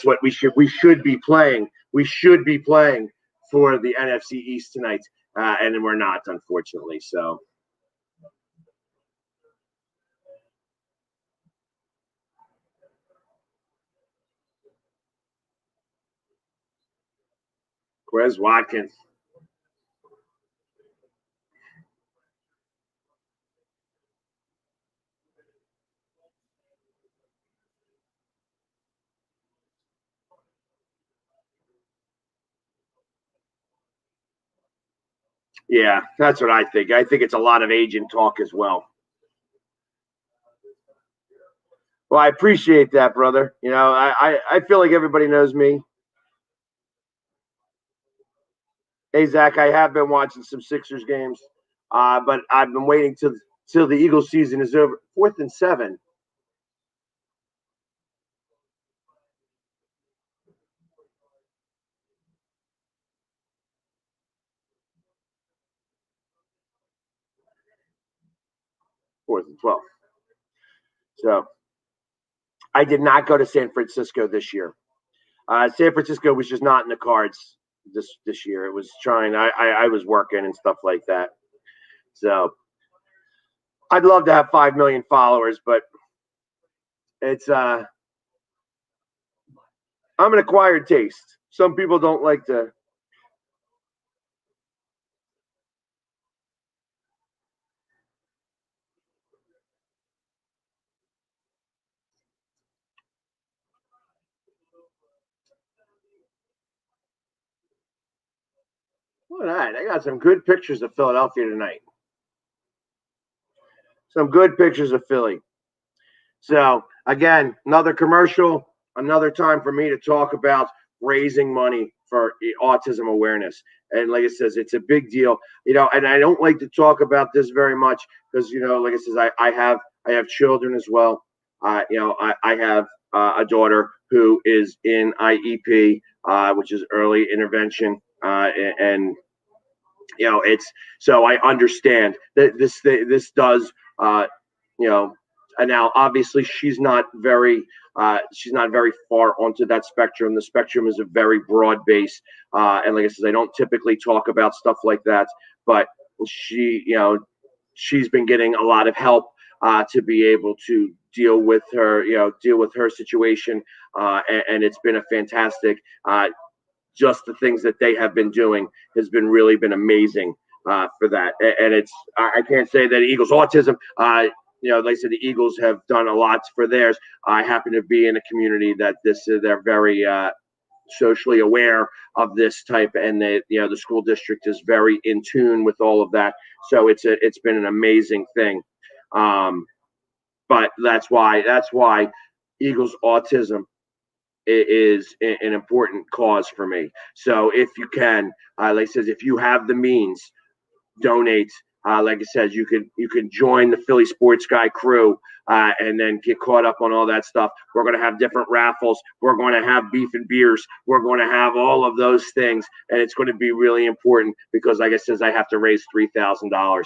S1: what we should be playing. We should be playing for the NFC East tonight. And we're not, unfortunately. So. Where's Watkins? Yeah, that's what I think. I think it's a lot of agent talk as well. Well, I appreciate that, brother. I feel like everybody knows me. Hey, Zach, I have been watching some Sixers games, but I've been waiting till the Eagles season is over. 4th and 7. Fourth and 12. So I did not go to San Francisco this year. San Francisco was just not in the cards this year. It was trying. I was working and stuff like that. So I'd love to have 5 million followers, but it's I'm an acquired taste. Some people don't like to. All right, I got some good pictures of Philadelphia tonight. Some good pictures of Philly. So again, another commercial, another time for me to talk about raising money for autism awareness. And like I says, it's a big deal, and I don't like to talk about this very much because, like I says, I have children as well. I have a daughter who is in IEP, which is early intervention, and it's so I understand that this does, and now obviously she's not very far onto that spectrum. The spectrum is a very broad base, and like I said, I don't typically talk about stuff like that, but she's been getting a lot of help to be able to deal with her situation, and it's been a fantastic. Just the things that they have been doing has really been amazing for that. And I can't say that Eagles Autism, like I said, the Eagles have done a lot for theirs. I happen to be in a community that they're very socially aware of this type, and the school district is very in tune with all of that. So it's been an amazing thing. But that's why Eagles Autism is an important cause for me. So if you can, like I said, if you have the means, donate. Like I said, you can join the Philly Sports Guy crew, and then get caught up on all that stuff. We're going to have different raffles. We're going to have beef and beers. We're going to have all of those things, and it's going to be really important because, like I said, I have to raise $3,000.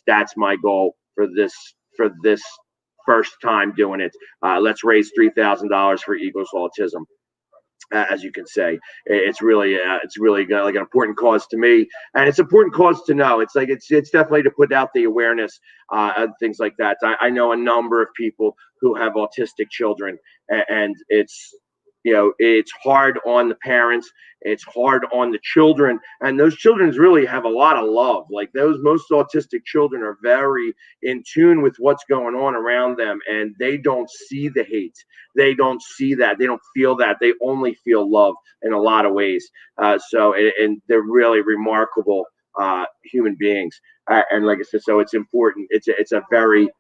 S1: That's my goal for this first time doing it. Let's raise $3,000 for Eagles Autism. as you can say. It's really like an important cause to me, and it's an important cause to know. It's like it's definitely to put out the awareness and things like that. I know a number of people who have autistic children, and it's it's hard on the parents, it's hard on the children, and those children really have a lot of love. Like those most autistic children are very in tune with what's going on around them, and they don't see the hate, they don't see that, they don't feel that, they only feel love in a lot of ways. And they're really remarkable human beings, and like I said, so it's important. It's a very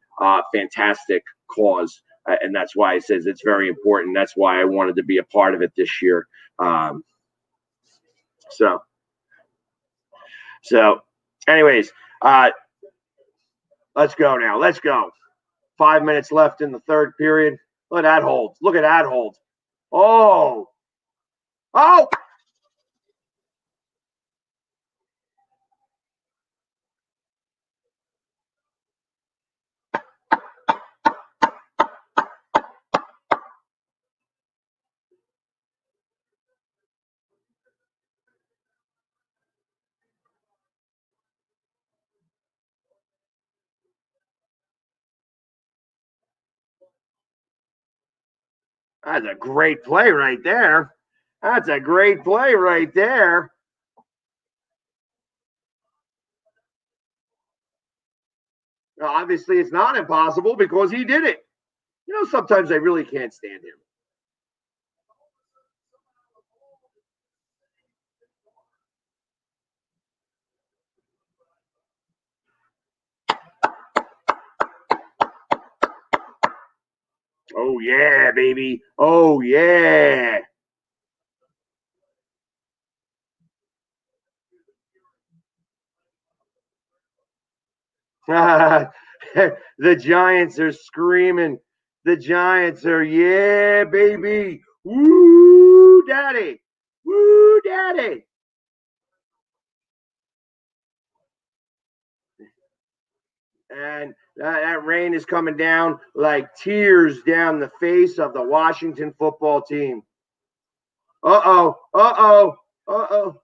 S1: fantastic cause, and that's why it says it's very important. That's why I wanted to be a part of it this year. Um, so, anyways, let's go now. Let's go. 5 minutes left in the third period. Look at that hold. Look at that hold. Oh, oh. That's a great play right there. That's a great play right there. Well, obviously, it's not impossible because he did it. Sometimes I really can't stand him. Oh, yeah, baby. Oh, yeah. The Giants are screaming. The Giants are, yeah, baby. Woo, daddy. Woo, daddy. And that rain is coming down like tears down the face of the Washington football team. Uh-oh. Uh-oh. Uh-oh.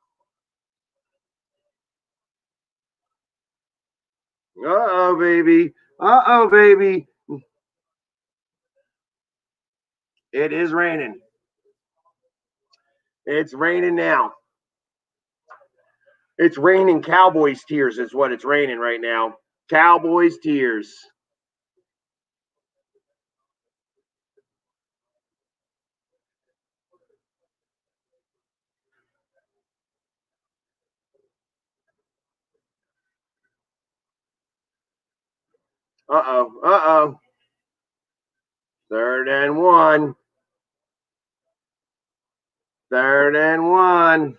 S1: Uh-oh, baby. Uh-oh, baby. It is raining. It's raining now. It's raining Cowboys tears is what it's raining right now. Cowboys tears. Uh-oh. Uh-oh. 3rd and 1. 3rd and 1.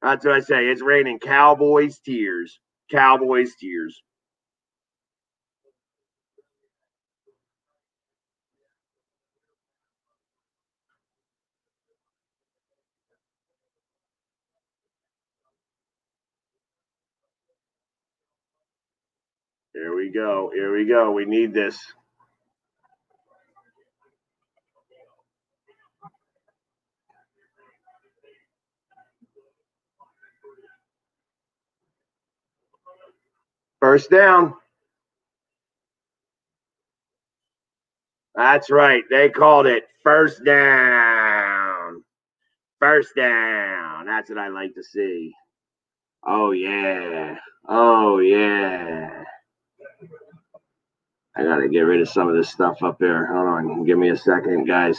S1: That's what I say. It's raining Cowboys tears. Cowboys tears. Here we go. Here we go. We need this. First down. That's right. They called it first down. First down. That's what I like to see. Oh, yeah. Oh, yeah. I got to get rid of some of this stuff up here. Hold on. Give me a second, guys.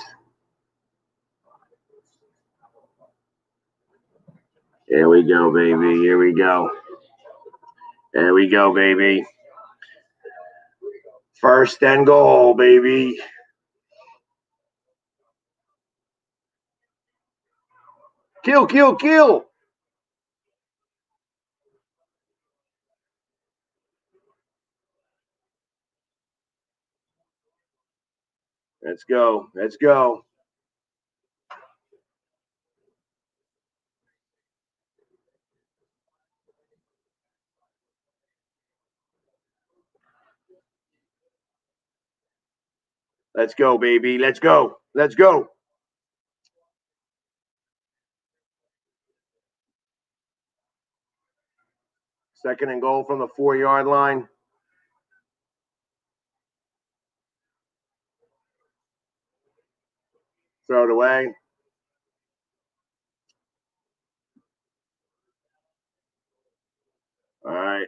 S1: Here we go, baby. Here we go. There we go, baby. 1st and goal, baby. Kill, kill, kill. Let's go. Let's go. Let's go, baby. Let's go. Let's go. Second and goal from the 4-yard line. Throw it away. All right.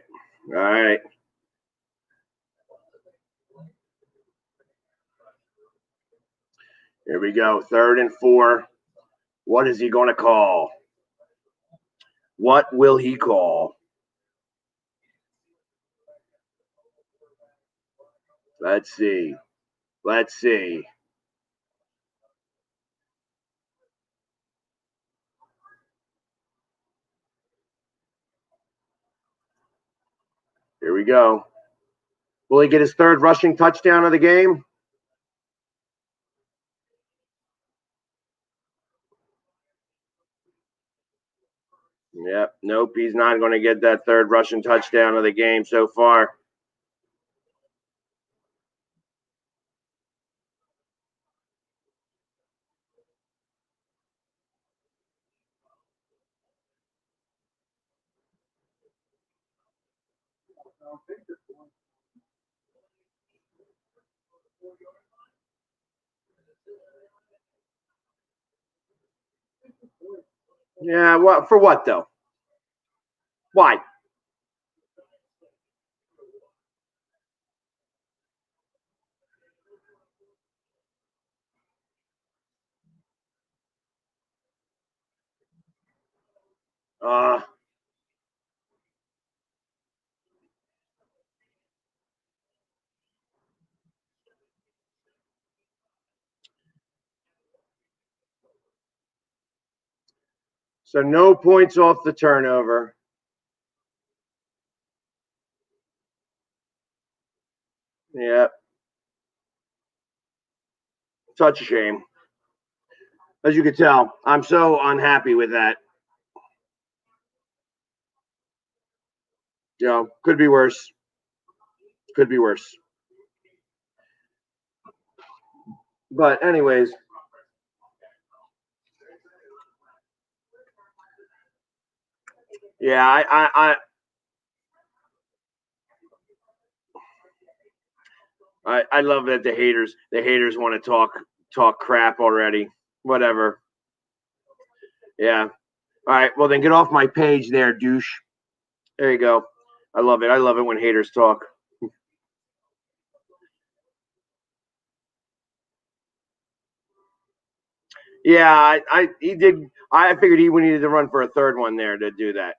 S1: All right. Here we go. 3rd and 4. What is he going to call? What will he call? Let's see. Let's see. Here we go. Will he get his 3rd rushing touchdown of the game? Yep. Nope. He's not going to get that 3rd rushing touchdown of the game so far. Yeah. What for? What though? Why? So no points off the turnover. Yep. Such a shame. As you can tell, I'm so unhappy with that. You know, could be worse. Could be worse. But anyways, yeah, I love that the haters want to talk crap already. Whatever. Yeah. All right. Well, then get off my page there, douche. There you go. I love it. I love it when haters talk. Yeah, he did. I figured he needed to run for a 3rd one there to do that.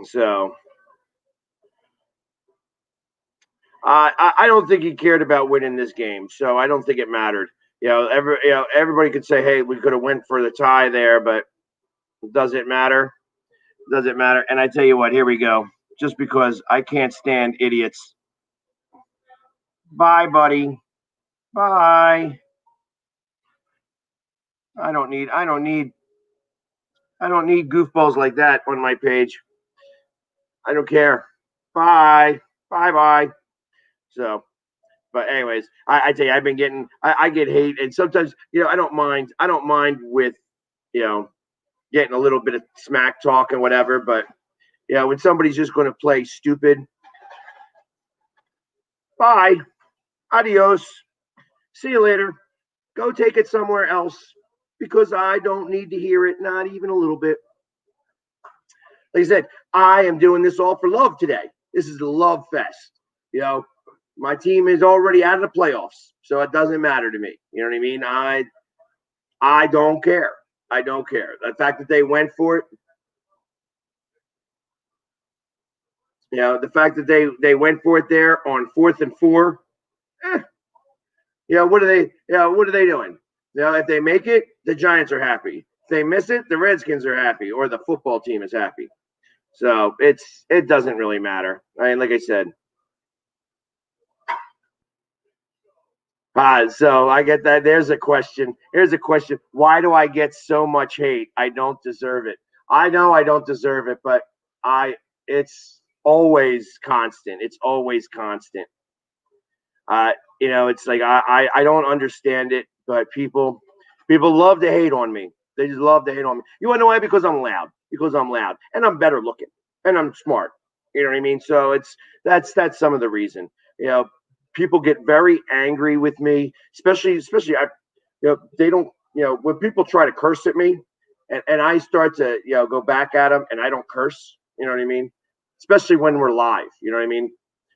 S1: So I don't think he cared about winning this game. So I don't think it mattered. Everybody could say, hey, we could have went for the tie there, but does it matter? Does it matter? And I tell you what, here we go. Just because I can't stand idiots. Bye, buddy. Bye. I don't need goofballs like that on my page. I don't care. Bye. Bye. So, but anyways, I tell you, I've been getting, I get hate, and sometimes, I don't mind with, getting a little bit of smack talk and whatever, but when somebody's just going to play stupid, bye, adios, see you later, go take it somewhere else, because I don't need to hear it, not even a little bit. Like I said, I am doing this all for love today. This is a love fest. My team is already out of the playoffs, so it doesn't matter to me. You know what I mean? I don't care. I don't care. The fact that they went for it, the fact that they went for it there on 4th and 4. What are they doing? If they make it, the Giants are happy. If they miss it, the Redskins are happy, or the football team is happy. So it doesn't really matter. I mean, like I said. So I get that. There's a question. Here's a question. Why do I get so much hate? I don't deserve it. I know I don't deserve it, but it's always constant. It's always constant. It's like I don't understand it, but people love to hate on me. They just love to hate on me. You want to know why? Because I'm loud. And I'm better looking. and I'm smart. You know what I mean? So that's some of the reason. You know, people get very angry with me, especially I, they don't, when people try to curse at me, and I start to go back at them, and I don't curse. You know what I mean? Especially when we're live. You know what I mean?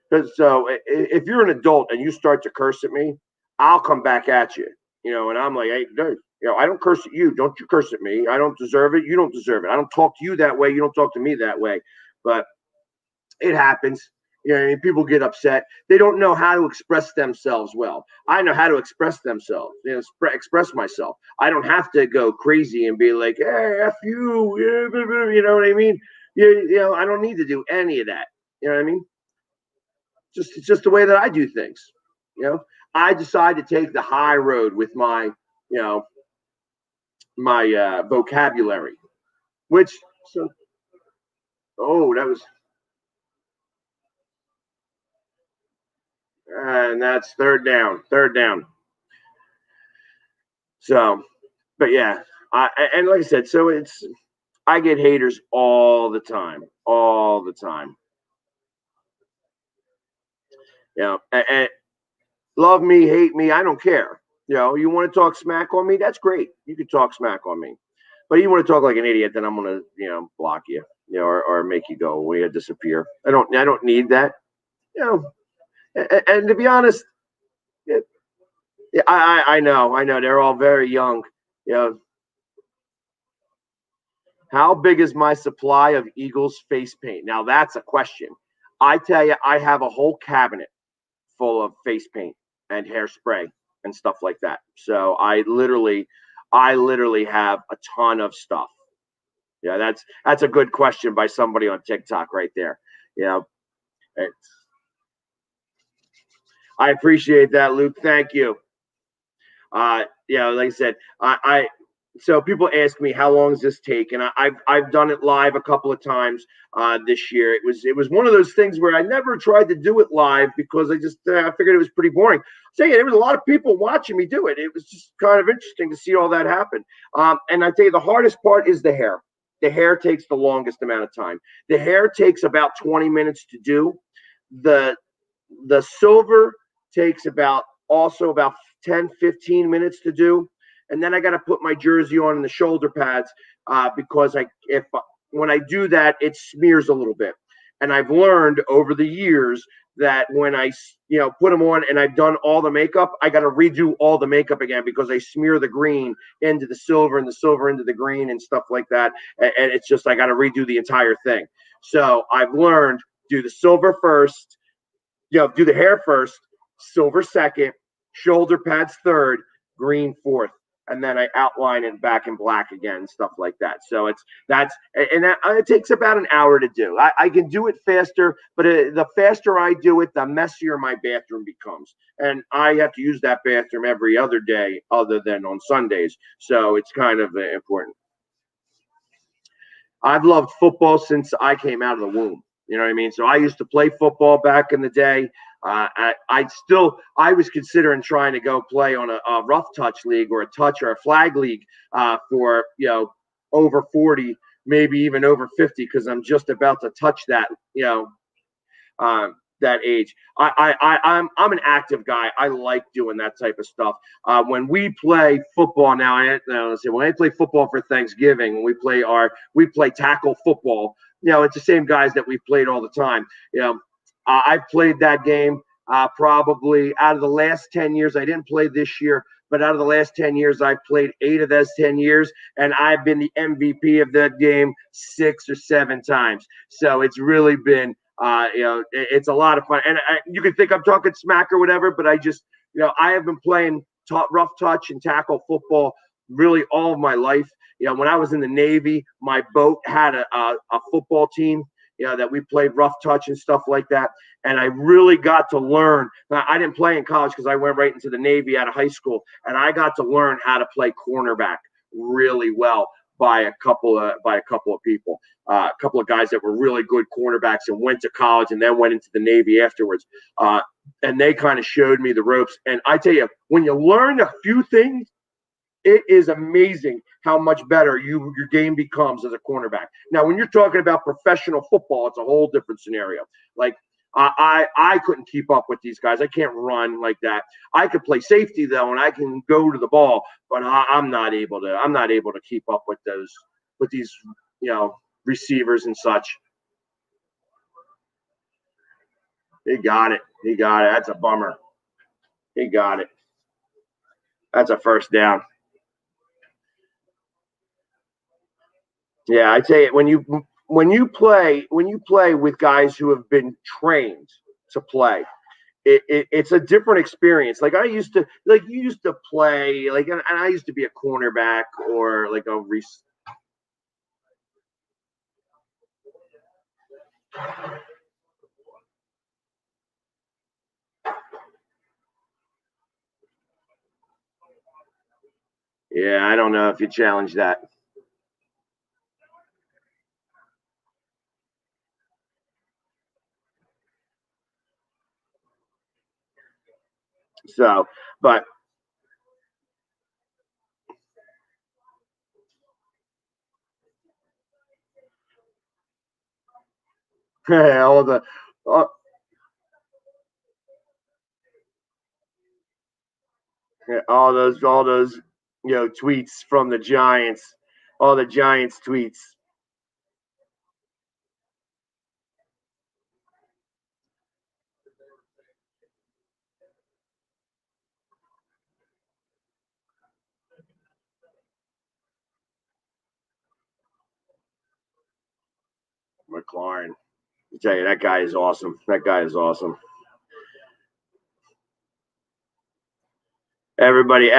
S1: Because so if you're an adult and you start to curse at me, I'll come back at you. And I'm like, hey, dude, I don't curse at you. Don't you curse at me. I don't deserve it. You don't deserve it. I don't talk to you that way. You don't talk to me that way. But it happens. People get upset. They don't know how to express themselves well. I know how to express themselves, express myself. I don't have to go crazy and be like, hey, F you, you know what I mean? I don't need to do any of that. You know what I mean? It's just the way that I do things. I decide to take the high road with my, my vocabulary, which, so, oh, that was, and that's third down. So, but yeah, and like I said, so I get haters all the time. And love me, hate me, I don't care. You want to talk smack on me? That's great. You can talk smack on me. But you want to talk like an idiot, then I'm gonna, block you, or make you go away or disappear. I don't need that. And to be honest, I know they're all very young. How big is my supply of Eagles face paint? Now that's a question. I tell you, I have a whole cabinet full of face paint and hairspray and stuff like that. So I literally have a ton of stuff. Yeah, that's a good question by somebody on TikTok right there. I appreciate that, Luke. Thank you. Like I said, I so people ask me how long does this take, and I've done it live a couple of times this year. It was one of those things where I never tried to do it live because I figured it was pretty boring. Saying there was a lot of people watching me do it. It was just kind of interesting to see all that happen. And I tell you, the hardest part is the hair. The hair takes the longest amount of time. The hair takes about 20 minutes to do. The silver takes about 10, 15 minutes to do. And then I got to put my jersey on and the shoulder pads because when I do that, it smears a little bit. And I've learned over the years that when I put them on and I've done all the makeup, I got to redo all the makeup again because I smear the green into the silver and the silver into the green and stuff like that. And it's just I got to redo the entire thing. So I've learned do the silver first, do the hair first, silver second, shoulder pads third, green fourth, and then I outline it back in black again, stuff like that. So it takes about an hour to do. I can do it faster, but the faster I do it, the messier my bathroom becomes, and I have to use that bathroom every other day other than on Sundays. So it's kind of important. I've loved football since I came out of the womb. You know what I mean? So I used to play football back in the day. I was considering trying to go play on a rough touch league or a touch or a flag league for over 40, maybe even over 50, because I'm just about to touch that that age. I'm an active guy. I like doing that type of stuff. When we play football now, when I play football for Thanksgiving, when we play tackle football. It's the same guys that we've played all the time. I've played that game probably out of the last 10 years. I didn't play this year, but out of the last 10 years, I've played 8 of those 10 years, and I've been the MVP of that game 6 or 7 times. So it's really been, it's a lot of fun. And you can think I'm talking smack or whatever, but I just, I have been playing rough touch and tackle football really all of my life. When I was in the Navy, my boat had a football team, that we played rough touch and stuff like that. And I really got to learn. I didn't play in college because I went right into the Navy out of high school. And I got to learn how to play cornerback really well by a couple of people, a couple of guys that were really good cornerbacks and went to college and then went into the Navy afterwards. And they kind of showed me the ropes. And I tell you, when you learn a few things, it is amazing how much better your game becomes as a cornerback. Now, when you're talking about professional football, it's a whole different scenario. Like I couldn't keep up with these guys. I can't run like that. I could play safety though, and I can go to the ball, but I'm not able to. I'm not able to keep up with these receivers and such. He got it. He got it. That's a bummer. He got it. That's a first down. Yeah, I tell you, when you play with guys who have been trained to play, it's a different experience. Like you used to play, like, and I used to be a cornerback or like a yeah, I don't know if you challenge that. So, but all the all those tweets from the Giants, all the Giants tweets. McLaurin, I tell you, that guy is awesome. That guy is awesome. Everybody,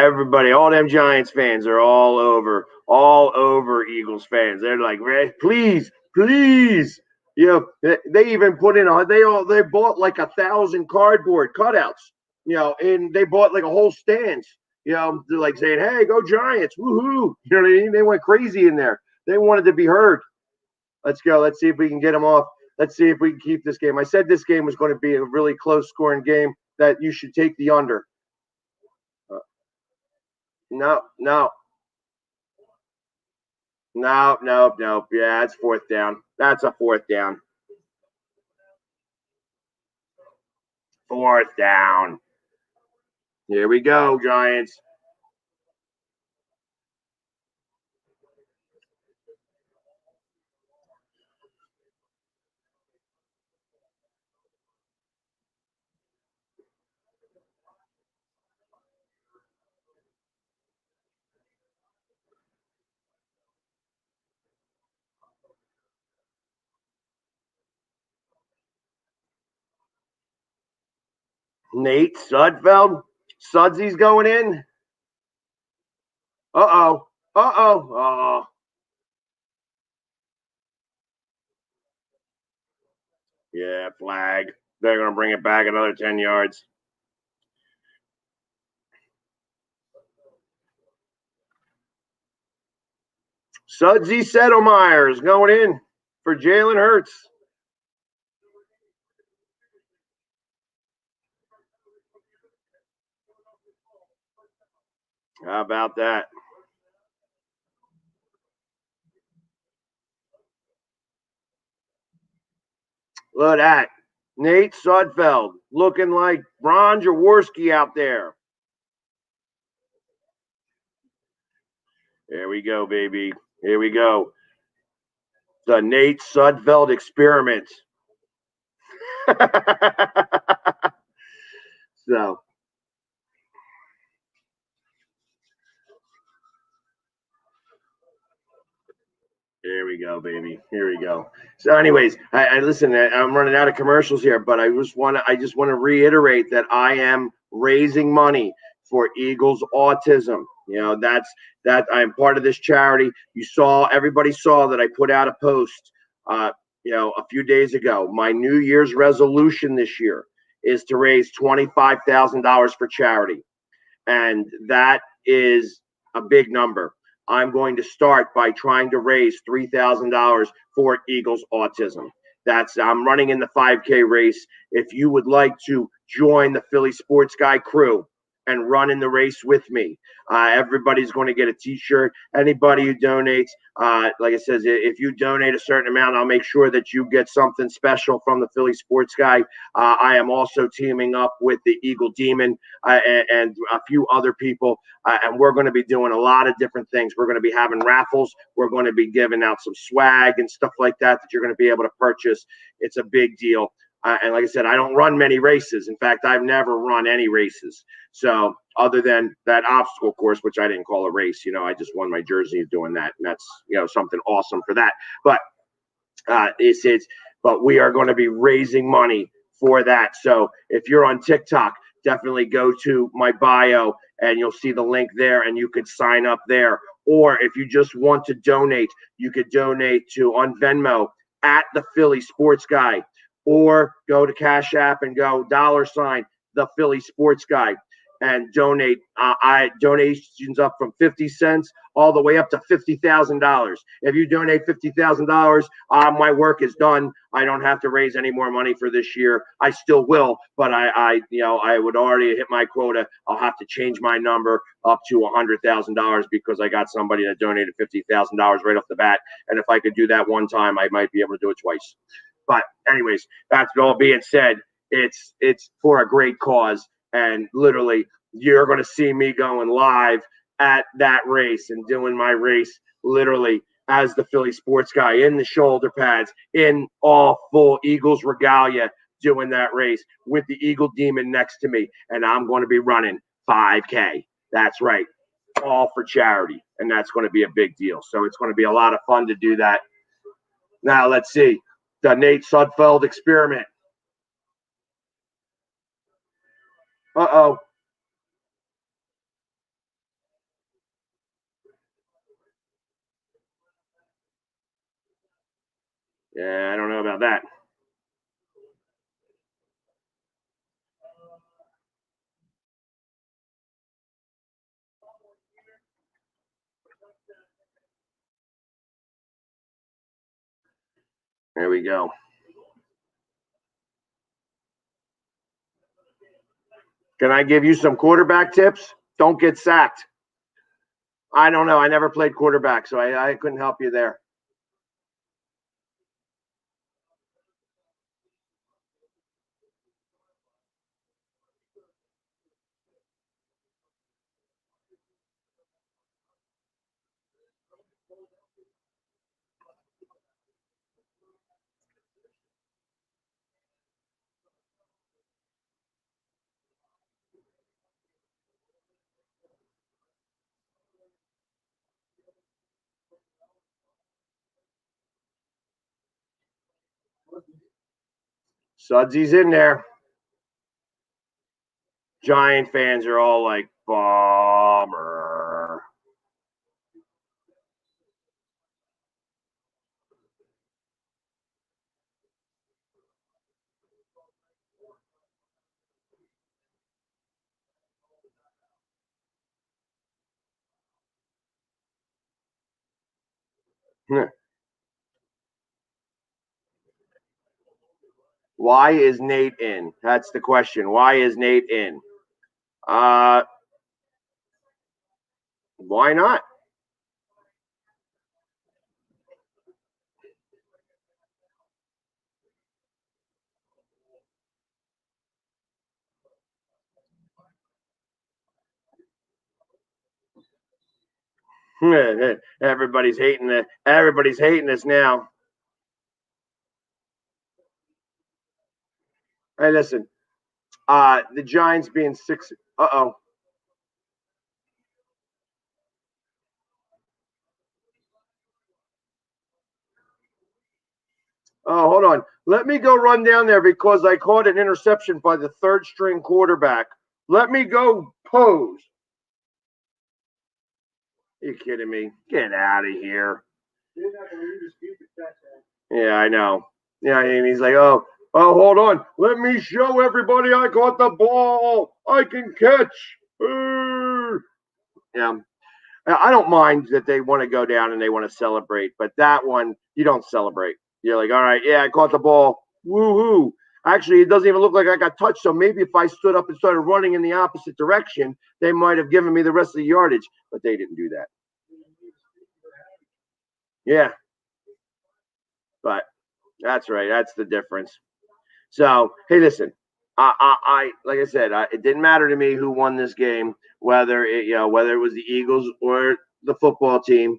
S1: all them Giants fans are all over Eagles fans. They're like, please, please. They even put in they bought like 1,000 cardboard cutouts, and they bought like a whole stand. They're like saying, "Hey, go Giants, woohoo!" You know what I mean? They went crazy in there. They wanted to be heard. Let's go. Let's see if we can get them off. Let's see if we can keep this game. I said this game was going to be a really close scoring game. That you should take the under. No. Yeah, it's fourth down. That's a fourth down. Fourth down. Here we go, Giants. Nate Sudfeld. Sudsy's going in. Uh-oh. Uh-oh. Yeah, flag. They're going to bring it back another 10 yards. Sudsy Settlemyre is going in for Jalen Hurts. How about that? Look at that. Nate Sudfeld looking like Ron Jaworski out there. Here we go, baby. Here we go. The Nate Sudfeld experiment. So, here we go, baby. Here we go. So, anyways, I listen. I'm running out of commercials here, but I just want to reiterate that I am raising money for Eagles Autism. That I'm part of this charity. Everybody saw that I put out a post, a few days ago. My New Year's resolution this year is to raise $25,000 for charity, and that is a big number. I'm going to start by trying to raise $3,000 for Eagles Autism. I'm running in the 5K race. If you would like to join the Philly Sports Guy crew and run in the race with me. Everybody's going to get a T-shirt. Anybody who donates, like I says, if you donate a certain amount, I'll make sure that you get something special from the Philly Sports Guy. I am also teaming up with the Eagle Demon and a few other people, and we're going to be doing a lot of different things. We're going to be having raffles. We're going to be giving out some swag and stuff like that you're going to be able to purchase. It's a big deal. And like I said, I don't run many races. In fact, I've never run any races. So other than that obstacle course, which I didn't call a race, I just won my jersey doing that. And that's, something awesome for that. But but we are going to be raising money for that. So if you're on TikTok, definitely go to my bio and you'll see the link there and you could sign up there. Or if you just want to donate, you could donate to on Venmo at the Philly Sports Guy, or go to Cash App and go $ the Philly Sports Guy and donate. Donations up from 50 cents all the way up to $50,000. If you donate $50,000, my work is done. I don't have to raise any more money for this year. I still will, but I would already hit my quota. I'll have to change my number up to $100,000 because I got somebody that donated $50,000 right off the bat. And if I could do that one time, I might be able to do it twice. But anyways, that's all being said. It's for a great cause. And literally, you're going to see me going live at that race and doing my race literally as the Philly Sports Guy in the shoulder pads, in all full Eagles regalia, doing that race with the Eagle Demon next to me. And I'm going to be running 5K. That's right. All for charity. And that's going to be a big deal. So it's going to be a lot of fun to do that. Now, let's see. The Nate Sudfeld experiment. Uh-oh. Yeah, I don't know about that. There we go. Can I give you some quarterback tips? Don't get sacked. I don't know. I never played quarterback, so I couldn't help you there. Sudsy's in there. Giant fans are all like, bomber. Why is Nate in? That's the question. Why is Nate in? Why not? Everybody's hating it. Everybody's hating us now. Hey, listen. The Giants being 6. Uh-oh. Oh, hold on. Let me go run down there because I caught an interception by the third string quarterback. Let me go pose. Are you kidding me? Get out of here. Yeah, I know. Yeah, and he's like, oh, hold on. Let me show everybody I caught the ball. I can catch. Yeah. I don't mind that they want to go down and they want to celebrate, but that one, you don't celebrate. You're like, all right, yeah, I caught the ball. Woo-hoo. Actually, it doesn't even look like I got touched. So maybe if I stood up and started running in the opposite direction, they might have given me the rest of the yardage. But they didn't do that. Yeah. But that's right. That's the difference. So, hey, listen. I like I said, it didn't matter to me who won this game, whether it was the Eagles or the football team.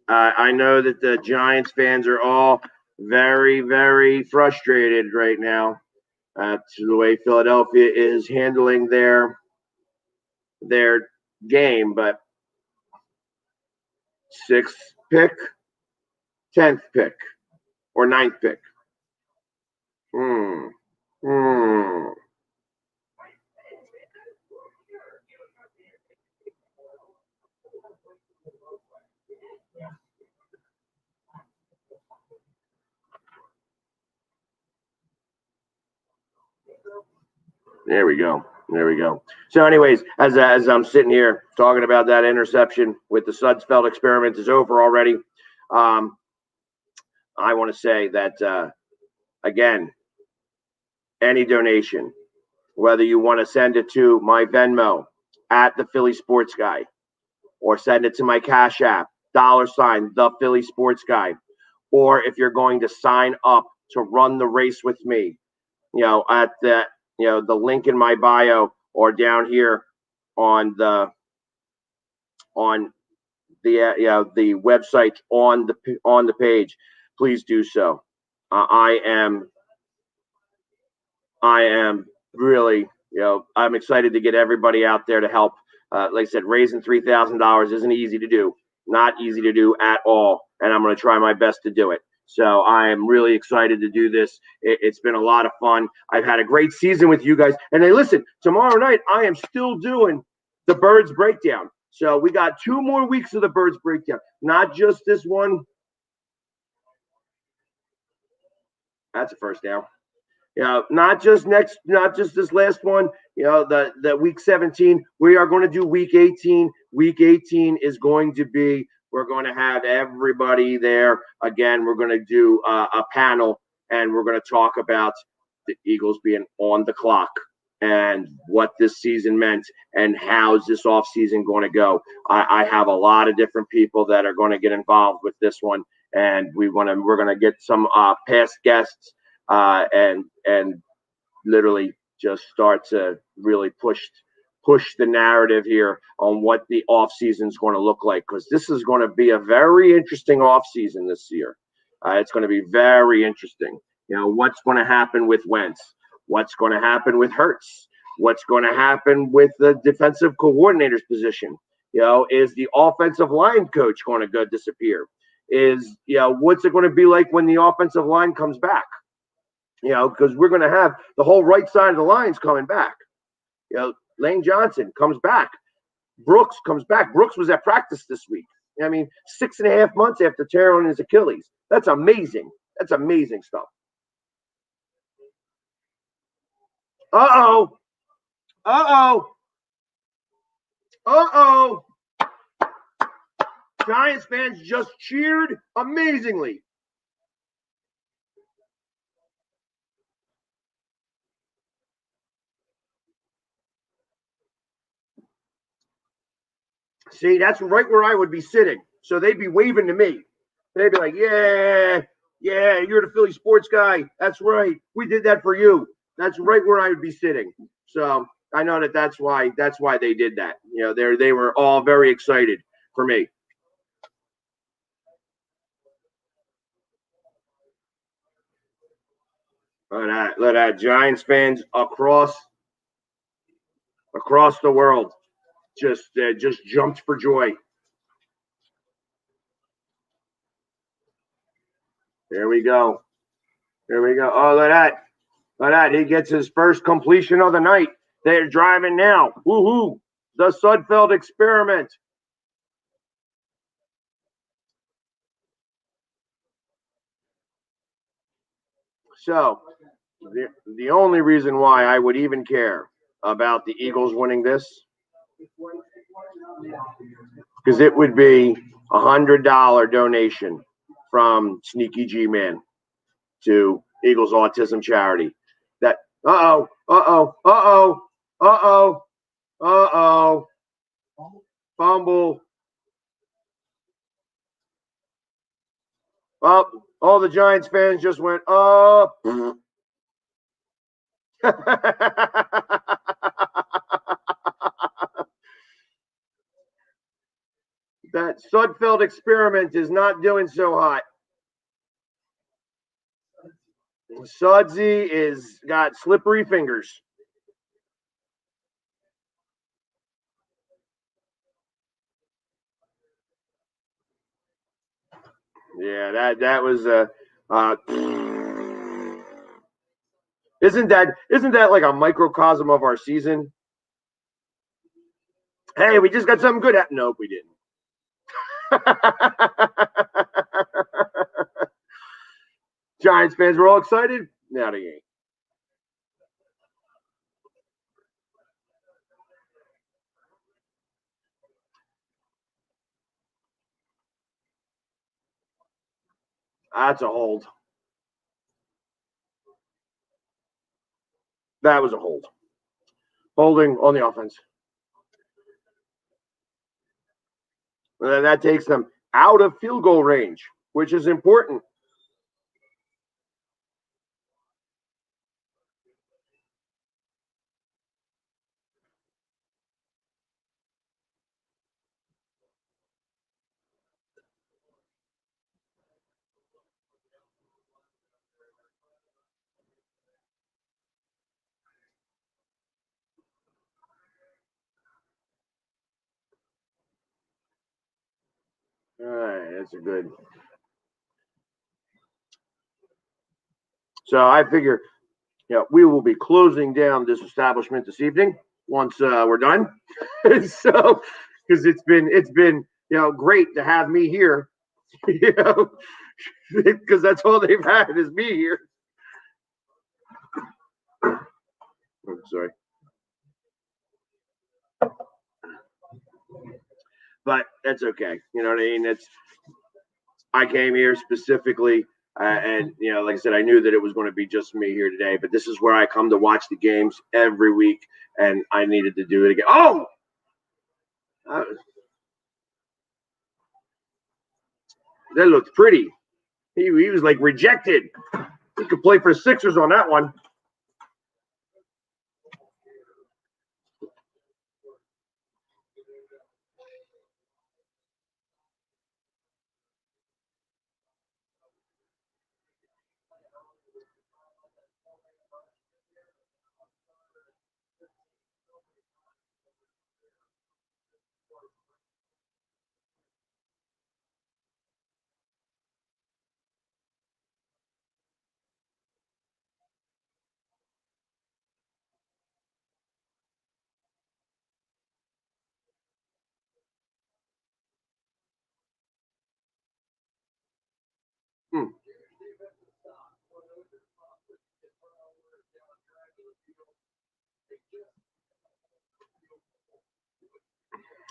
S1: I know that the Giants fans are all very, very frustrated right now to the way Philadelphia is handling their game. But 6th pick, 10th pick, or 9th pick. Hmm. There we go. There we go. So, anyways, as I'm sitting here talking about that interception with the Sudsfeld experiment is over already, I want to say that again, any donation, whether you want to send it to my Venmo at the Philly Sports Guy, or send it to my Cash App $, the Philly Sports Guy, or if you're going to sign up to run the race with me, at the link in my bio or down here on the the website on the page, please do so. I am really, I'm excited to get everybody out there to help. Like I said, raising $3,000 isn't easy to do, not easy to do at all, and I'm going to try my best to do it. So I am really excited to do this. It's been a lot of fun. I've had a great season with you guys. And hey, listen, tomorrow night I am still doing the Birds Breakdown. So we got 2 more weeks of the Birds Breakdown, not just this one. That's a first down. Not just this last one. The week 17. We are going to do week 18. Week 18 is going to be. We're going to have everybody there again. We're going to do a panel, and we're going to talk about the Eagles being on the clock and what this season meant and how's this offseason going to go. I have a lot of different people that are going to get involved with this one, and we're going to get some past guests and literally just start to really push the narrative here on what the off season is going to look like, because this is going to be a very interesting off season this year. It's going to be very interesting. What's going to happen with Wentz? What's going to happen with Hurts? What's going to happen with the defensive coordinator's position? Is the offensive line coach going to go disappear? What's it going to be like when the offensive line comes back? Because we're going to have the whole right side of the lines coming back. Lane Johnson comes back. Brooks comes back. Brooks was at practice this week. 6.5 months after tearing his Achilles. That's amazing. That's amazing stuff. Uh-oh. Giants fans just cheered amazingly. See, that's right where I would be sitting. So they'd be waving to me. They'd be like, yeah, you're the Philly Sports Guy. That's right. We did that for you. That's right where I would be sitting. So I know that's why they did that. They were all very excited for me. Look at that. Giants fans across the world just jumped for joy. There we go. Oh, look at that. He gets his first completion of the night. They're driving now. Woohoo! The Sudfeld experiment. So, the only reason why I would even care about the Eagles winning this, because it would be $100 donation from Sneaky G Man. to Eagles Autism charity. That fumble. Well, all the Giants fans just went up. That Sudfeld experiment is not doing so hot. Sudsy is got slippery fingers. Yeah, that was isn't that like a microcosm of our season? Hey, we just got something good at. Nope, we didn't. Giants fans were all excited. Now they ain't. That's a hold. That was a hold. Holding on the offense. And then that takes them out of field goal range, which is important. All right, that's a good. So I figure, we will be closing down this establishment this evening once we're done. So, because it's been great to have me here, because that's all they've had is me here. I'm sorry. But that's okay. You know what I mean? I came here specifically, and like I said, I knew that it was going to be just me here today. But this is where I come to watch the games every week, and I needed to do it again. Oh, that looked pretty. He was like rejected. He could play for Sixers on that one.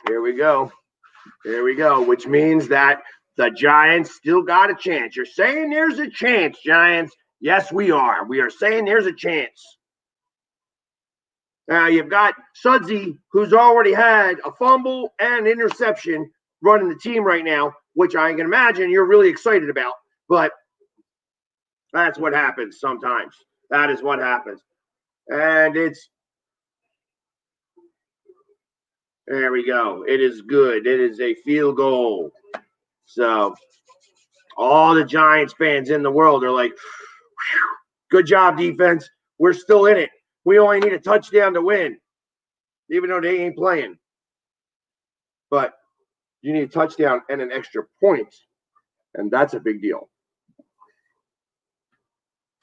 S1: Here we go. Here we go, which means that the Giants still got a chance. You're saying there's a chance, Giants. Yes, we are. We are saying there's a chance. Now you've got Sudsy, who's already had a fumble and interception running the team right now, which I can imagine you're really excited about. But that's what happens sometimes. That is what happens. And there we go. It is good. It is a field goal. So all the Giants fans in the world are like, good job, defense. We're still in it. We only need a touchdown to win, even though they ain't playing. But you need a touchdown and an extra point, and that's a big deal.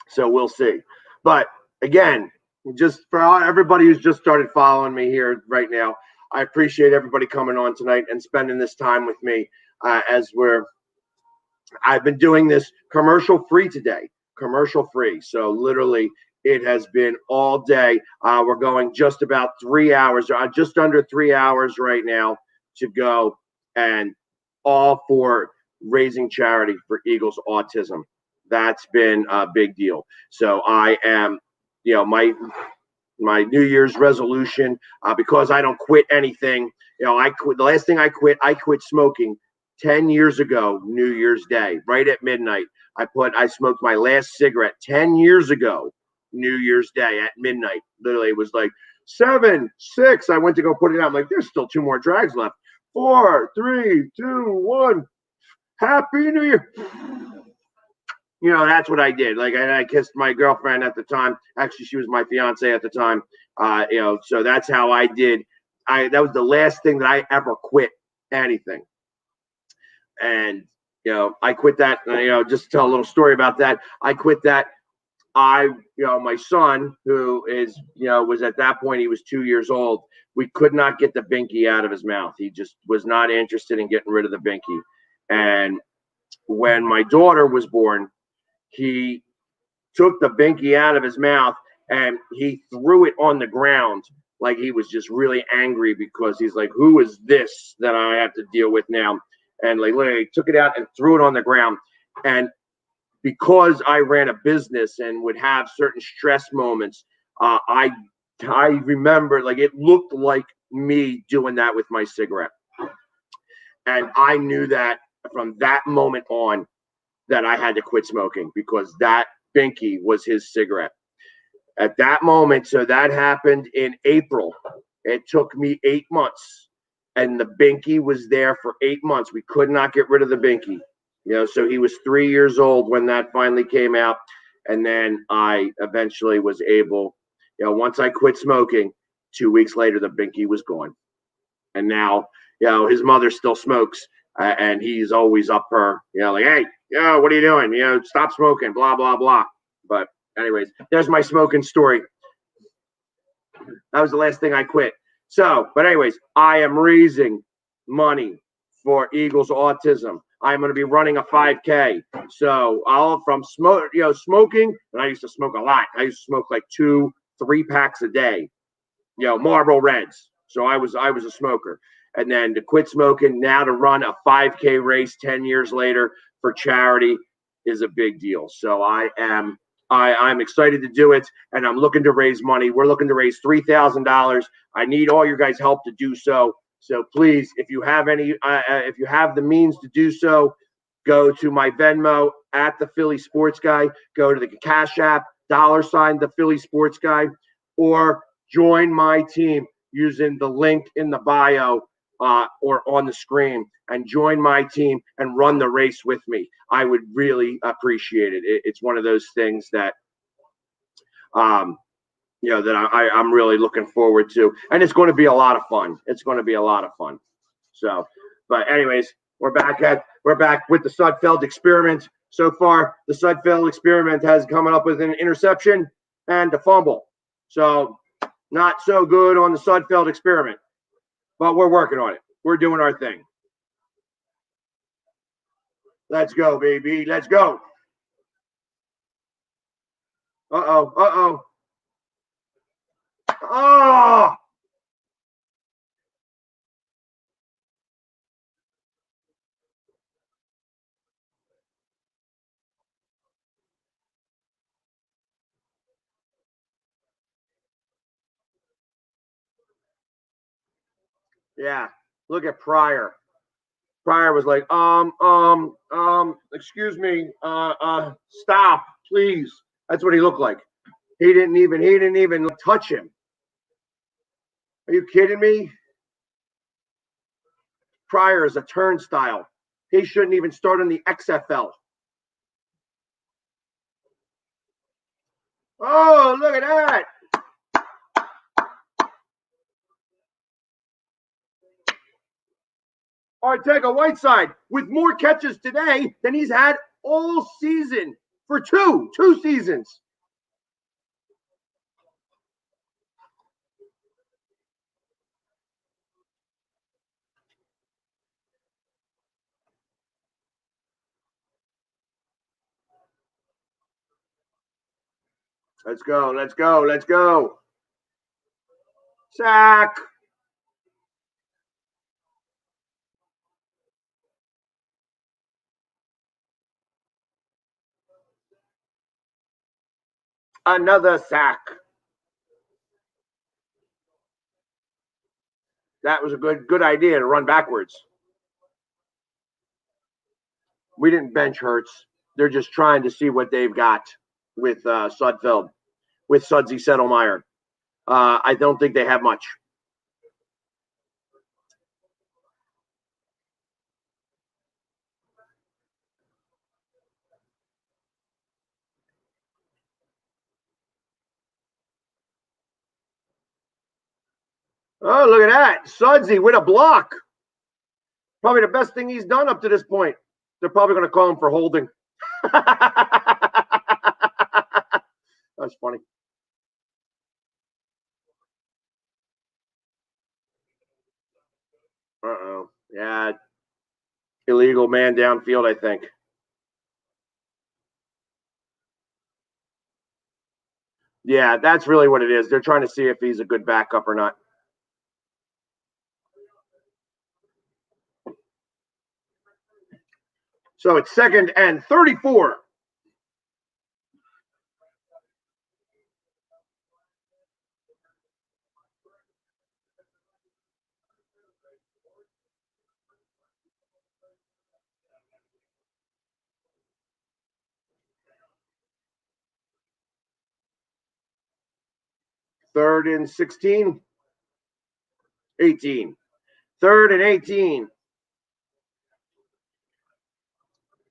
S1: So we'll see. But again, just for everybody who's just started following me here right now, I appreciate everybody coming on tonight and spending this time with me I've been doing this commercial free today, commercial free. So literally it has been all day. We're going just about 3 hours, just under 3 hours right now to go, and all for raising charity for Eagles Autism. That's been a big deal. So I am, my New Year's resolution, because I don't quit anything. I quit. The last thing I quit smoking 10 years ago, New Year's Day, right at midnight. I smoked my last cigarette 10 years ago, New Year's Day at midnight. Literally, it was like 7, 6. I went to go put it out. I'm like, there's still 2 more drags left. 4, 3, 2, 1. Happy New Year. That's what I did. Like, I kissed my girlfriend at the time. Actually, she was my fiance at the time. So that's how I did. That was the last thing that I ever quit anything. And, I quit that, just to tell a little story about that. I quit that. My son, who is, was at that point, he was 2 years old. We could not get the binky out of his mouth. He just was not interested in getting rid of the binky. And when my daughter was born, he took the binky out of his mouth and he threw it on the ground like he was just really angry because he's like, who is this that I have to deal with now? And like literally took it out and threw it on the ground. And because I ran a business and would have certain stress moments, I remember like it looked like me doing that with my cigarette. And I knew that from that moment on that I had to quit smoking because that binky was his cigarette. At that moment, so that happened in April. It took me 8 months, and the binky was there for 8 months. We could not get rid of the binky. So he was 3 years old when that finally came out, and then I eventually was able. Once I quit smoking, 2 weeks later, the binky was gone, and now, his mother still smokes, and he's always up her, like, hey, what are you doing? Stop smoking, blah blah blah. But anyways, there's my smoking story. That was the last thing I quit. So, but anyways, I am raising money for Eagles Autism. I'm going to be running a 5K. So I'll smoking, and I used to smoke a lot. I used to smoke like 2-3 packs a day. Marlboro Reds. So I was a smoker. And then to quit smoking, now to run a 5K race 10 years later for charity is a big deal. So I'm excited to do it, and I'm looking to raise money. We're looking to raise $3,000. I need all your guys' help to do so. So please, if you have the means to do so, go to my Venmo at the Philly Sports Guy. Go to the Cash App $ the Philly Sports Guy, or join my team using the link in the bio or on the screen, and join my team and run the race with me. I would really appreciate it. It's one of those things that I'm really looking forward to, and it's going to be a lot of fun. So, but anyways, we're back with the Sudfeld experiment. So far, the Sudfeld experiment has come up with an interception and a fumble. So, not so good on the Sudfeld experiment, but we're working on it. We're doing our thing. Let's go, baby. Let's go. Uh-oh. Uh-oh. Oh! Yeah. Look at Pryor. Pryor was like, excuse me, stop, please. That's what he looked like. He didn't even touch him. Are you kidding me? Pryor is a turnstile. He shouldn't even start in the XFL. Oh, look at that. Artega Whiteside with more catches today than he's had all season for two seasons. Let's go. Let's go. Let's go. Sack. Another sack. That was a good idea to run backwards. We didn't bench Hurts. They're just trying to see what they've got with Sudfeld, with Sudsy Settlemeyer. I don't think they have much. Oh, look at that. Sudsy with a block. Probably the best thing he's done up to this point. They're probably going to call him for holding. That's funny. Uh-oh. Yeah. Illegal man downfield, I think. Yeah, that's really what it is. They're trying to see if he's a good backup or not. So it's 2nd and 34. Third and 16. 18. 3rd and 18.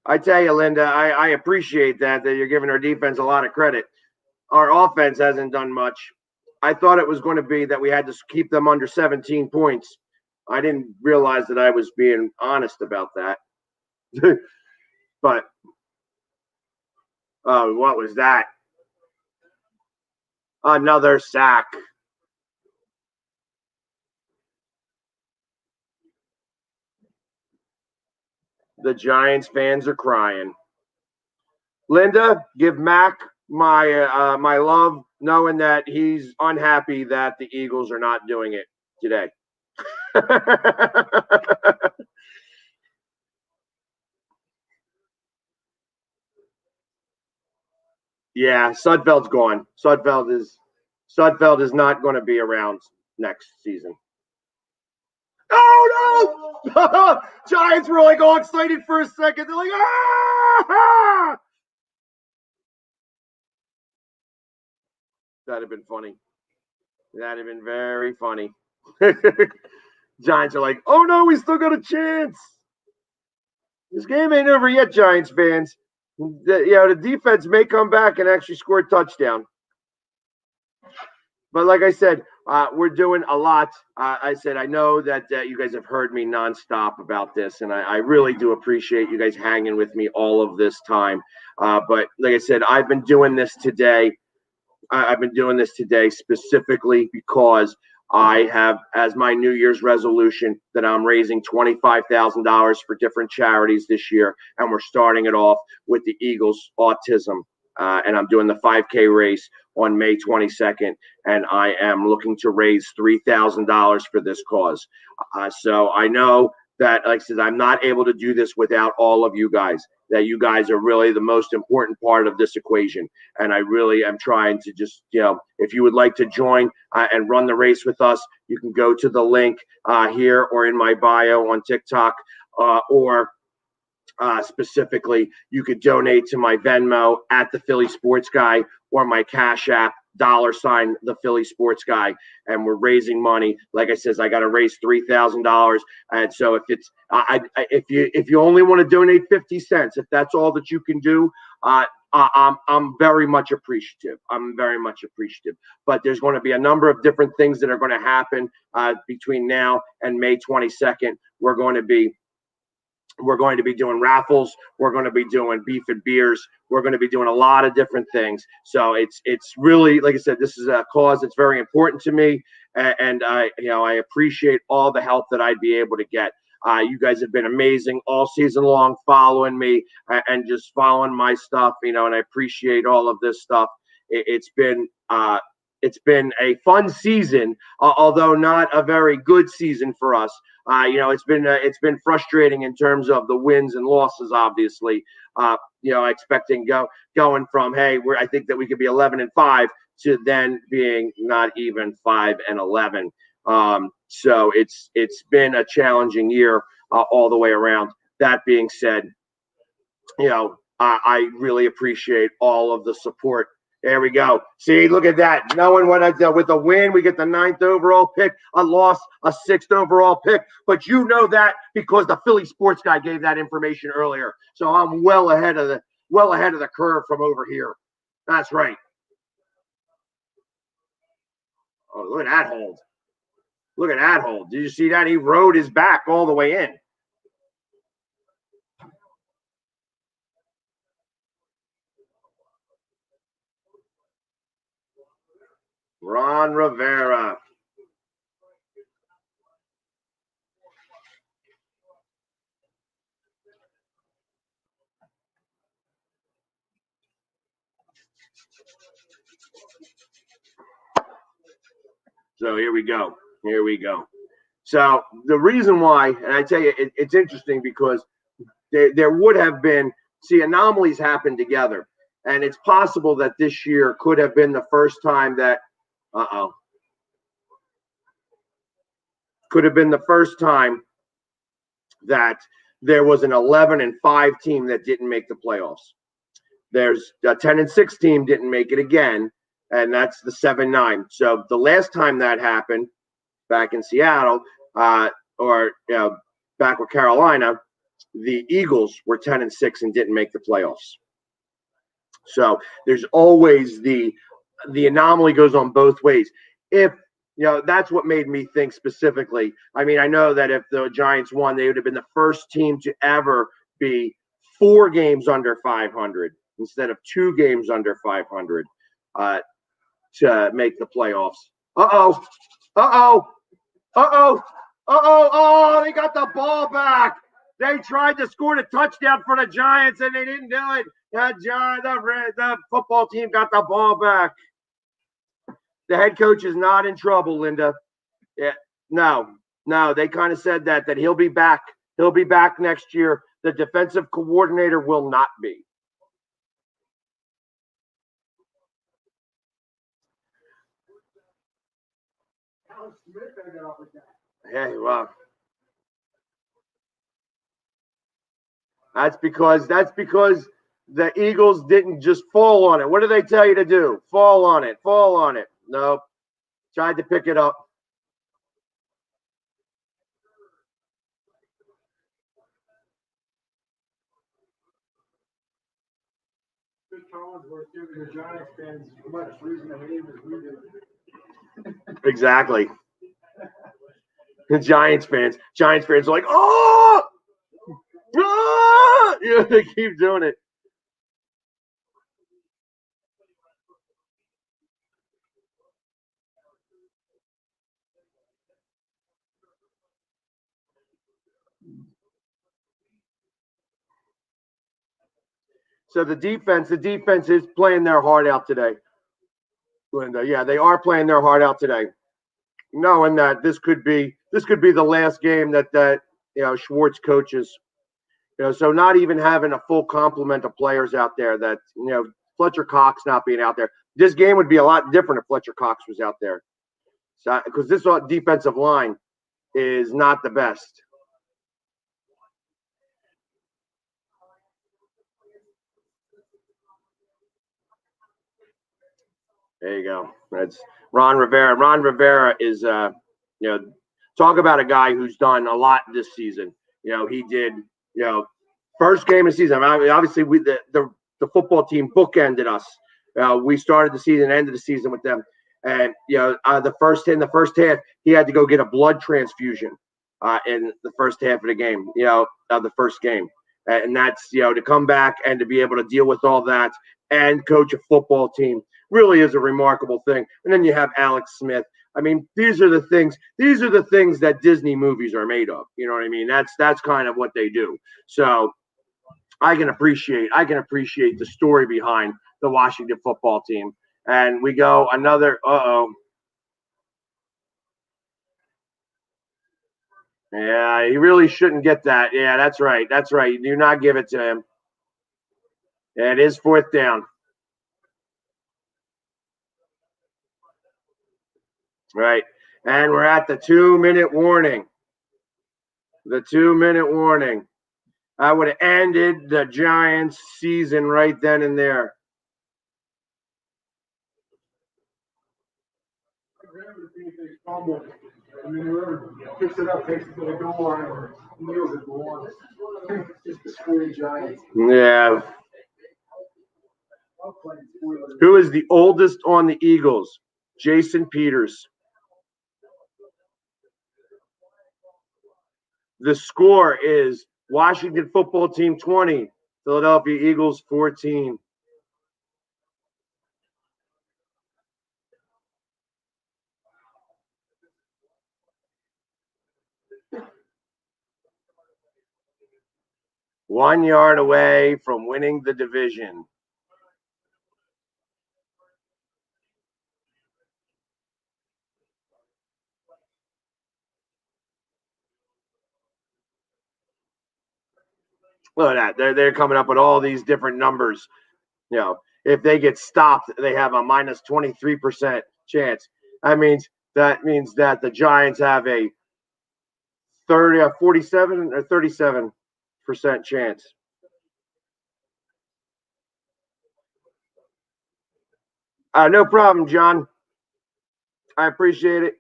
S1: I tell you, Linda, I appreciate that you're giving our defense a lot of credit. Our offense hasn't done much. I thought it was going to be that we had to keep them under 17 points. I didn't realize that I was being honest about that. But, what was that? Another sack. The Giants fans are crying. Linda, give Mac my my love, knowing that he's unhappy that the Eagles are not doing it today. Yeah, Sudfeld's gone. Sudfeld is not going to be around next season. Oh no! Giants were like all excited for a second. They're like, ah! That'd have been funny. That'd have been very funny. Giants are like, oh no, we still got a chance. This game ain't over yet, Giants fans. The defense may come back and actually score a touchdown. But like I said, we're doing a lot. I said, I know that you guys have heard me nonstop about this, and I really do appreciate you guys hanging with me all of this time. But like I said, I've been doing this today. I've been doing this today specifically because I have as my New Year's resolution that I'm raising $25,000 for different charities this year. And we're starting it off with the Eagles Autism. And I'm doing the 5K race on May 22nd. And I am looking to raise $3,000 for this cause. So I know that, like I said, I'm not able to do this without all of you guys, that you guys are really the most important part of this equation. And I really am trying to just, if you would like to join and run the race with us, you can go to the link here or in my bio on TikTok, or specifically, you could donate to my Venmo at the Philly Sports Guy or my Cash App $ the Philly Sports Guy, and we're raising money. Like I says, I got to raise $3,000, and so if it's if you only want to donate 50 cents, if that's all that you can do, I'm very much appreciative. I'm very much appreciative. But there's going to be a number of different things that are going to happen between now and May 22nd. We're going to be doing raffles. We're going to be doing beef and beers. We're going to be doing a lot of different things. So it's really, like I said, this is a cause that's very important to me, and I appreciate all the help that I'd be able to get. You guys have been amazing all season long, following me and just following my stuff, and I appreciate all of this stuff. It's been it's been a fun season, although not a very good season for us. It's been frustrating in terms of the wins and losses. Obviously, expecting going from I think that we could be 11-5 to then being not even 5-11. So it's been a challenging year all the way around. That being said, I really appreciate all of the support. There we go. See, look at that. Knowing what I did with a win, we get the 9th overall pick. A loss, a 6th overall pick. But you know that because the Philly sports guy gave that information earlier. So I'm well ahead of the curve from over here. That's right. Oh, look at that hold. Look at that hold. Did you see that? He rode his back all the way in. Ron Rivera. So here we go. Here we go. So the reason why, and I tell you, it's interesting because there would have been, anomalies happen together. And it's possible that this year could have been the first time that, could have been the first time that there was an 11-5 team that didn't make the playoffs. There's a 10-6 team didn't make it again, and that's the 7-9. So the last time that happened, back in Seattle, back with Carolina, the Eagles were 10-6 and didn't make the playoffs. So there's always the anomaly goes on both ways. If that's what made me think specifically. I mean, I know that if the Giants won, they would have been the first team to ever be 4 games under 500 instead of 2 games under 500 to make the playoffs. Oh, they got the ball back. They tried to score the touchdown for the Giants, and they didn't do it. The football team got the ball back. The head coach is not in trouble, Linda. Yeah, no. They kind of said that he'll be back. He'll be back next year. The defensive coordinator will not be. Hey, well, that's because the Eagles didn't just fall on it. What do they tell you to do? Fall on it. Fall on it. Nope. Tried to pick it up.
S2: Giving the Giants fans as much reason to hate as we do.
S1: Exactly. The Giants fans are like, oh! Yeah, they keep doing it. So the defense is playing their heart out today, Linda. Yeah, they are playing their heart out today, knowing that this could be the last game that Schwartz coaches. So not even having a full complement of players out there. That Fletcher Cox not being out there. This game would be a lot different if Fletcher Cox was out there. So because this defensive line is not the best. There you go. That's Ron Rivera. Ron Rivera is, talk about a guy who's done a lot this season. He did, first game of the season. I mean, obviously, the football team bookended us. We started the season, ended the season with them, and in the first half, he had to go get a blood transfusion in the first half of the game. Of the first game, and that's to come back and to be able to deal with all that and coach a football team. Really is a remarkable thing. And then you have Alex Smith. I mean, these are the things that Disney movies are made of. You know what I mean? That's kind of what they do. So I can appreciate the story behind the Washington football team. And we go another, Yeah, he really shouldn't get that. Yeah, that's right. That's right. You do not give it to him. Yeah, it is 4th down. Right. And we're at the 2-minute warning. The 2-minute warning. I would have ended the Giants season right then and there.
S2: I mean, whoever picks it up takes it to the goal line or kneels at the one. Just the screwy Giants.
S1: Yeah. Who is the oldest on the Eagles? Jason Peters. The score is Washington football team 20, Philadelphia Eagles 14. One yard away from winning the division. Look at that. They're coming up with all these different numbers. You know, if they get stopped, they have a minus 23% chance. That means that the Giants have a 47 or 37% chance. No problem, John. I appreciate it.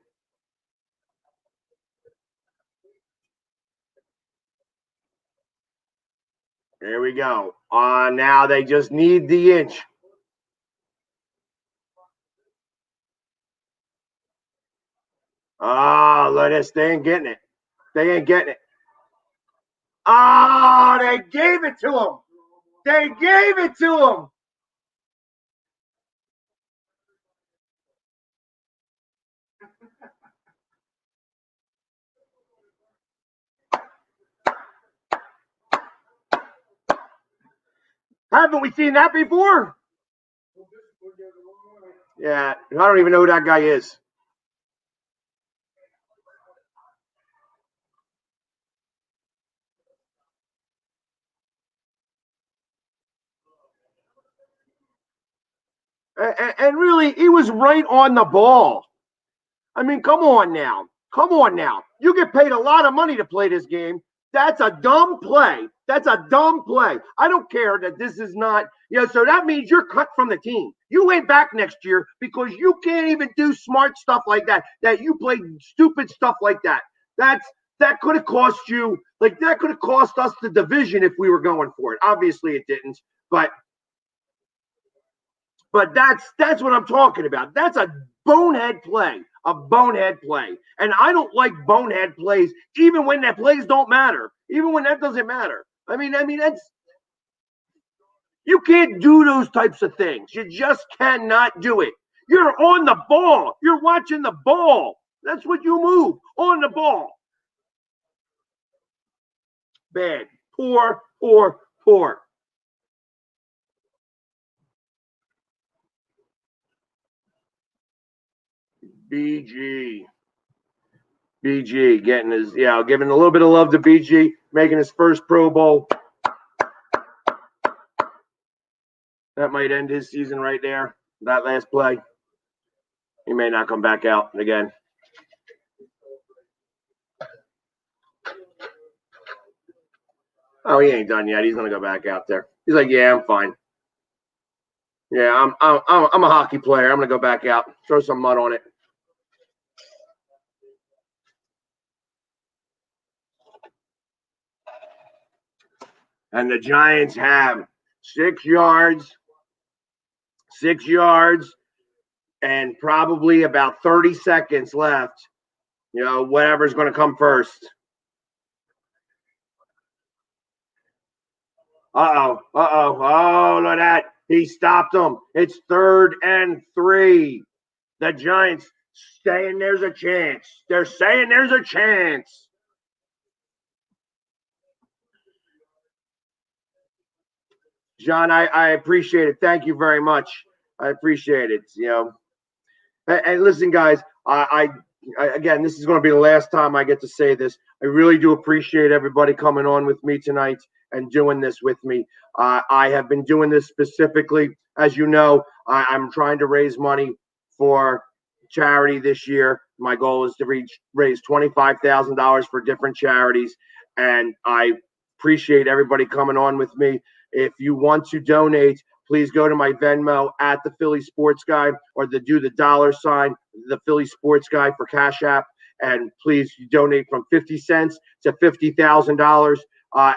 S1: There we go. Now they just need the inch. Oh, look at this. They ain't getting it. They ain't getting it. Oh, they gave it to him. They gave it to him. Haven't we seen that before? Yeah, I don't even know who that guy is. And really, he was right on the ball. I mean, come on now. Come on now. You get paid a lot of money to play this game. That's a dumb play. That's a dumb play. I don't care that this is not, so that means you're cut from the team. You ain't back next year because you can't even do smart stuff like that, that you play stupid stuff like that. That could have cost you, that could have cost us the division if we were going for it. Obviously it didn't, but that's what I'm talking about. That's a bonehead play. A bonehead play. And I don't like bonehead plays, even when that plays don't matter. Even when that doesn't matter. I mean, that's you can't do those types of things. You just cannot do it. You're on the ball. You're watching the ball. That's what you move. On the ball. Bad. Poor, poor, poor. BG getting his, giving a little bit of love to BG, making his first Pro Bowl. That might end his season right there. That last play. He may not come back out again. Oh, he ain't done yet. He's gonna go back out there. He's like, yeah, I'm fine. Yeah, I'm a hockey player. I'm gonna go back out, throw some mud on it. And the Giants have 6 yards, and probably about 30 seconds left. Whatever's going to come first. Oh, look at that. He stopped him. It's 3rd and 3. The Giants saying there's a chance. They're saying there's a chance. John, I appreciate it. Thank you very much. I appreciate it. And listen, guys, again, this is going to be the last time I get to say this. I really do appreciate everybody coming on with me tonight and doing this with me. I have been doing this specifically, as you know, I'm trying to raise money for charity this year. My goal is to raise $25,000 for different charities, and I appreciate everybody coming on with me. If you want to donate, please go to my Venmo at the Philly Sports Guy, or do the $, the Philly Sports Guy for Cash App. And please donate from 50 cents to $50,000.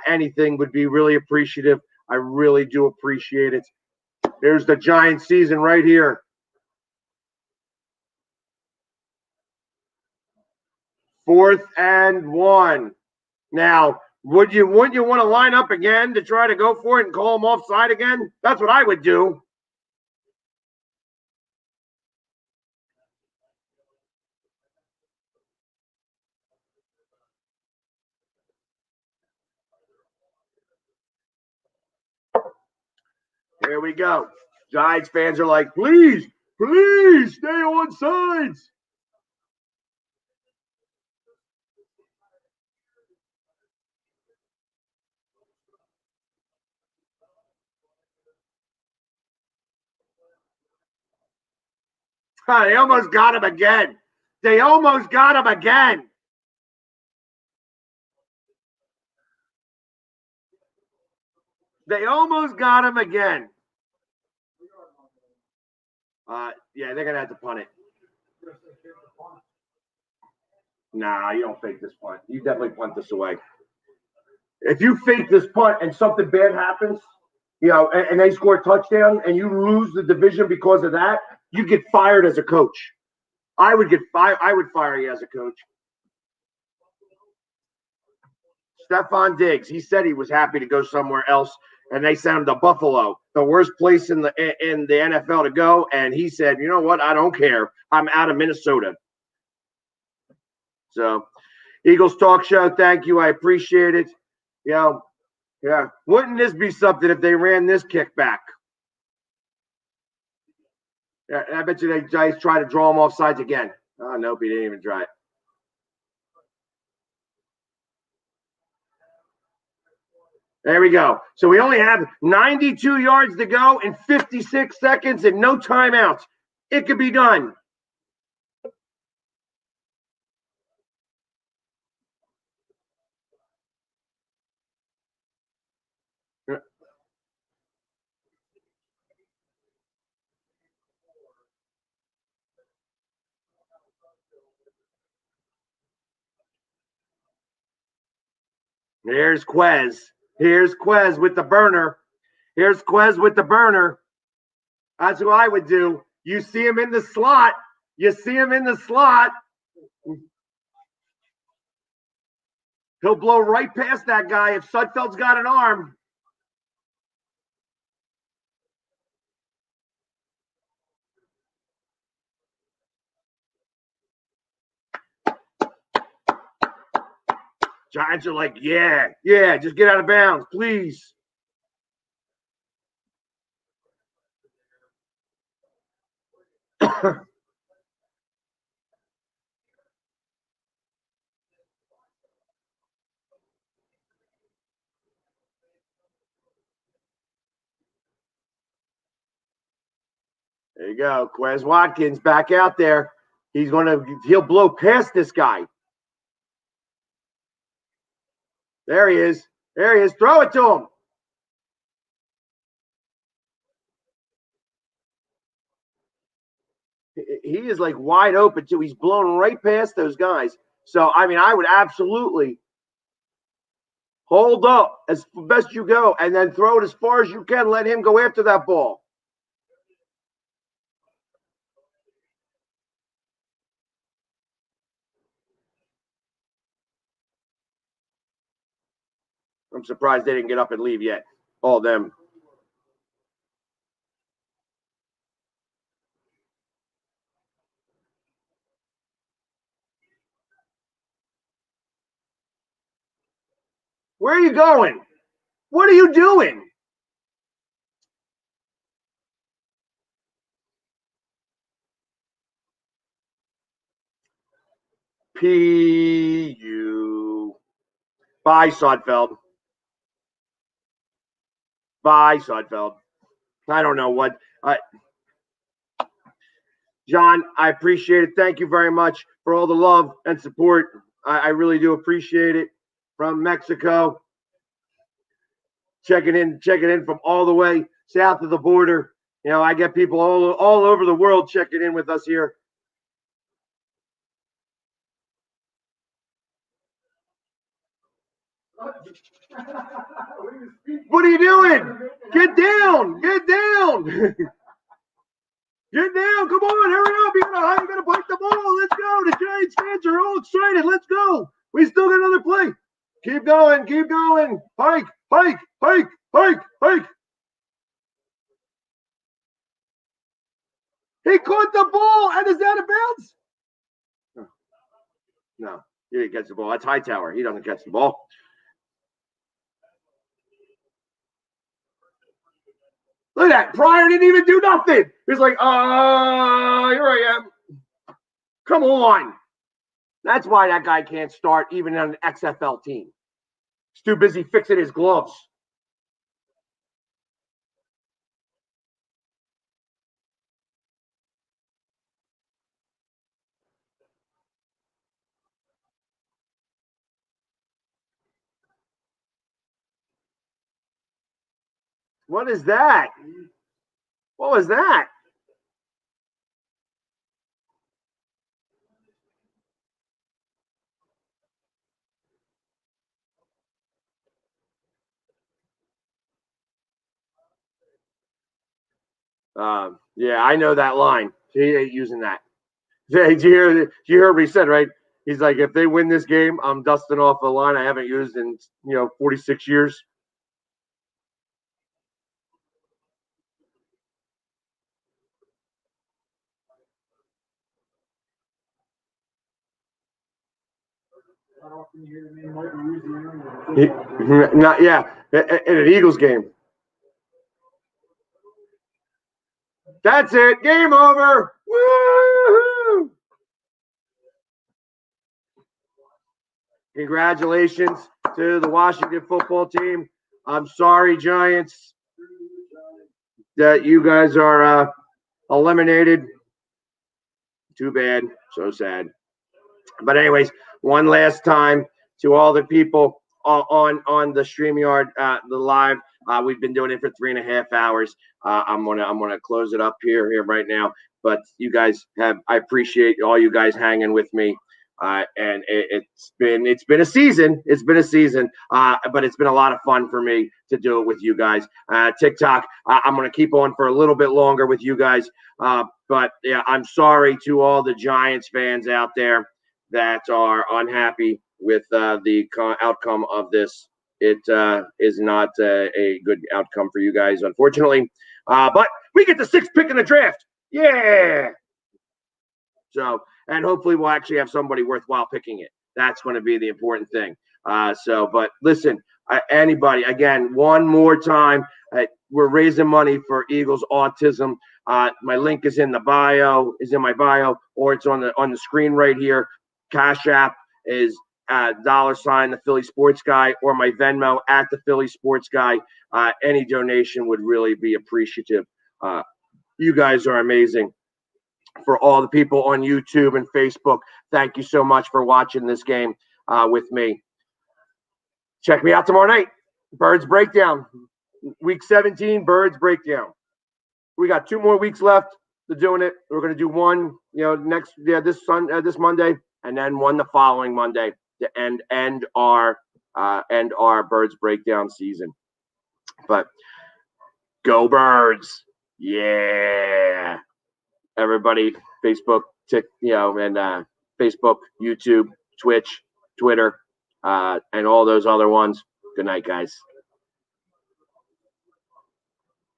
S1: Anything would be really appreciative. I really do appreciate it. There's the Giant season right here. 4th and 1. Now, wouldn't you want to line up again to try to go for it and call them offside again? That's what I would do. Here we go. Giants fans are like, please stay on sides. They almost got him again. They almost got him again. They almost got him again. Yeah, they're going to have to punt it. Nah, you don't fake this punt. You definitely punt this away. If you fake this punt and something bad happens, and they score a touchdown and you lose the division because of that, you get fired as a coach. I would fire you as a coach. Stephon Diggs, he said he was happy to go somewhere else, and they sent him to Buffalo, the worst place in the NFL to go. And he said, you know what? I don't care. I'm out of Minnesota. So, Eagles Talk Show, thank you. I appreciate it. Yeah. Wouldn't this be something if they ran this kick back? Yeah, I bet you they guys try to draw him off sides again. Oh, nope, he didn't even try it. There we go. So we only have 92 yards to go in 56 seconds and no timeouts. It could be done. Here's Quez. Here's Quez with the burner. Here's Quez with the burner. That's what I would do. You see him in the slot. You see him in the slot. He'll blow right past that guy if Sudfeld's got an arm. Giants are like, yeah, just get out of bounds, please. There you go. Quez Watkins back out there. He'll blow past this guy. There he is. Throw it to him. He is like wide open too. He's blown right past those guys. So, I would absolutely hold up as best you go and then throw it as far as you can. Let him go after that ball. I'm surprised they didn't get up and leave yet. All of them. Where are you going? What are you doing? P-U. Bye, Sudfeld. Bye, Sudfeld. I don't know what. John, I appreciate it. Thank you very much for all the love and support. I really do appreciate it. From Mexico, checking in from all the way south of the border. You know, I get people all over the world checking in with us here. What are you doing? Get down! Get down! Get down! Come on, hurry up! You gotta bite the ball. Let's go! The Giants fans are all excited. Let's go! We still got another play. Keep going! Keep going! Hike! Hike! Hike! Hike! Hike! He caught the ball and is out of bounds. No, he didn't catch the ball. That's Hightower. He doesn't catch the ball. Look at that. Pryor didn't even do nothing. He's like, here I am. Come on. That's why that guy can't start even on an XFL team. He's too busy fixing his gloves. What is that? What was that? Yeah, I know that line. He ain't using that. Did you hear what he said, right? He's like, if they win this game, I'm dusting off a line I haven't used in 46 years. Not in an Eagles game. That's it. Game over. Woo-hoo! Congratulations to the Washington football team. I'm sorry, Giants, that you guys are eliminated. Too bad. So sad. But anyways, one last time to all the people on the StreamYard, the live. We've been doing it for 3.5 hours. I'm gonna close it up here right now. But you guys I appreciate all you guys hanging with me. And it's been a season. It's been a season. But it's been a lot of fun for me to do it with you guys. TikTok, I'm gonna keep on for a little bit longer with you guys. But yeah, I'm sorry to all the Giants fans out there that are unhappy with the outcome of this. It is not a good outcome for you guys, unfortunately. But we get the 6th pick in the draft. Yeah. So, and hopefully we'll actually have somebody worthwhile picking it. That's going to be the important thing. But listen, anybody, again, one more time, we're raising money for Eagles Autism. My link is in my bio, or it's on the screen right here. Cash App is $, the Philly Sports Guy, or my Venmo at the Philly Sports Guy. Any donation would really be appreciative. You guys are amazing. For all the people on YouTube and Facebook, thank you so much for watching this game with me. Check me out tomorrow night. Birds Breakdown. Week 17, Birds Breakdown. We got 2 more weeks left to doing it. We're going to do one, this Monday, and then one the following Monday to end our Birds Breakdown season. But go Birds. Yeah. Everybody, Facebook, and Facebook, YouTube, Twitch, Twitter, and all those other ones. Good night, guys.